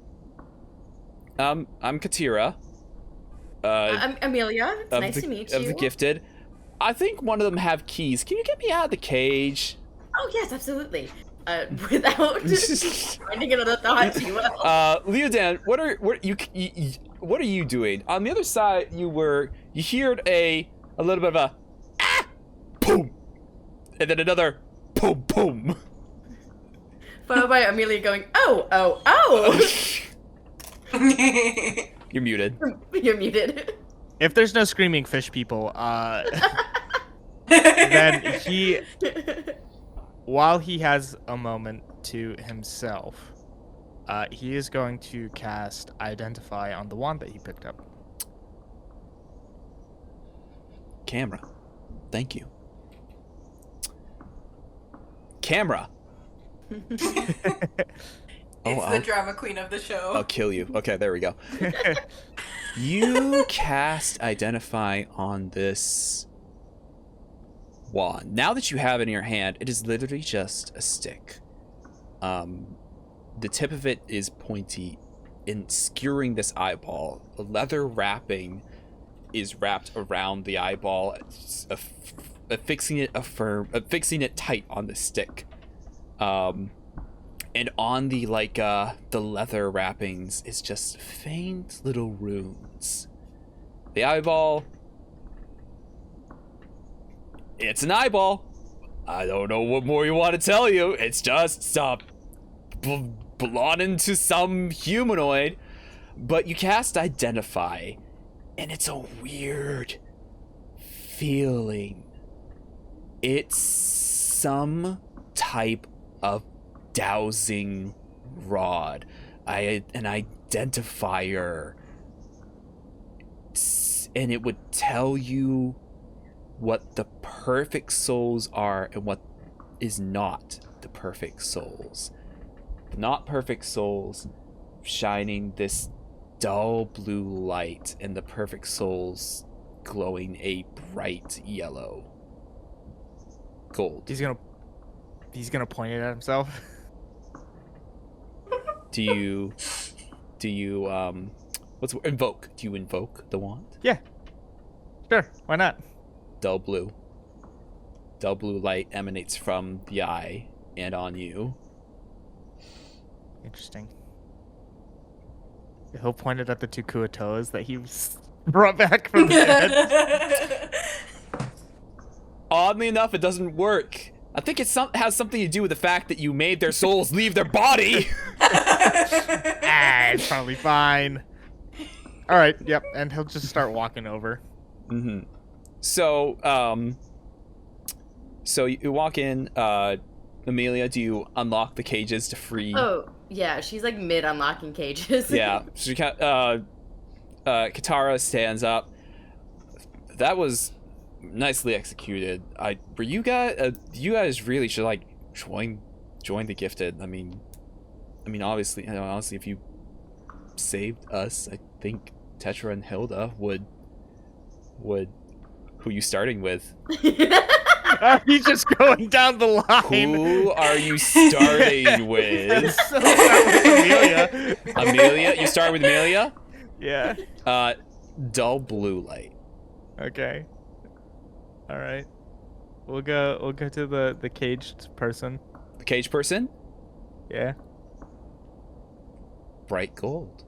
Katira. I'm Amelia. It's nice to meet you. Of the gifted. I think one of them have keys. Can you get me out of the cage? Oh, yes, absolutely. Without finding another thought, you will. Leodan, what are you doing? On the other side, you heard a little bit of a boom, and then another boom boom. Followed by Amelia going, oh. You're muted. You're muted. If there's no screaming fish people, then while he has a moment to himself, he is going to cast Identify on the wand that he picked up. Camera. Thank you. Camera. It's the drama queen of the show. I'll kill you. Okay, there we go. You cast Identify on this wand. Now that you have it in your hand, it is literally just a stick. The tip of it is pointy and skewering this eyeball. A leather wrapping is wrapped around the eyeball, affixing it tight on the stick. And on the the leather wrappings is just faint little runes. The eyeball, it's an eyeball. I don't know what more you want to tell you. It's just belonging to some humanoid. But you cast Identify, and it's a weird feeling. It's some type of dowsing rod. An identifier. And it would tell you what the perfect souls are and what is not the perfect souls. The not perfect souls shining this dull blue light, and the perfect souls glowing a bright yellow. Gold. He's gonna point it at himself. Do you invoke? Do you invoke the wand? Yeah. Sure, why not? Dull blue light emanates from the eye and on you. Interesting. He'll point it at the two Kuatoas that he brought back from the dead. Oddly enough, it doesn't work. I think it has something to do with the fact that you made their souls leave their body. It's probably fine. All right, yep, and he'll just start walking over. Mm-hmm. So, so you walk in. Amelia, do you unlock the cages to free? Oh, yeah, she's like mid unlocking cages. Yeah. So Katara stands up. That was nicely executed. You guys really should like join the Gifted. I mean, obviously, honestly, if you saved us, I think Tetra and Hilda would. Who you starting with? He's just going down the line. Who are you starting with? So start with Amelia. Amelia? You start with Amelia? Yeah. Dull blue light. Okay. All right. We'll go to the caged person. The cage person? Yeah. Bright gold.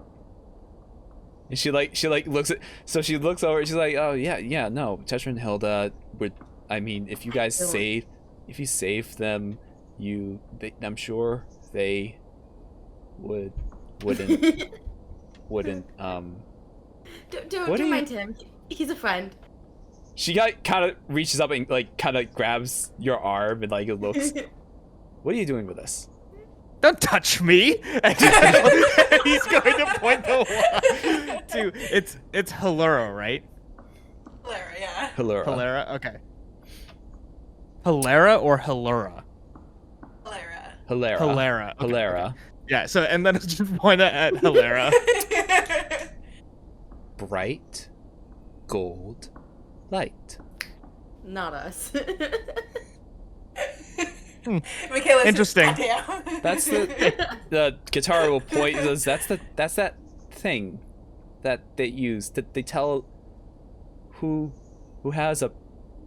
And she looks at, so she looks over and she's like, oh yeah, no, Tetra and Hilda would, I mean, if you guys save them, I'm sure they wouldn't don't mind him. He's a friend. She kind of reaches up and like kind of grabs your arm and like looks. What are you doing with this? Don't touch me! And he's going to point the wand to it's Hilura, right? Hilura, yeah. Hilura. Hilura, okay. Hilura or Hilura? Hilura. Hilera. Hilura. Okay, Hilera. okay. Yeah, so and then just point it at Hilura. Bright gold light. Not us. Michaela's Interesting. Goddamn. That's the Katara will point. That's that thing that they use. That they tell who has a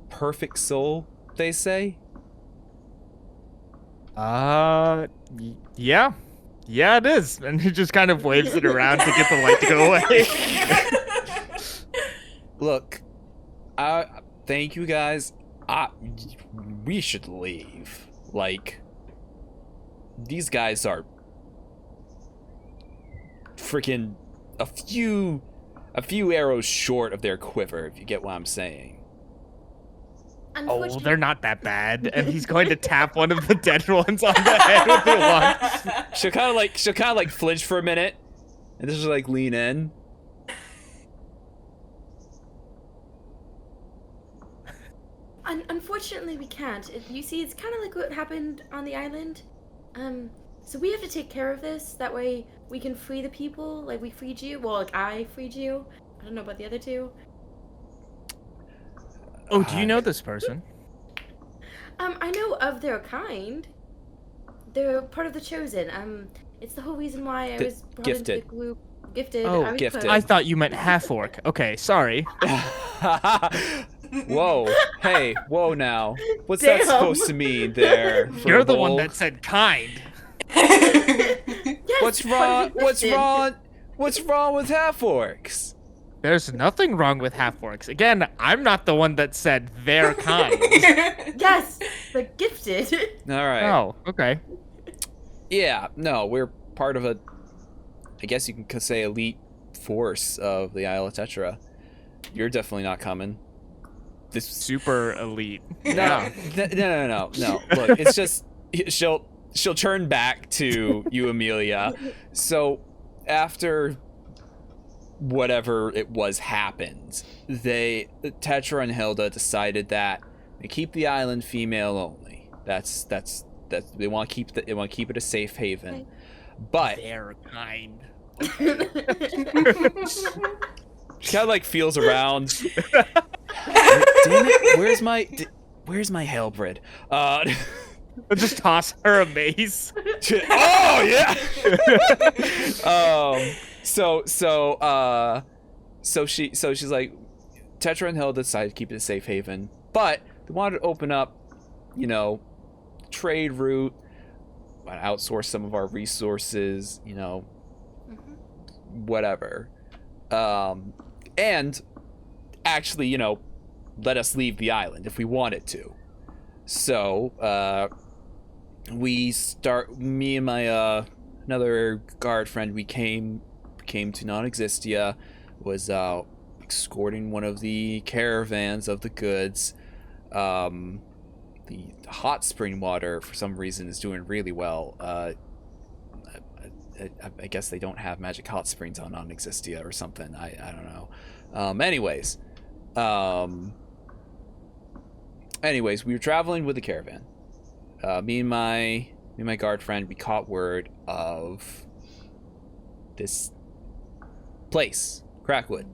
perfect soul. They say. Yeah, it is, and he just kind of waves it around to get the light to go away. Look, thank you guys. We should leave. Like, these guys are freaking a few arrows short of their quiver, if you get what I'm saying. Oh, they're not that bad, and he's going to tap one of the dead ones on the head with the wand. She'll kind of like flinch for a minute, and just like lean in. Unfortunately, we can't. You see, it's kind of like what happened on the island. So we have to take care of this. That way, we can free the people. Like we freed you. Well, like I freed you. I don't know about the other two. Oh, do you know this person? I know of their kind. They're part of the Chosen. It's the whole reason why I was brought into the Gifted. group. Gifted. Oh, I was gifted. close. I thought you meant half orc. Okay, sorry. Whoa. Hey, whoa now. What's Damn. that supposed to mean there? You're the one Furball? that said kind. Yes, What's part wrong? of the What's gifted. wrong? What's wrong with half orcs? There's nothing wrong with half orcs. Again, I'm not the one that said they're kind. Yes, the gifted. All right. Oh, okay. Yeah. No, we're part of a. I guess you can say elite force of the Isle of Tetra. You're definitely not coming. This Super elite. no, no. Look, it's just she'll turn back to you, Amelia. So after whatever it was happened, Tetra and Hilda decided that they keep the island female only. That's they want to keep it a safe haven. Okay. But They're kind. she kind of like feels around. Damn it! Where's my halberd? I'll just toss her a mace. Oh yeah. So she's like, Tetra and Hilda decided to keep it a safe haven, but they wanted to open up, trade route, outsource some of our resources, whatever, and actually, let us leave the island if we wanted to. So me and my another guard friend, we came to Nonexistia, was escorting one of the caravans of the goods. The hot spring water, for some reason, is doing really well. I guess they don't have magic hot springs on Nonexistia or something. I don't know. Anyways, we were traveling with the caravan. Me and my guard friend, we caught word of this place, Crackwood.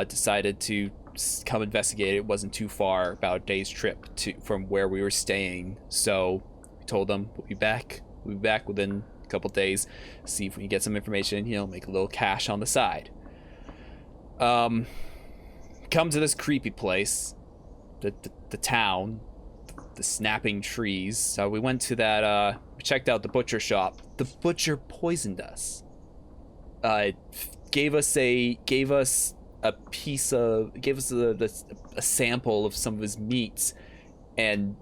Decided to come investigate. It wasn't too far, about a day's trip from where we were staying. So we told them we'll be back within a couple days. See if we can get some information. Make a little cash on the side. Come to this creepy place, the town, the snapping trees. So we went to that. We checked out the butcher shop. The butcher poisoned us. Gave us a sample of some of his meats, and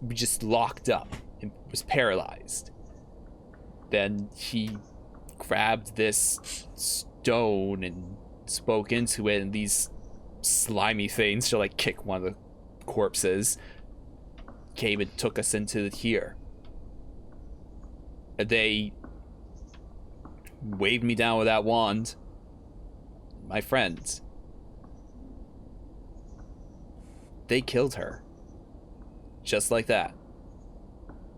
we just locked up and was paralyzed. Then he grabbed this stone and spoke into it, and these slimy things to kick one of the corpses came and took us into here. And they waved me down with that wand. My friends, they killed her just like that,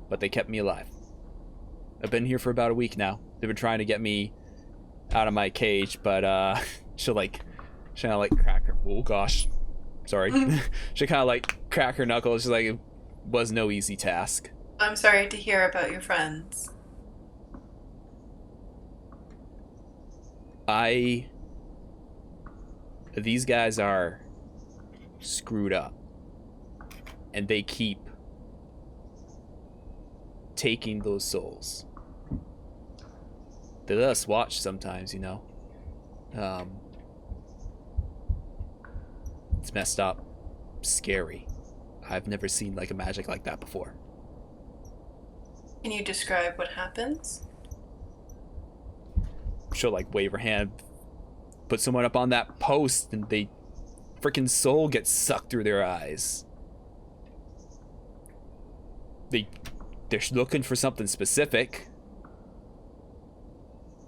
but they kept me alive. I've been here for about a week now. They've been trying to get me out of my cage, but she'll crack her, oh gosh, sorry. She'll kind of crack her knuckles. She's like, it was no easy task. I'm sorry to hear about your friends. These guys are screwed up, and they keep taking those souls. They let us watch sometimes, It's messed up, scary. I've never seen a magic like that before. Can you describe what happens? She'll wave her hand, put someone up on that post, and they freaking soul gets sucked through their eyes. They're looking for something specific.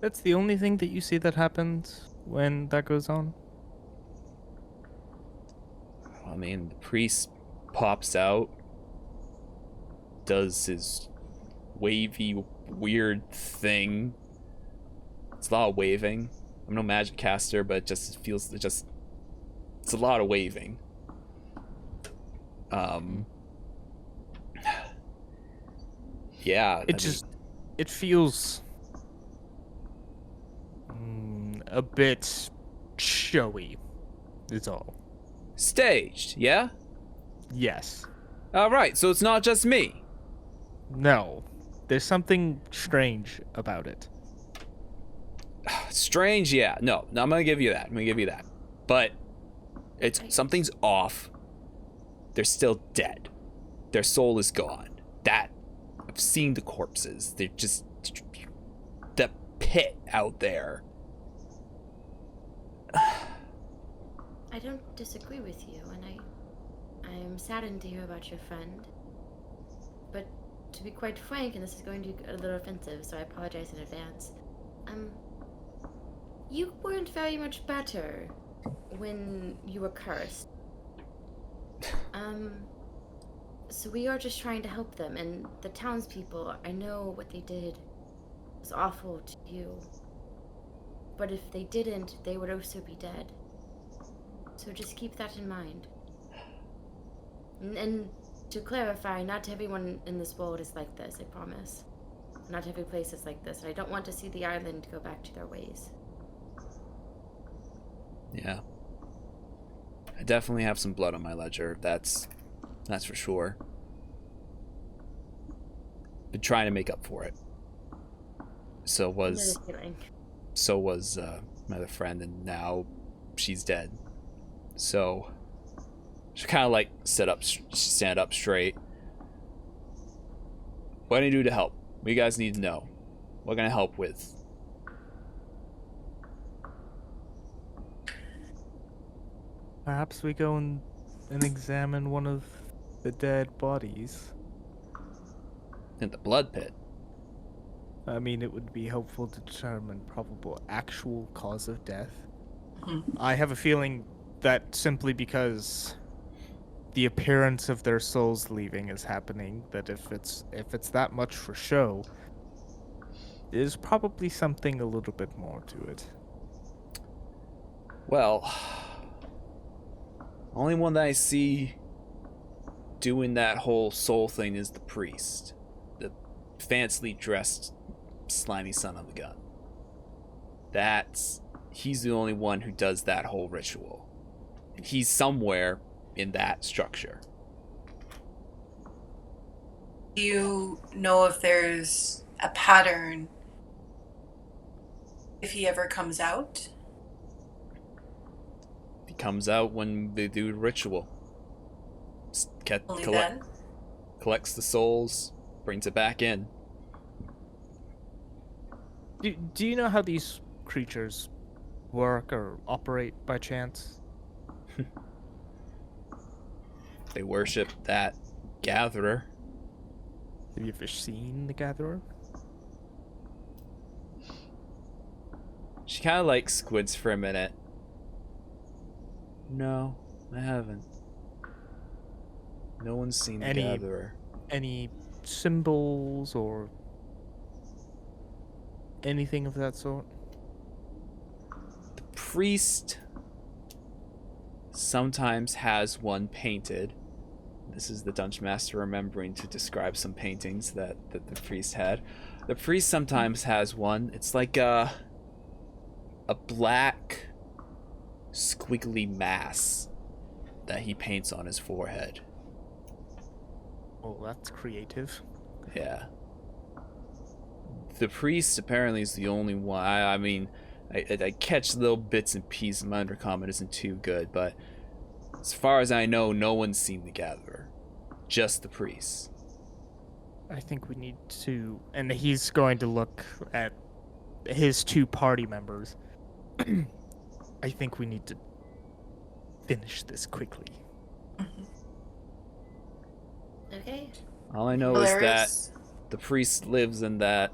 That's the only thing that you see that happens when that goes on? I mean, the priest pops out, does his wavy, weird thing. It's a lot of waving. I'm no magic caster, but it just feels it's a lot of waving. Yeah, It feels a bit showy, is all. staged, yeah? Yes. Alright, so it's not just me. No. There's something strange about it. Strange, yeah. No, I'm gonna give you that. But something's off. They're still dead. Their soul is gone. I've seen the corpses. They're just the pit out there. I don't disagree with you, and I am saddened to hear about your friend. But to be quite frank, and this is going to be a little offensive, so I apologize in advance. You weren't very much better when you were cursed. So we are just trying to help them, and the townspeople, I know what they did was awful to you. But if they didn't, they would also be dead. So just keep that in mind. And to clarify, not everyone in this world is like this, I promise. Not every place is like this, and I don't want to see the island go back to their ways. Yeah. I definitely have some blood on my ledger. That's for sure. Been trying to make up for it. So was my other friend, and now she's dead. So she kind of like stand up straight. What do you do to help? What you guys need to know? What can I help with? Perhaps we go and examine one of the dead bodies. In the blood pit. I mean, it would be helpful to determine probable actual cause of death. I have a feeling that simply because the appearance of their souls leaving is happening, that if it's that much for show, there's probably something a little bit more to it. Well, only one that I see doing that whole soul thing is the priest. The fancily dressed slimy son of a gun. He's the only one who does that whole ritual. And he's somewhere in that structure. Do you know if there's a pattern if he ever comes out? He comes out when they do the ritual. Collects the souls, brings it back in. Do you know how these creatures work or operate by chance? They worship that gatherer. Have you ever seen the gatherer? She kind of like squids for a minute. No, I haven't. No one's seen the gatherer. Any symbols or anything of that sort? The priest sometimes has one painted. This is the Dungeon Master remembering to describe some paintings that the priest had. The priest sometimes has one. It's like a black squiggly mass that he paints on his forehead. Oh, that's creative. Yeah. The priest apparently is the only one. I mean, I catch little bits and pieces. My undercommon isn't too good, but as far as I know, no one's seen the gatherer. Just the priest. I think we need to... And he's going to look at his two party members. I think we need to finish this quickly. Okay. All I know is that the priest lives in that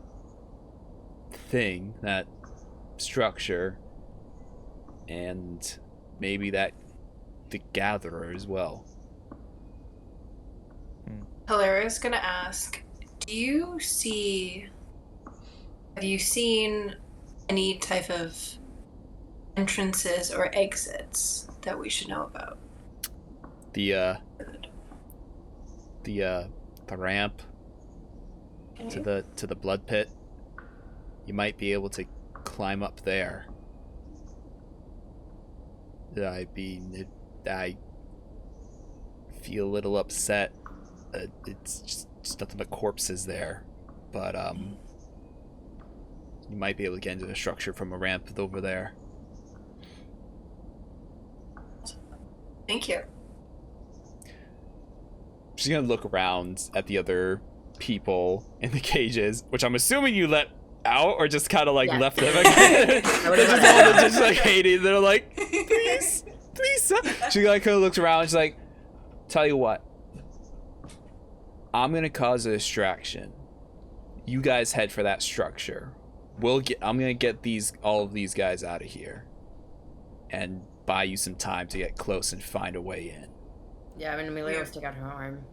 thing, that structure, and maybe that the gatherer as well. Hilarious gonna ask, have you seen any type of entrances or exits that we should know about? The ramp. to the blood pit. You might be able to climb up there. I feel a little upset. It's just nothing but corpses there, but you might be able to get into the structure from a ramp over there. Thank you. She's gonna look around at the other people in the cages, which I'm assuming you let out or just kind of like left them again. They're just like hating. They're like, please. She like kind of looks around. She's like, tell you what, I'm gonna cause a distraction. You guys head for that structure. I'm gonna get all of these guys out of here, and buy you some time to get close and find a way in. Yeah, I mean, Amelia will stick out her arm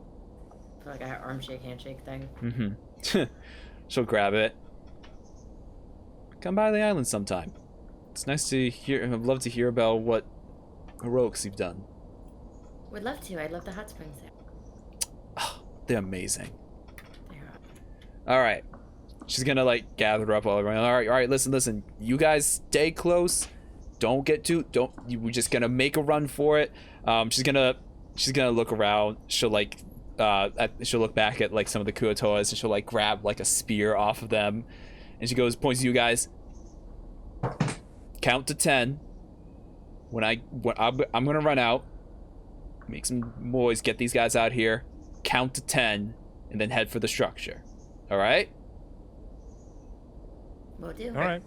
for like a arm shake, handshake thing. Mm-hmm. She'll grab it. Come by the island sometime. It's nice to hear. I'd love to hear about what heroics you've done. Would love to. I'd love the hot springs there. Oh, they're amazing. They are. All right. She's gonna like gather up all around. All right. Listen. You guys stay close. Don't get too. We're just gonna make a run for it. She's gonna look around. She'll like. She'll look back at like some of the Kuotoas and she'll like grab like a spear off of them. And she points to you guys. Count to 10. When I'm gonna run out. Make some noise. Get these guys out here. Count to 10, and then head for the structure. All right. Will do. All right.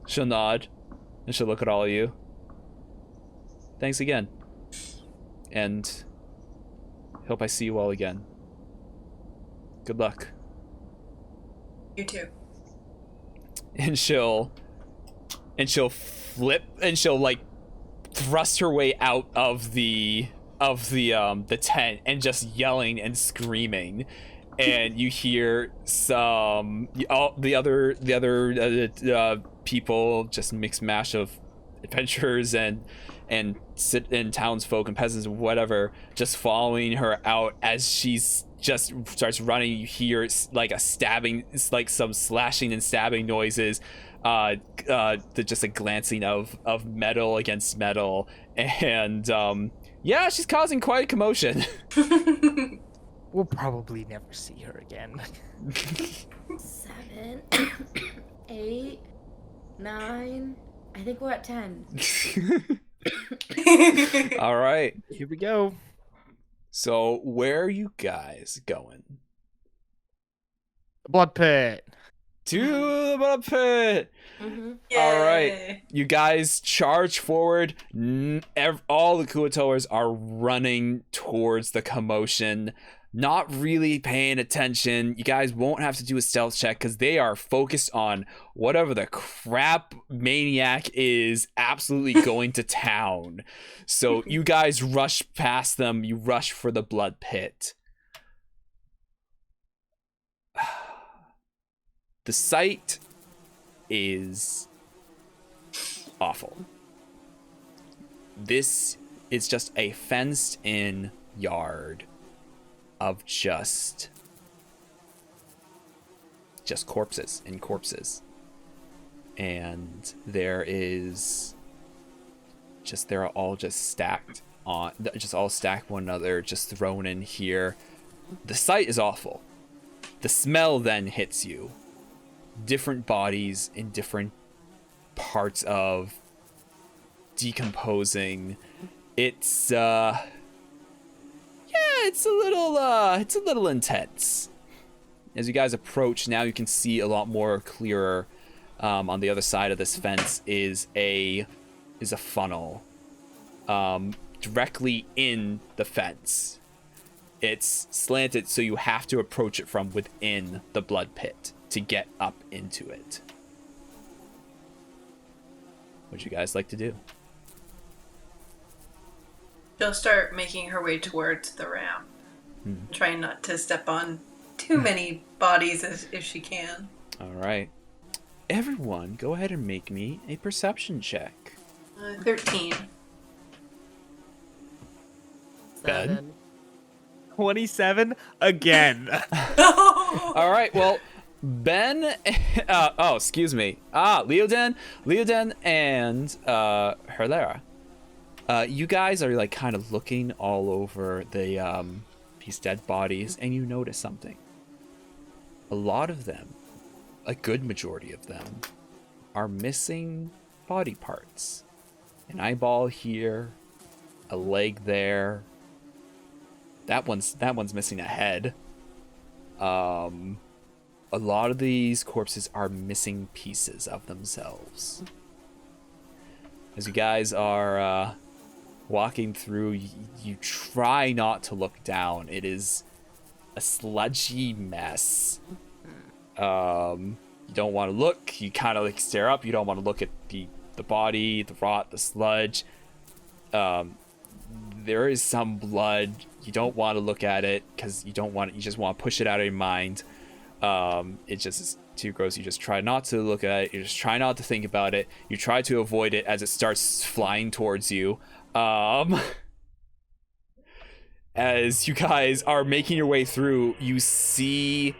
She'll nod, and she'll look at all of you. Thanks again. And hope I see you all again. Good luck. You too. And she'll flip and she'll like thrust her way out of the tent and just yelling and screaming, and you hear the other people, just mixed mash of adventurers and townsfolk and peasants and whatever, just following her out as she's just starts running. You hear like a stabbing, it's like some slashing and stabbing noises, just a glancing of metal against metal, and yeah, she's causing quite a commotion. We'll probably never see her again. 7, 8, 9. I think we're at 10. All right. Here we go. So, where are you guys going? The blood pit. To the blood pit. Mm-hmm. All right. You guys charge forward. All the Kuotoers are running towards the commotion, not really paying attention. You guys won't have to do a stealth check because they are focused on whatever the crap maniac is absolutely going to town. So you guys rush past them. You rush for the blood pit. The sight is awful. This is just a fenced-in yard of just corpses and corpses, and they're all just stacked on, just all stacked one another, just thrown in here. The sight is awful. The smell then hits you. Different bodies in different parts of decomposing. It's it's a little intense. As you guys approach, now you can see a lot more clearer. On the other side of this fence is a funnel, directly in the fence. It's slanted, so you have to approach it from within the blood pit to get up into it. What'd you guys like to do? She'll start making her way towards the ramp, trying not to step on too many bodies if she can. All right. Everyone, go ahead and make me a perception check. 13. Ben? 27 again. All right, well, Ben, excuse me. Leoden, and Herlera. You guys are like kind of looking all over the these dead bodies, and you notice something. A lot of them, a good majority of them, are missing body parts. An eyeball here, a leg there. That one's missing a head. A lot of these corpses are missing pieces of themselves. As you guys are walking through, you try not to look down. It is a sludgy mess. You don't want to look. You kind of like stare up. You don't want to look at the body, the rot, the sludge. There is some blood. You don't want to look at it because you just want to push it out of your mind. It just is too gross. You just try not to look at it. You just try not to think about it. You try to avoid it as it starts flying towards you. As you guys are making your way through, you see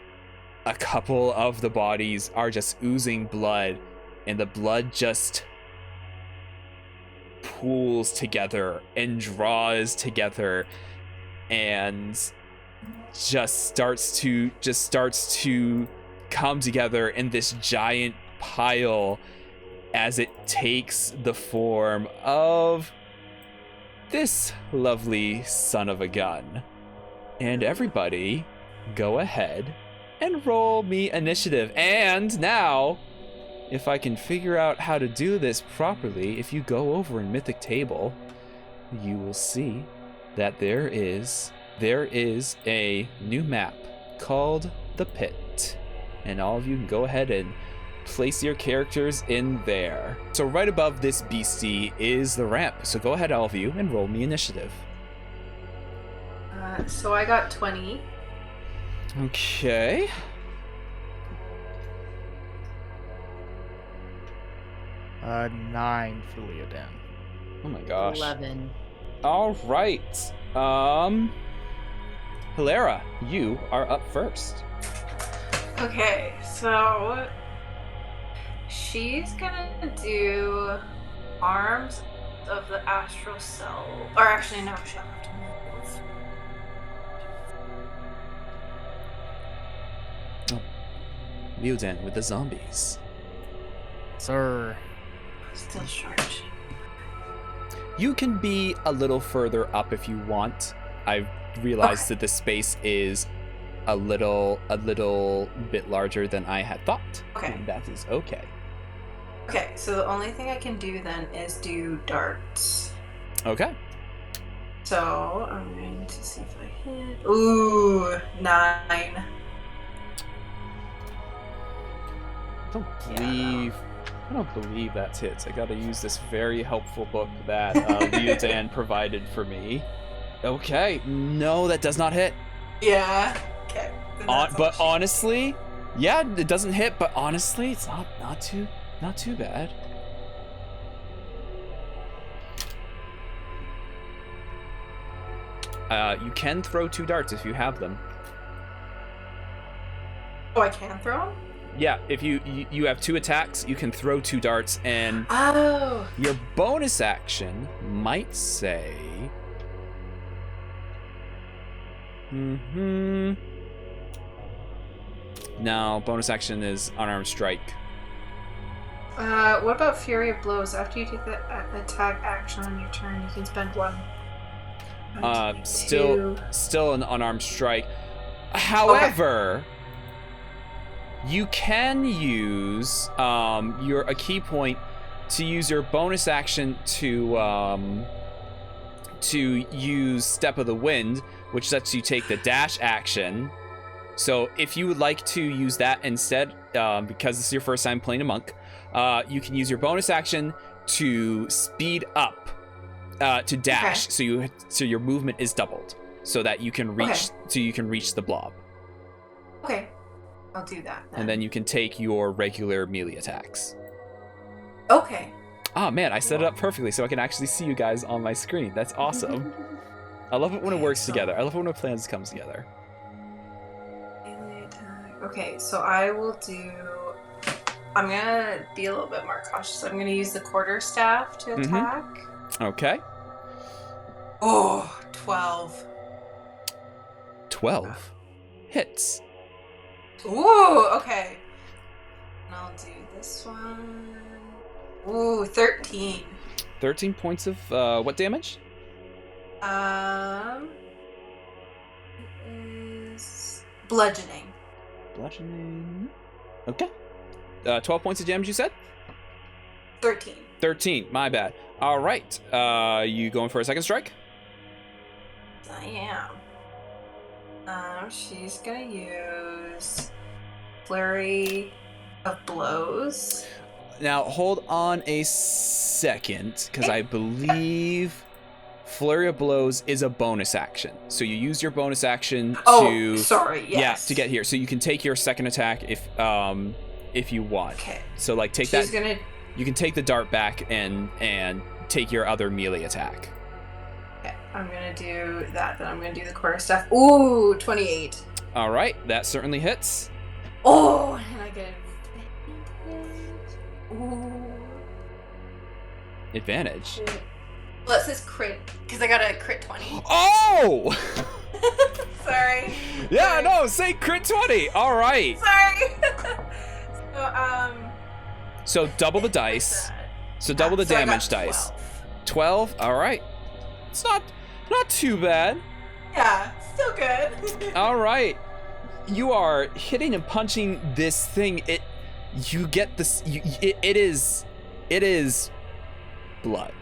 a couple of the bodies are just oozing blood, and the blood just pools together and draws together and just starts to come together in this giant pile as it takes the form of this lovely son of a gun. And everybody, go ahead and roll me initiative. And now, if I can figure out how to do this properly, if you go over in Mythic Table, you will see that there is a new map called the Pit. And all of you can go ahead and place your characters in there. So right above this beastie is the ramp. So go ahead, all of you, and roll me initiative. So I got 20. Okay. Uh, 9 for Leoden. Oh my gosh. 11. All right. Hilera, you are up first. Okay, so she's gonna do arms of the astral cell. Or actually, no, she'll have to move. Leoden with the zombies. Sir. Still short. You can be a little further up if you want. I've realized that the space is a little bit larger than I had thought. Okay. And that is okay. Okay, so the only thing I can do then is do darts. Okay. So I'm going to see if I hit. Ooh, 9. I don't believe that's hits. I gotta use this very helpful book that Leodan provided for me. Okay, no, that does not hit. Yeah. Okay. But honestly, yeah, it doesn't hit. But honestly, it's not too bad. You can throw 2 darts if you have them. Oh, I can throw them? Yeah, if you have 2 attacks, you can throw 2 darts, and Oh. your bonus action might say. No, bonus action is unarmed strike. What about Fury of Blows? After you take the attack action on your turn, you can spend 1. Still an unarmed strike. However, you can use a key point to use your bonus action to use Step of the Wind, which lets you take the dash action. So if you would like to use that instead, because this is your first time playing a monk, you can use your bonus action to speed up, to dash. Okay. So your movement is doubled, so that you can reach the blob. Okay, I'll do that. Then. And then you can take your regular melee attacks. Okay. Oh man, I set it up perfectly so I can actually see you guys on my screen. That's awesome. I love it when it works together. I love it when a plan comes together. Melee attack. Okay, so I will do... I'm going to be a little bit more cautious. I'm going to use the quarterstaff to attack. Okay. Oh, 12. 12 hits. Ooh, okay. And I'll do this one. Ooh, 13. 13 points of what damage? It is bludgeoning. Bludgeoning. Okay. 12 points of damage, you said? 13. 13, my bad. All right. You going for a second strike? I am. She's gonna use Flurry of Blows. Now, hold on a second, because I believe Flurry of Blows is a bonus action. So you use your bonus action to... Oh, sorry, yes. Yeah, to get here. So you can take your second attack if you want. Okay. So, like, take She's that... gonna... You can take the dart back and take your other melee attack. Okay, I'm gonna do that, then I'm gonna do the quarterstaff. Ooh, 28. All right, that certainly hits. Oh, and I get ooh. Advantage. Well, it says crit, because I got a crit 20. Oh! Sorry. Yeah, Sorry. no, say crit 20. All right. Sorry. So double the dice. So double the so I got damage dice. 12. All right. It's not too bad. Yeah, still good. All right. You are hitting and punching this thing. You get this. It is blood.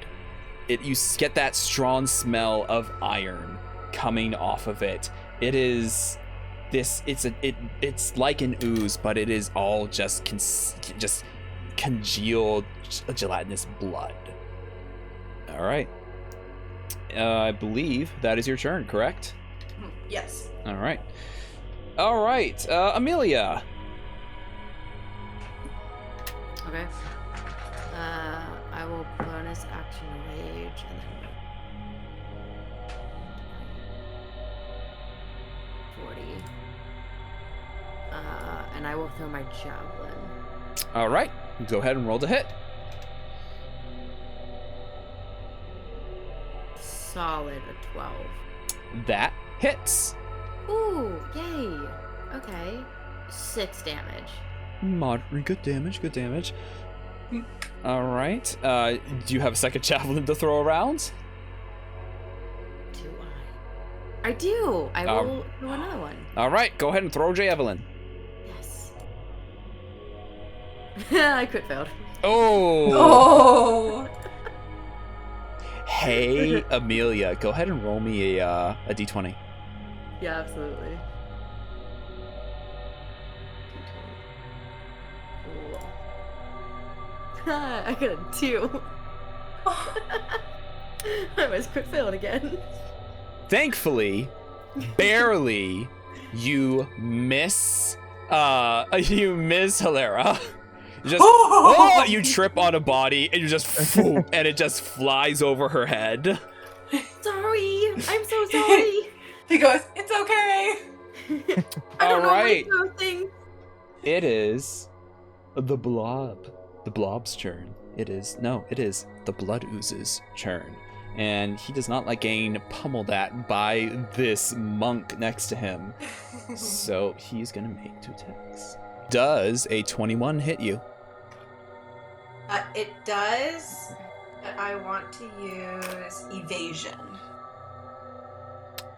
You get that strong smell of iron coming off of it. It is this. It's like an ooze, but it is all just congealed gelatinous blood. All right. I believe that is your turn, correct? Yes. All right. Amelia. Okay. I will bonus action rage and then 40. And I will throw my javelin. All right. Go ahead and roll to hit. Solid a 12. That hits. Ooh, yay. Okay. 6 damage. Moderate. Good damage. All right. Do you have a second javelin to throw around? Do I? I do. I will throw another one. All right. Go ahead and throw javelin. Yes. I crit failed. Oh. Hey, Amelia. Go ahead and roll me a d20. Yeah, absolutely. I got a 2. I almost crit failed again. Thankfully, barely, you miss Hilera. You trip on a body and you just and it just flies over her head. Sorry, I'm so sorry. He goes, "It's okay." I don't All right. know my thing. It is the blob's turn. It is the blood ooze's turn. And he does not like getting pummeled at by this monk next to him. So he's gonna make 2 attacks. Does a 21 hit you? It does, but I want to use evasion.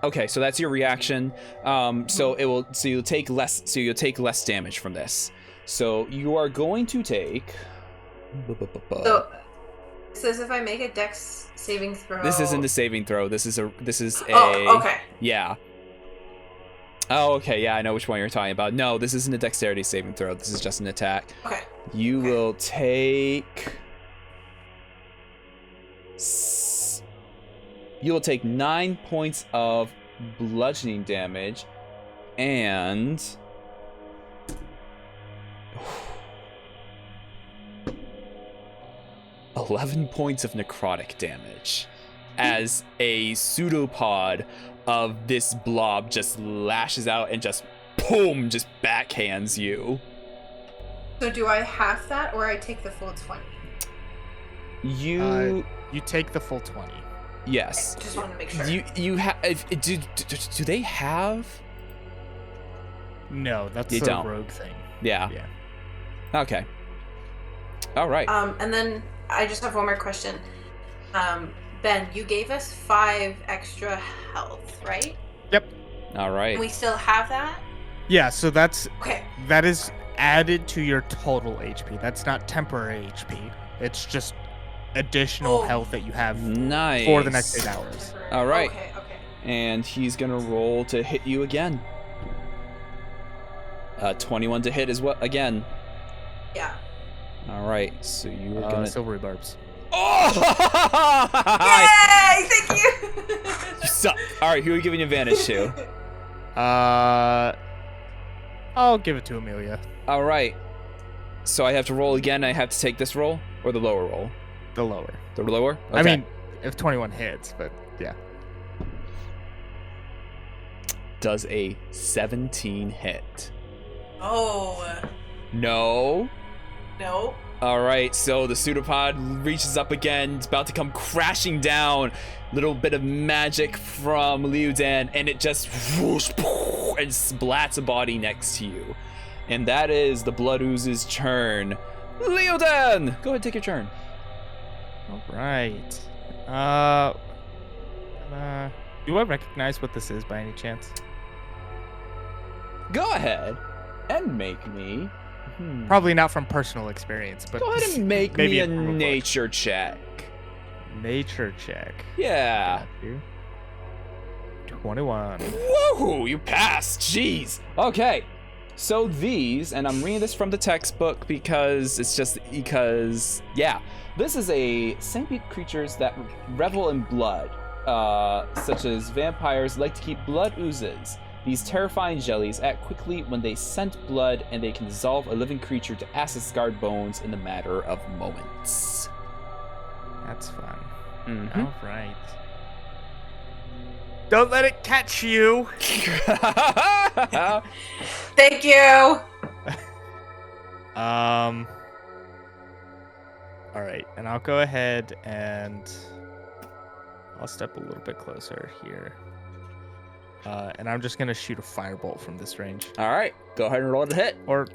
Okay, so that's your reaction. You'll take less damage from this. So you are going to take. So it says if I make a dex saving throw. This isn't a saving throw. This is a. Oh, okay. Yeah. Oh, okay. Yeah, I know which one you're talking about. No, this isn't a dexterity saving throw. This is just an attack. Okay. You will take. You will take 9 points of bludgeoning damage, and 11 points of necrotic damage as a pseudopod of this blob just lashes out and just boom, just backhands you. So do I half that, or I take the full 20? You You take the full 20. yes. Just wanted to make sure. You have do they have? No, that's You a don't. rogue thing. Yeah. Yeah. Okay. All right. And then I just have one more question. Ben, you gave us 5 extra health, right? Yep. All right. And we still have that? Yeah, so that is added to your total HP. That's not temporary HP. It's just additional health that you have Nice. for the next 8 hours. All right. Okay. And he's gonna roll to hit you again. 21 to hit is what again? Yeah. All right. So you are gonna. Silvery barbs. Oh! Yay! Thank you! You suck. All right. Who are you giving advantage to? I'll give it to Amelia. All right. So I have to roll again. I have to take this roll or the lower roll. The lower. The lower. Okay. I mean, if 21 hits, but yeah. Does a 17 hit? Oh. No. No. All right, so the pseudopod reaches up again. It's about to come crashing down. Little bit of magic from Liudan, and it just whoosh, and splats a body next to you. And that is the Blood Ooze's turn. Liudan, go ahead, take your turn. All right. Do I recognize what this is by any chance? Go ahead and make me. Probably not from personal experience, but Go ahead and make maybe me a from a book. nature check. Nature check. Yeah. Got you. 21. Woohoo! You passed. Jeez. Okay. So these, and I'm reading this from the textbook because yeah, this is a sentient creatures that revel in blood, such as vampires like to keep blood oozes. These terrifying jellies act quickly when they scent blood, and they can dissolve a living creature to acid-scarred bones in the matter of moments. That's fun. Mm-hmm. All right. Don't let it catch you. Thank you. All right, and I'll go ahead and I'll step a little bit closer here. And I'm just gonna shoot a firebolt from this range. All right, go ahead and roll to hit. Or,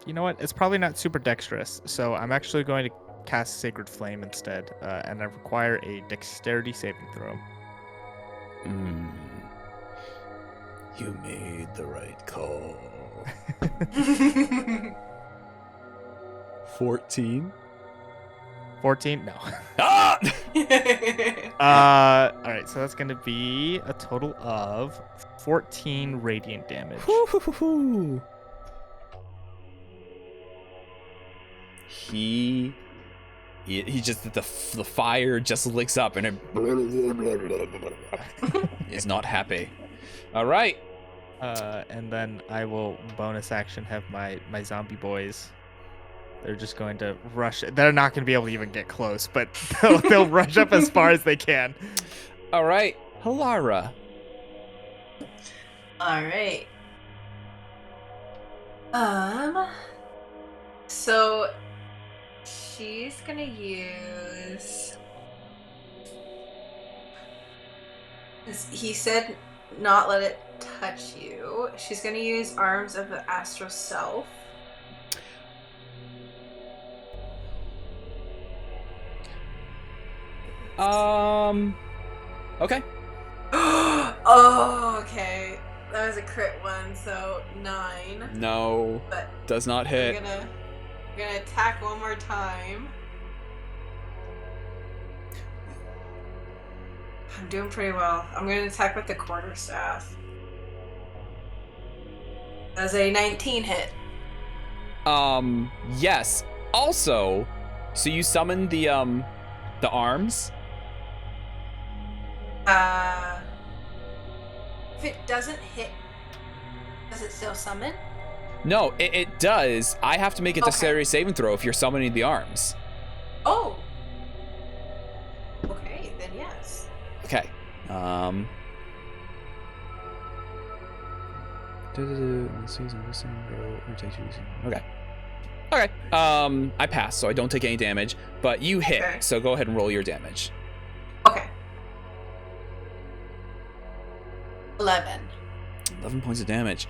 you know what? It's probably not super dexterous, so I'm actually going to cast Sacred Flame instead, and I require a dexterity saving throw. You made the right call. 14. 14? No. Ah! All right, so that's going to be a total of 14 radiant damage. Woo-hoo-hoo-hoo. He just the fire just licks up and it is not happy. All right. And then I will bonus action have my zombie boys. They're just going to rush. They're not going to be able to even get close, but they'll rush up as far as they can. All right, Halara. All right. So she's gonna use. He said, "Not let it touch you." She's gonna use Arms of the Astral Self. Okay. Oh, okay. That was a crit one, so 9. No, But does not hit. we're gonna attack one more time. I'm doing pretty well. I'm gonna attack with the quarterstaff. That's a 19 hit. Yes. Also, so you summon the arms. If it doesn't hit, does it still summon? No, it does. I have to make a Okay. dexterity saving throw if you're summoning the arms. Oh. Okay, then yes. Okay. Okay. Okay. I pass, so I don't take any damage. But you hit, Okay. so go ahead and roll your damage. Okay. 11. 11 points of damage.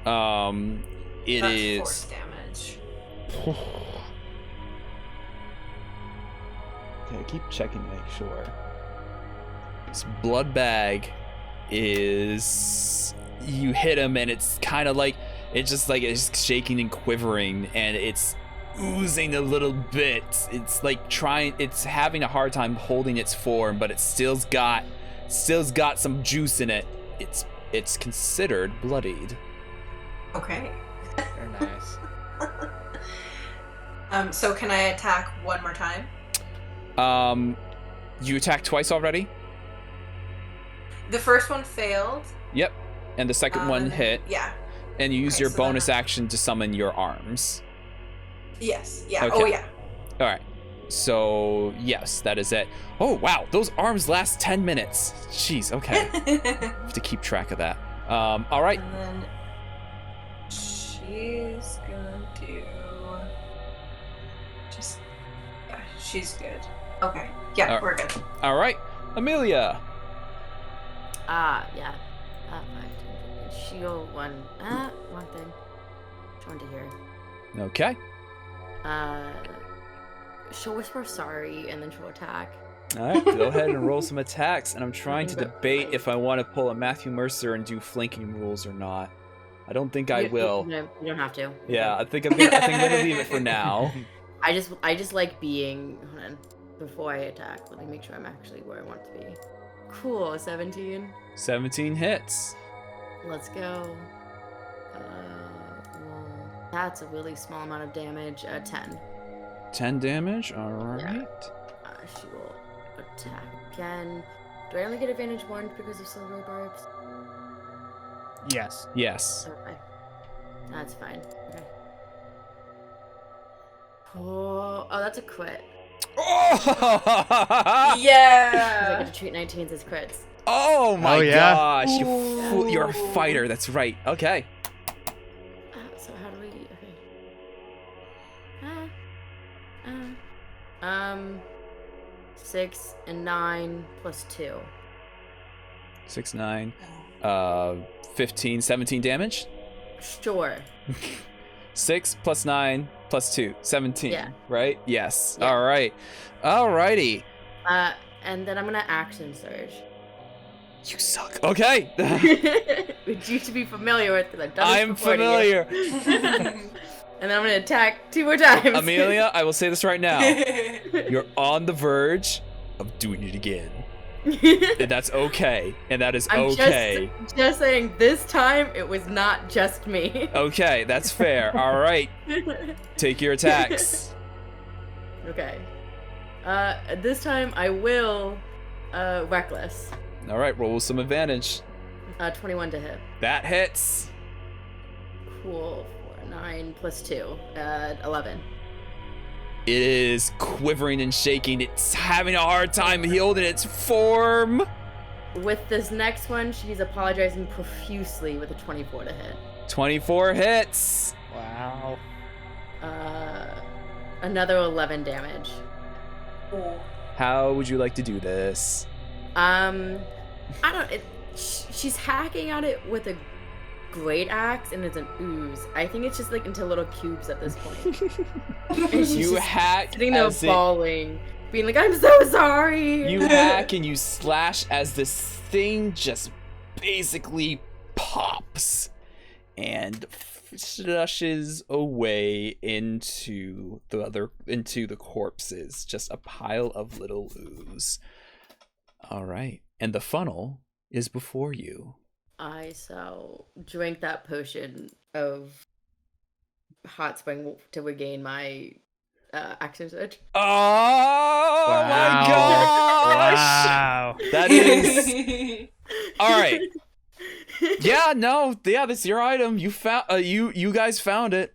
It That's is. force damage. Okay, keep checking to make sure. This blood bag is. You hit him, and it's kind of like. It's just like it's shaking and quivering, and it's oozing a little bit. It's like trying. It's having a hard time holding its form, but it still's got some juice in it. It's considered bloodied. Okay. Very nice. So can I attack one more time? You attacked twice already? The first one failed. Yep. And the second one and then- hit. Yeah. And you use Okay, your so then bonus action to summon your arms. Yes. Yeah. Okay. Oh yeah. All right. So, yes, that is it. Oh, wow. Those arms last 10 minutes. Jeez, okay. Have to keep track of that. All right. And then she's gonna do just yeah, she's good. Okay. Yeah, Alright. we're good. All right. Amelia. Yeah. 5, 10, 15. She'll one thing. Trying to hear. Okay. She'll whisper sorry and then she'll attack. All right. Go ahead and roll some attacks. And I'm trying to debate if I want to pull a Matthew Mercer and do flanking rules or not. I don't think I will. You don't have to. Yeah, I think I'm gonna leave it for now. I just like being. Hold on. Before I attack, let me make sure I'm actually where I want to be. Cool. 17. 17 hits. Let's go. Well, that's a really small amount of damage. 10. 10 damage. All right. She will attack again. Do I only get advantage once because of silver barbs? Yes. Yes. Okay. That's fine. Okay. Oh, that's a crit. Oh! Because I Yeah. get to treat 19s as crits. Oh my Oh, yeah? gosh! Ooh. You're a fighter. That's right. Okay. So how do we? Okay. 6 and 9 plus 2. 6, 9, 15, 17 damage. Sure. 6 plus 9 plus 2, 17. Yeah. Right? Yes. Yeah. All right. Alrighty. And then I'm gonna action surge. You suck. Okay. Which you should be familiar with because I've done this I'm before to you. familiar. And then I'm gonna attack 2 more times. Amelia, I will say this right now. You're on the verge of doing it again. And that's okay. And that is I'm okay. just saying this time it was not just me. Okay, that's fair. All right. Take your attacks. Okay. This time I will reckless. All right, roll with some advantage. 21 to hit. That hits. Cool. 4, 9 plus 2. 11. It is quivering and shaking. It's having a hard time holding its form. With this next one, she's apologizing profusely with a 24 to hit. 24 hits. Wow. Another 11 damage. How would you like to do this? I don't. She's hacking at it with a great axe, and it's an ooze. I think it's just like into little cubes at this point. And she's You just hack sitting there as bawling, being like, "I'm so sorry." you hack and you slash as this thing just basically pops and flushes away into the corpses. Just a pile of little ooze. All right, and the funnel is before you. I drink that potion of hot spring to regain my action surge. Oh my gosh! Wow. That is all right. Yeah, no, yeah, that's your item. You found you guys found it.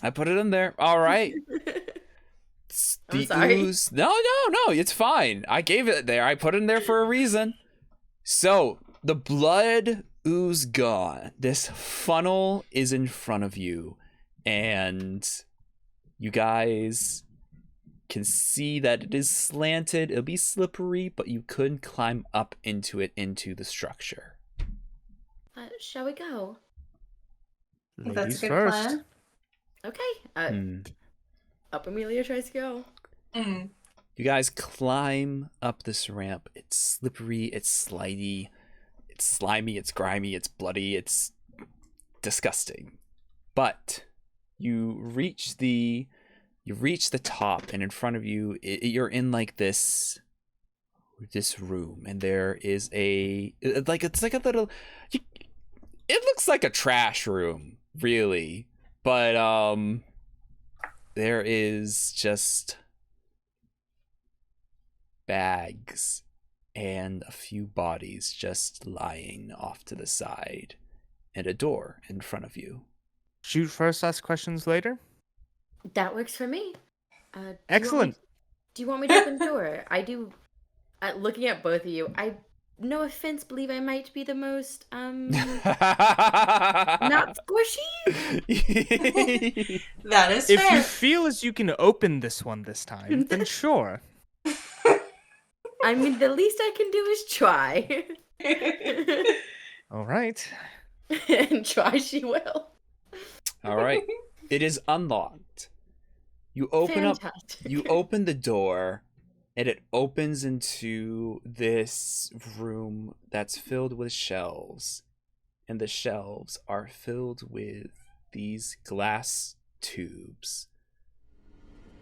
I put it in there. All right. I'm sorry. Ooze. No, it's fine. I gave it there. I put it in there for a reason. So the blood ooze gone. This funnel is in front of you, and you guys can see that it is slanted. It'll be slippery, but you could climb up into it, into the structure. Shall we go? If that's a Ladies good first. plan. Okay. Up Amelia tries to go. Mm. You guys climb up this ramp. It's slippery, it's slidey, it's slimy, it's grimy, it's bloody, it's disgusting. But you reach the top, and in front of you, you're in like this room, and there is it's like a little. It looks like a trash room, really, but there is just bags and a few bodies just lying off to the side, and a door in front of you. Shoot first, ask questions later. That works for me. Excellent. Do you want me to open the door? I do. Looking at both of you, I, no offense, believe I might be the most not squishy. That is If fair. you feel as you can open this one this time, then sure. I mean, the least I can do is try. All right. And try she will. All right. It is unlocked. You open Fantastic. you open the door, and it opens into this room that's filled with shelves. And the shelves are filled with these glass tubes.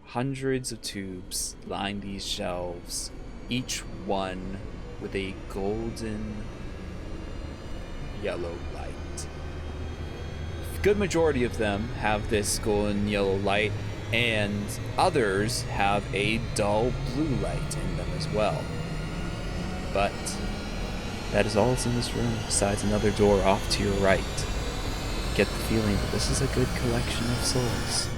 Hundreds of tubes line these shelves, each one with a golden yellow light. A good majority of them have this golden yellow light, and others have a dull blue light in them as well. But that is all that's in this room, besides another door off to your right. Get the feeling that this is a good collection of souls.